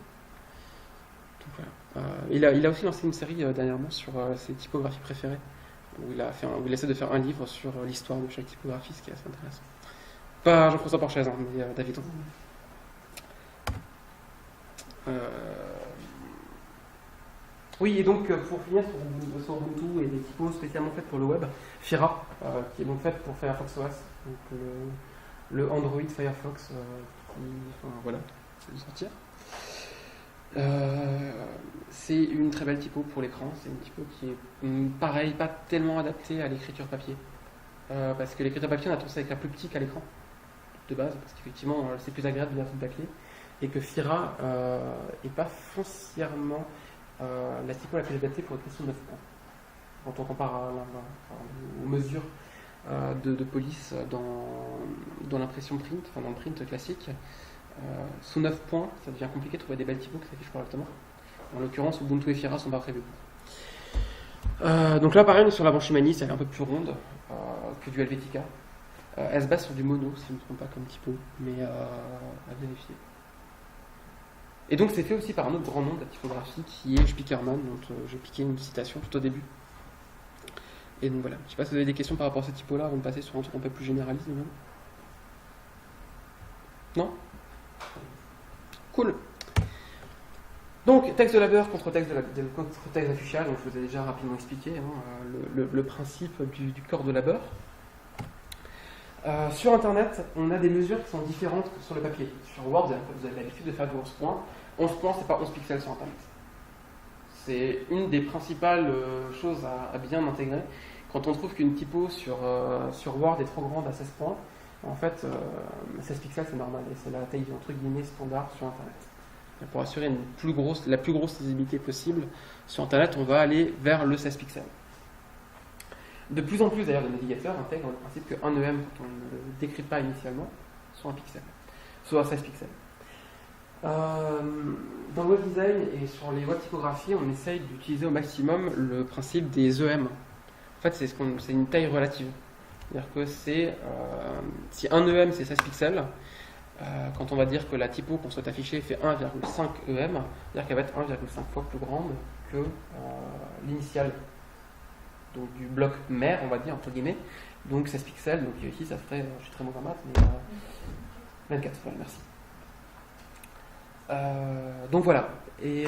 Speaker 1: Donc, voilà. Il a aussi lancé une série dernièrement sur ses typographies préférées, où il essaie de faire un livre sur l'histoire de chaque typographie, ce qui est assez intéressant. Pas Jean-François Porchet, hein, mais David. Oui, et donc pour finir sur Ubuntu et les typos spécialement faits pour le web, Fira, qui est donc faite pour Firefox OS, donc le Android Firefox voilà, c'est de sortir. C'est une très belle typo pour l'écran, c'est une typo qui est pareil, pas tellement adaptée à l'écriture papier. Parce que l'écriture papier, on a tendance à écrire plus petit qu'à l'écran, de base, parce qu'effectivement c'est plus agréable de lire sur le papier, et que Fira n'est pas foncièrement la typo la plus adaptée pour écrire sur 9 points. Quand on compare aux mesures de police dans l'impression print, enfin dans le print classique, sous 9 points, ça devient compliqué de trouver des belles typos qui s'affichent correctement. En l'occurrence, Ubuntu et Fira sont pas prévus. Donc là, pareil, on est sur la branche humaniste, elle est un peu plus ronde que du Helvetica. Elle se base sur du mono, si je ne me trompe pas comme typo, mais à vérifier. Et donc c'est fait aussi par un autre grand nom de la typographie qui est Spiekermann, dont j'ai piqué une citation tout au début. Et donc voilà, je ne sais pas si vous avez des questions par rapport à ces typos-là avant de passer sur un truc un peu plus généraliste. Non ? Cool. Donc, texte de labeur contre texte d'affichage, donc je vous ai déjà rapidement expliqué le principe du corps de labeur. Sur Internet, on a des mesures qui sont différentes que sur le papier. Sur Word, vous avez l'habitude de faire du 11 points. 11 points, c'est pas 11 pixels sur Internet. C'est une des principales choses à bien intégrer. Quand on trouve qu'une typo sur Word est trop grande à 16 points, en fait, 16 pixels c'est normal et c'est la taille entre guillemets standard sur Internet. Et pour assurer la plus grosse lisibilité possible sur Internet, on va aller vers le 16 pixels. De plus en plus d'ailleurs, les navigateurs intègrent le principe qu'un EM, quand on ne le décrit pas initialement, soit un pixel, soit 16 pixels. Dans le web design et sur les web typographies, on essaye d'utiliser au maximum le principe des EM. En fait, c'est une taille relative. C'est-à-dire que si un EM c'est 16 pixels, quand on va dire que la typo qu'on souhaite afficher fait 1,5 EM, c'est-à-dire qu'elle va être 1,5 fois plus grande que l'initiale. Donc du bloc mère, on va dire, entre guillemets. Donc 16 pixels, donc ici ça ferait, je suis très mauvais en maths, mais 24, voilà, merci. Donc voilà, et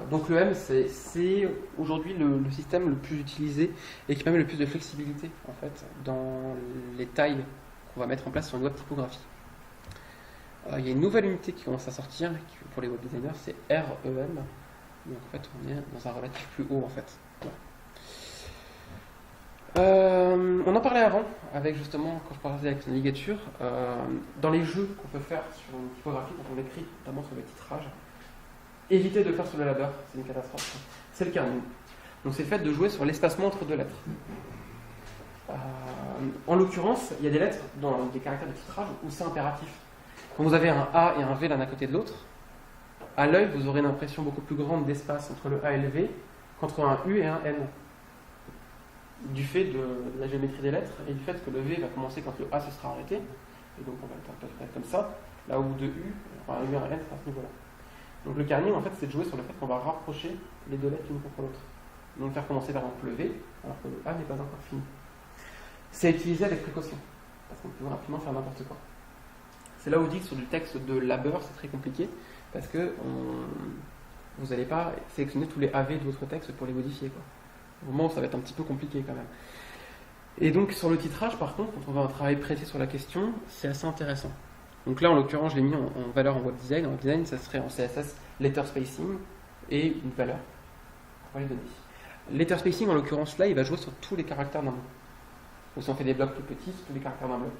Speaker 1: donc le M c'est aujourd'hui le système le plus utilisé et qui permet le plus de flexibilité en fait dans les tailles qu'on va mettre en place sur une web typographie. Il y a une nouvelle unité qui commence à sortir pour les web designers, c'est REM. Donc en fait on est dans un relatif plus haut en fait. Voilà. On en parlait avant avec justement quand je parlais avec la navigature dans les jeux qu'on peut faire sur une typographie quand on écrit notamment sur le titrage, éviter de le faire sur le ladder, c'est une catastrophe. C'est le kerning. Donc c'est le fait de jouer sur l'espacement entre deux lettres. En l'occurrence, il y a des lettres dans des caractères de titrage où c'est impératif. Quand vous avez un A et un V l'un à côté de l'autre, à l'œil vous aurez une impression beaucoup plus grande d'espace entre le A et le V qu'entre un U et un N. Du fait de la géométrie des lettres et du fait que le V va commencer quand le A se sera arrêté, et donc on va l'interpréter comme ça, là où de U, enfin un U et un N sera à ce niveau-là. Donc le kerning en fait c'est de jouer sur le fait qu'on va rapprocher les deux lettres l'une contre l'autre. Donc faire commencer par exemple le V alors que le A n'est pas encore fini. C'est utilisé avec précaution, parce qu'on peut rapidement faire n'importe quoi. C'est là où on dit que sur du texte de labeur c'est très compliqué, parce que vous n'allez pas sélectionner tous les AV de votre texte pour les modifier, quoi. Au moment où ça va être un petit peu compliqué quand même. Et donc sur le titrage par contre, quand on va un travail précis sur la question, c'est assez intéressant. Donc là en l'occurrence je l'ai mis en valeur en web design. En web design ça serait en CSS letter spacing et une valeur. On va les donner. Letter spacing en l'occurrence là il va jouer sur tous les caractères d'un mot. Donc si on fait des blocs plus petits, c'est tous les caractères d'un bloc.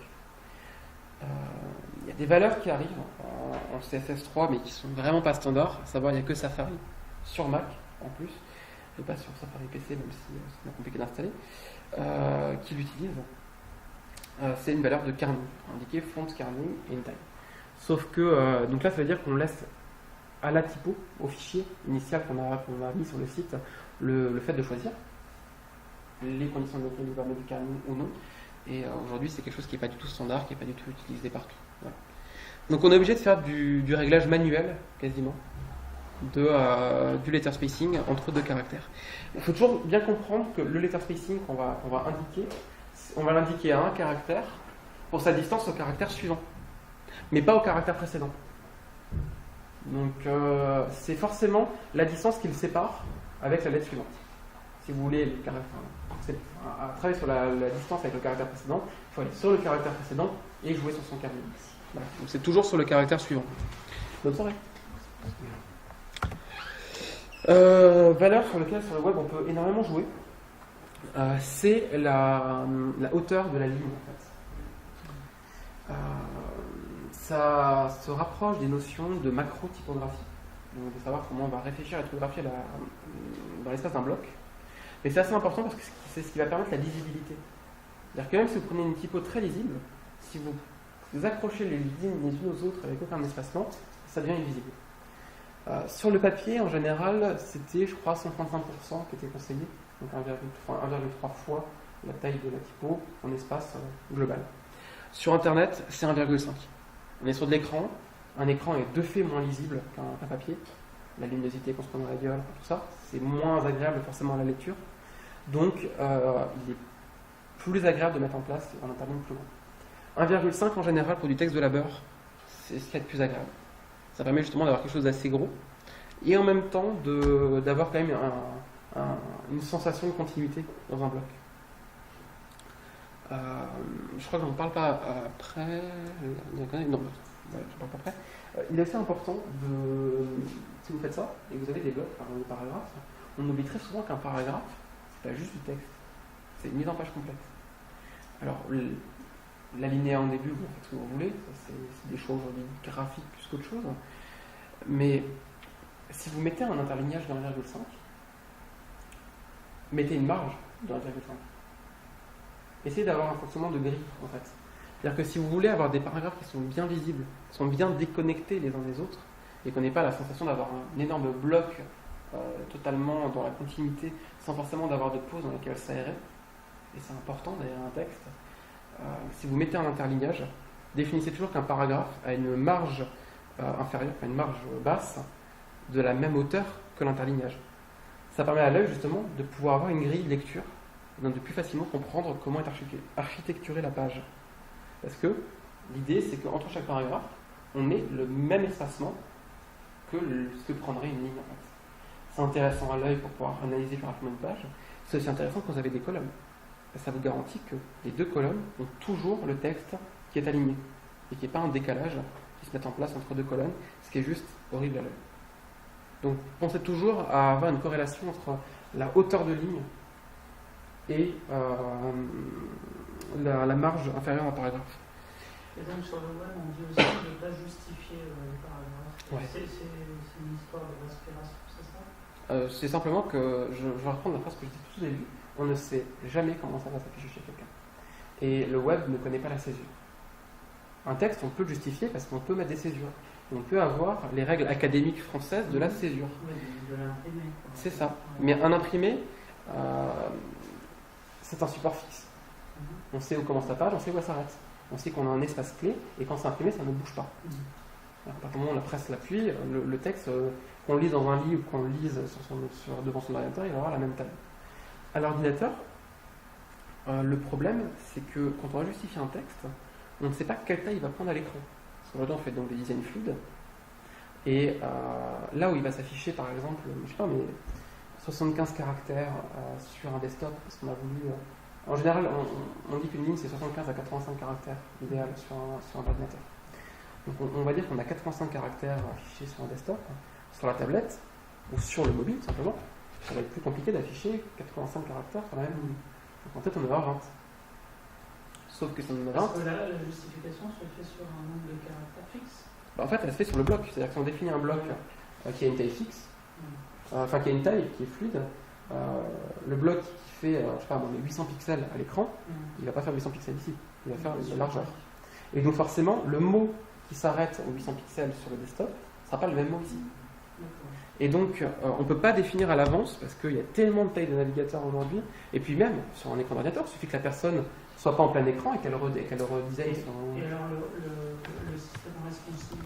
Speaker 1: Il y a des valeurs qui arrivent en CSS3 mais qui sont vraiment pas standards. À savoir il n'y a que Safari sur Mac en plus. Et pas sur Safari PC, même si c'est compliqué d'installer, qui l'utilise. C'est une valeur de kerning, indiquée font kerning et une taille. Sauf que, donc là, ça veut dire qu'on laisse à la typo, au fichier initial qu'on a mis sur le site, le fait de choisir les conditions dans lesquelles il va mettre du kerning ou non. Et aujourd'hui, c'est quelque chose qui n'est pas du tout standard, qui n'est pas du tout utilisé partout. Voilà. Donc on est obligé de faire du réglage manuel, quasiment. Du letter spacing entre deux caractères. Il faut toujours bien comprendre que le letter spacing qu'on va indiquer, on va l'indiquer à un caractère pour sa distance au caractère suivant, mais pas au caractère précédent. Donc c'est forcément la distance qui le sépare avec la lettre suivante. Si vous voulez travailler sur la distance avec le caractère précédent, il faut aller sur le caractère précédent et jouer sur son kerning. Voilà. Donc c'est toujours sur le caractère suivant. Bonne soirée. Valeur sur laquelle sur le web on peut énormément jouer, c'est la hauteur de la ligne en fait. Ça se rapproche des notions de macro-typographie, donc de savoir comment on va réfléchir à la typographie dans l'espace d'un bloc. Mais c'est assez important parce que c'est ce qui va permettre la lisibilité. C'est-à-dire que même si vous prenez une typo très lisible, si vous accrochez les lignes les unes aux autres avec aucun espacement, ça devient invisible. Sur le papier, en général, c'était, je crois, 135% qui était conseillé, donc 1,3 fois la taille de la typo en espace global. Sur Internet, c'est 1,5. On est sur de l'écran, un écran est de fait moins lisible qu'un papier, la luminosité qu'on se prend dans la gueule, tout ça, c'est moins agréable forcément à la lecture, donc il est plus agréable de mettre en place un intervalle plus grand. 1,5 en général pour du texte de labeur, c'est ce qui est le plus agréable. Ça permet justement d'avoir quelque chose d'assez gros et en même temps d'avoir quand même une sensation de continuité dans un bloc. Je crois que j'en parle pas après. Non, je parle pas après. Il est assez important si vous faites ça et que vous avez des blocs, par exemple des paragraphes, on oublie très souvent qu'un paragraphe, c'est pas juste du texte, c'est une mise en page complète. Alors, l'alinéa en début, vous faites ce que vous voulez, ça, c'est des choix aujourd'hui graphiques plus qu'autre chose, mais si vous mettez un interlignage de 1,5, mettez une marge de 1,5. Essayez d'avoir un fonctionnement de grille, en fait. C'est-à-dire que si vous voulez avoir des paragraphes qui sont bien visibles, qui sont bien déconnectés les uns des autres, et qu'on n'ait pas la sensation d'avoir un énorme bloc totalement dans la continuité, sans forcément d'avoir de pause dans lesquelles s'aérer, et c'est important derrière un texte, si vous mettez un interlignage, définissez toujours qu'un paragraphe a une marge inférieure, une marge basse, de la même hauteur que l'interlignage. Ça permet à l'œil justement de pouvoir avoir une grille de lecture, et donc de plus facilement comprendre comment est architecturée la page. Parce que l'idée, c'est qu'entre chaque paragraphe, on ait le même espacement que ce que prendrait une ligne. En fait. C'est intéressant à l'œil pour pouvoir analyser plus rapidement une page. C'est aussi intéressant quand vous avez des colonnes. Ça vous garantit que les deux colonnes ont toujours le texte qui est aligné et qu'il n'y ait pas un décalage qui se mette en place entre deux colonnes, ce qui est juste horrible à l'œil. Donc pensez toujours à avoir une corrélation entre la hauteur de ligne et la marge inférieure à un paragraphe.
Speaker 4: Et donc sur le web, on dit aussi de ne pas justifier les paragraphes.
Speaker 1: Ouais.
Speaker 4: C'est une histoire de respiration, c'est ça?
Speaker 1: C'est simplement que, je vais reprendre la phrase que je disais tout au début, on ne sait jamais comment ça va s'afficher chez quelqu'un. Et le web ne connaît pas la césure. Un texte, on peut le justifier parce qu'on peut mettre des césures. On peut avoir les règles académiques françaises de la césure.
Speaker 4: Oui, de l'imprimé.
Speaker 1: C'est ça. Mais un imprimé, c'est un support fixe. On sait où commence la page, on sait où elle s'arrête. On sait qu'on a un espace clé, et quand c'est imprimé, ça ne bouge pas. À partir du moment où la presse l'appuie, le texte, qu'on le lise dans un livre ou qu'on le lise devant son ordinateur, il va avoir la même taille. À l'ordinateur, le problème, c'est que quand on va justifier un texte, on ne sait pas quelle taille il va prendre à l'écran. Parce qu'aujourd'hui, on fait donc des designs fluides. Et là où il va s'afficher, par exemple, je sais pas, mais 75 caractères sur un desktop, parce qu'on a voulu... en général, on dit qu'une ligne, c'est 75 à 85 caractères, idéal, sur un ordinateur. Donc on va dire qu'on a 85 caractères affichés sur un desktop, sur la tablette, ou sur le mobile, simplement. Ça va être plus compliqué d'afficher 85 caractères sur la même ligne. Donc en fait, on en aura 20. Sauf que si on en a 20...
Speaker 4: Parce que là, la justification se fait sur un nombre de caractères fixe.
Speaker 1: En fait, elle se fait sur le bloc. C'est-à-dire que si on définit un bloc qui a une taille fixe, enfin qui a une taille qui est fluide, le bloc qui fait, je sais pas, 800 pixels à l'écran, il va pas faire 800 pixels ici, il va faire la largeur. Et donc forcément, le mot qui s'arrête aux 800 pixels sur le desktop ne sera pas le même mot ici. Et donc, on ne peut pas définir à l'avance, parce qu'il y a tellement de tailles de navigateurs aujourd'hui, et puis même, sur un écran d'ordinateur, il suffit que la personne ne soit pas en plein écran et qu'elle redesign son...
Speaker 4: Et alors, le système responsive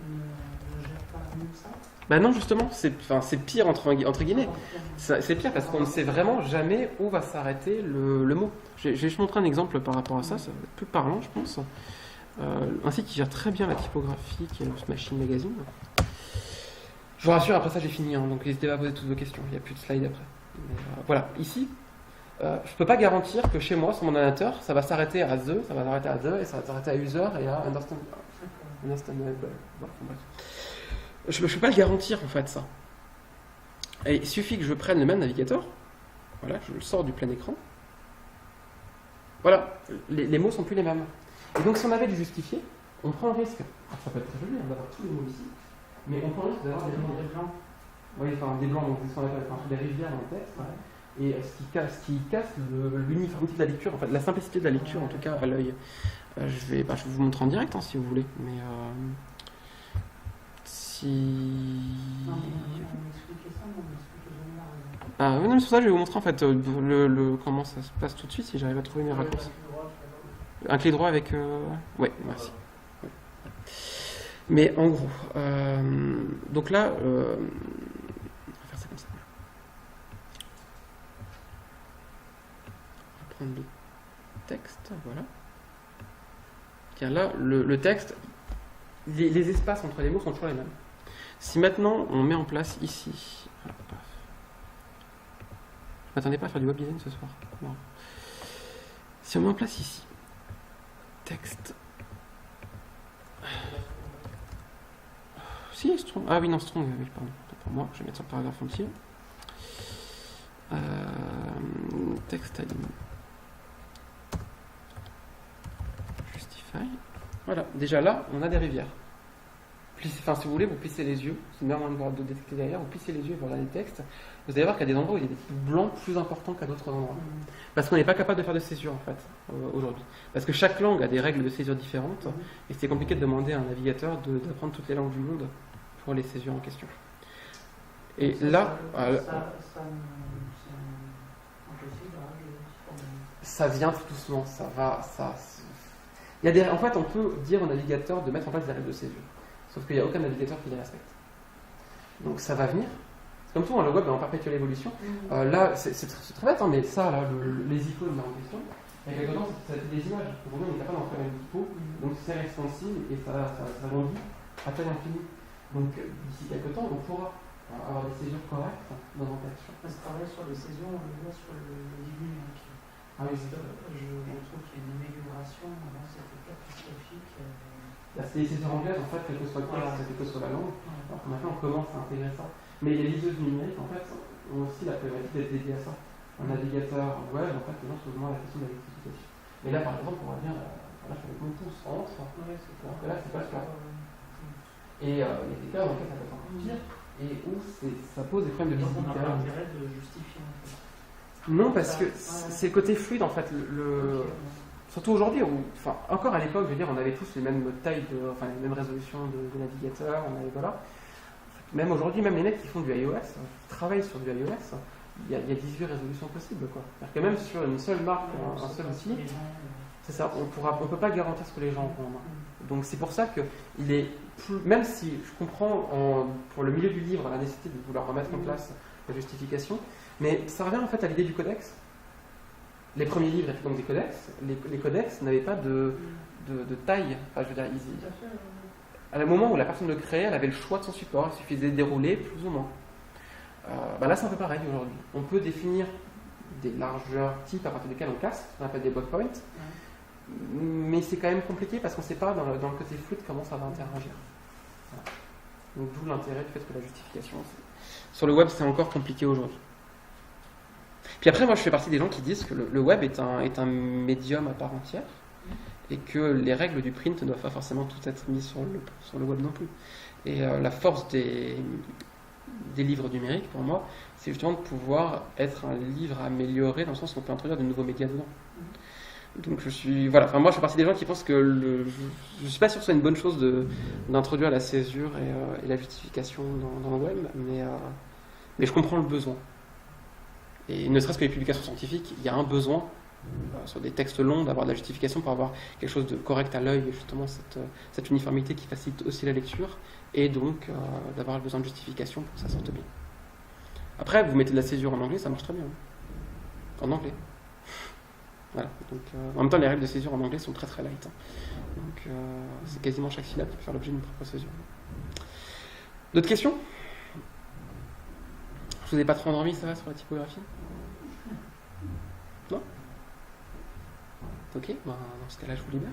Speaker 4: ne gère pas mieux ça?
Speaker 1: Ben non, justement, c'est pire entre guillemets. C'est pire parce qu'on ne sait vraiment jamais où va s'arrêter le mot. Je vais juste montrer un exemple par rapport à ça, ça va être plus parlant, je pense. Un site qui gère très bien la typographie, qui est le Machine Magazine. Je vous rassure, après ça j'ai fini, hein, donc n'hésitez pas à poser toutes vos questions, il n'y a plus de slides après. Mais, voilà, ici, je ne peux pas garantir que chez moi, sur mon ordinateur, ça va s'arrêter à The, ça va s'arrêter à The, et ça va s'arrêter à User et à Understand. Voilà, bref. Je ne peux pas le garantir en fait, ça. Et il suffit que je prenne le même navigateur, voilà, je le sors du plein écran. Voilà, les mots sont plus les mêmes. Et donc si on avait dû justifier, on prend le risque, ça peut être très joli d'avoir tous les mots ici, mais on prend le risque d'avoir des blancs. Oui, enfin des blancs, donc ce qu'on appelle des rivières dans le texte, et ce qui casse l'uniformité de la lecture, en fait, la simplicité de la lecture en tout cas à l'œil. Je vais vous montrer en direct si vous voulez, mais si...
Speaker 4: Non, on expliquait ça, mais on expliquait jamais la raison.
Speaker 1: Ah oui, non, mais sur ça je vais vous montrer en fait comment ça se passe tout de suite si j'arrive à trouver mes raccourcis. Un clé droit avec... Ouais, merci. Ouais. Mais en gros, donc là, on va faire ça comme ça. On va prendre le texte, voilà. Car là, le texte, les espaces entre les mots sont toujours les mêmes. Si maintenant on met en place ici... Je m'attendais pas à faire du web design ce soir. Non. Si on met en place ici, texte. Si, strong. Ah oui, non, strong, oui, pardon. Pour moi, je vais mettre sur le paragraphe entier. Texte aligné. Justify. Voilà, déjà là, on a des rivières. Enfin, si vous voulez, vous plissez les yeux, c'est le meilleur moyen de détecter derrière, vous plissez les yeux et vous regardez le texte, vous allez voir qu'il y a des endroits où il y a des petits blancs plus importants qu'à d'autres endroits. Parce qu'on n'est pas capable de faire de césure, en fait, aujourd'hui. Parce que chaque langue a des règles de césure différentes, et c'est compliqué de demander à un navigateur d'apprendre toutes les langues du monde pour les césures en question. Et là, ça vient tout doucement, ça va, il y a en fait, on peut dire au navigateur de mettre en place des règles de césure. Sauf qu'il n'y a aucun navigateur qui les respecte. Donc ça va venir. C'est comme tout, le web est en perpétuelle évolution. Là, c'est très bête, hein, mais ça, là, les icônes là en question, il y a quelque temps, ça fait des images. Aujourd'hui, on est capable d'en faire une typo, donc c'est responsive et ça grandit à taille infinie. Donc d'ici quelques temps, on pourra avoir des césures correctes dans nos textes.
Speaker 4: On se travaille sur les césures, on le voit sur le début numérique.
Speaker 1: Ah oui,
Speaker 4: je trouve qu'il y a une amélioration, avant c'était catastrophique.
Speaker 1: C'est les césures anglaises, en fait, quel que soit le texte, quelle que soit la langue. Alors que maintenant, on commence à intégrer ça. Mais les liseuses numériques, en fait, ont aussi la problématique d'être dédiées à ça. Un navigateur web, en fait, les gens se demandent la question de la rectification. Mais là, par exemple, on va dire, là, je fais le pouce entre, alors que là, c'est pas le cas. Et il y a des cas dans lesquels ça peut être encore pire, et où ça pose des problèmes de
Speaker 4: visibilité.
Speaker 1: visibilité.
Speaker 4: On n'a pas intérêt de justifier, en fait.
Speaker 1: Non, parce que c'est le côté fluide, en fait. Surtout aujourd'hui, encore à l'époque, je veux dire, on avait tous les mêmes tailles, les mêmes résolutions de navigateur, voilà. Même aujourd'hui, même les mecs qui font du iOS, qui travaillent sur du iOS, il y a 18 résolutions possibles, quoi. C'est-à-dire que même sur une seule marque, un seul outil, c'est ça, on peut pas garantir ce que les gens ont en main. Donc c'est pour ça que même si je comprends pour le milieu du livre la nécessité de vouloir remettre en place la justification, mais ça revient en fait à l'idée du codex. Les premiers livres étaient donc des codex. Les codex n'avaient pas de taille. Enfin, je veux dire, à le moment où la personne le créait, elle avait le choix de son support. Il suffisait de dérouler plus ou moins. Là, c'est un peu pareil aujourd'hui. On peut définir des largeurs types à partir desquelles on casse, ce qu'on appelle des block points. Mais c'est quand même compliqué parce qu'on ne sait pas dans le côté fluide comment ça va interagir. Voilà. Donc d'où l'intérêt du fait que la justification... Sur le web, c'est encore compliqué aujourd'hui. Puis après, moi, je fais partie des gens qui disent que le web est un médium à part entière et que les règles du print ne doivent pas forcément tout être mises sur le web non plus. Et la force des livres numériques, pour moi, c'est justement de pouvoir être un livre amélioré dans le sens où on peut introduire de nouveaux médias dedans. Donc moi, je fais partie des gens qui pensent que je suis pas sûr que ce soit une bonne chose d'introduire la césure et la justification dans le web, mais je comprends le besoin. Et ne serait-ce que les publications scientifiques, il y a un besoin sur des textes longs d'avoir de la justification pour avoir quelque chose de correct à l'œil, justement cette uniformité qui facilite aussi la lecture, et donc d'avoir le besoin de justification pour que ça sorte bien. Après, vous mettez de la césure en anglais, ça marche très bien. En anglais. Voilà. Donc, en même temps, les règles de césure en anglais sont très très light. Donc, c'est quasiment chaque syllabe qui peut faire l'objet d'une propre césure. D'autres questions ? Je vous ai pas trop endormi, ça va, sur la typographie ? Non ? Ok, dans ce cas-là, je vous libère.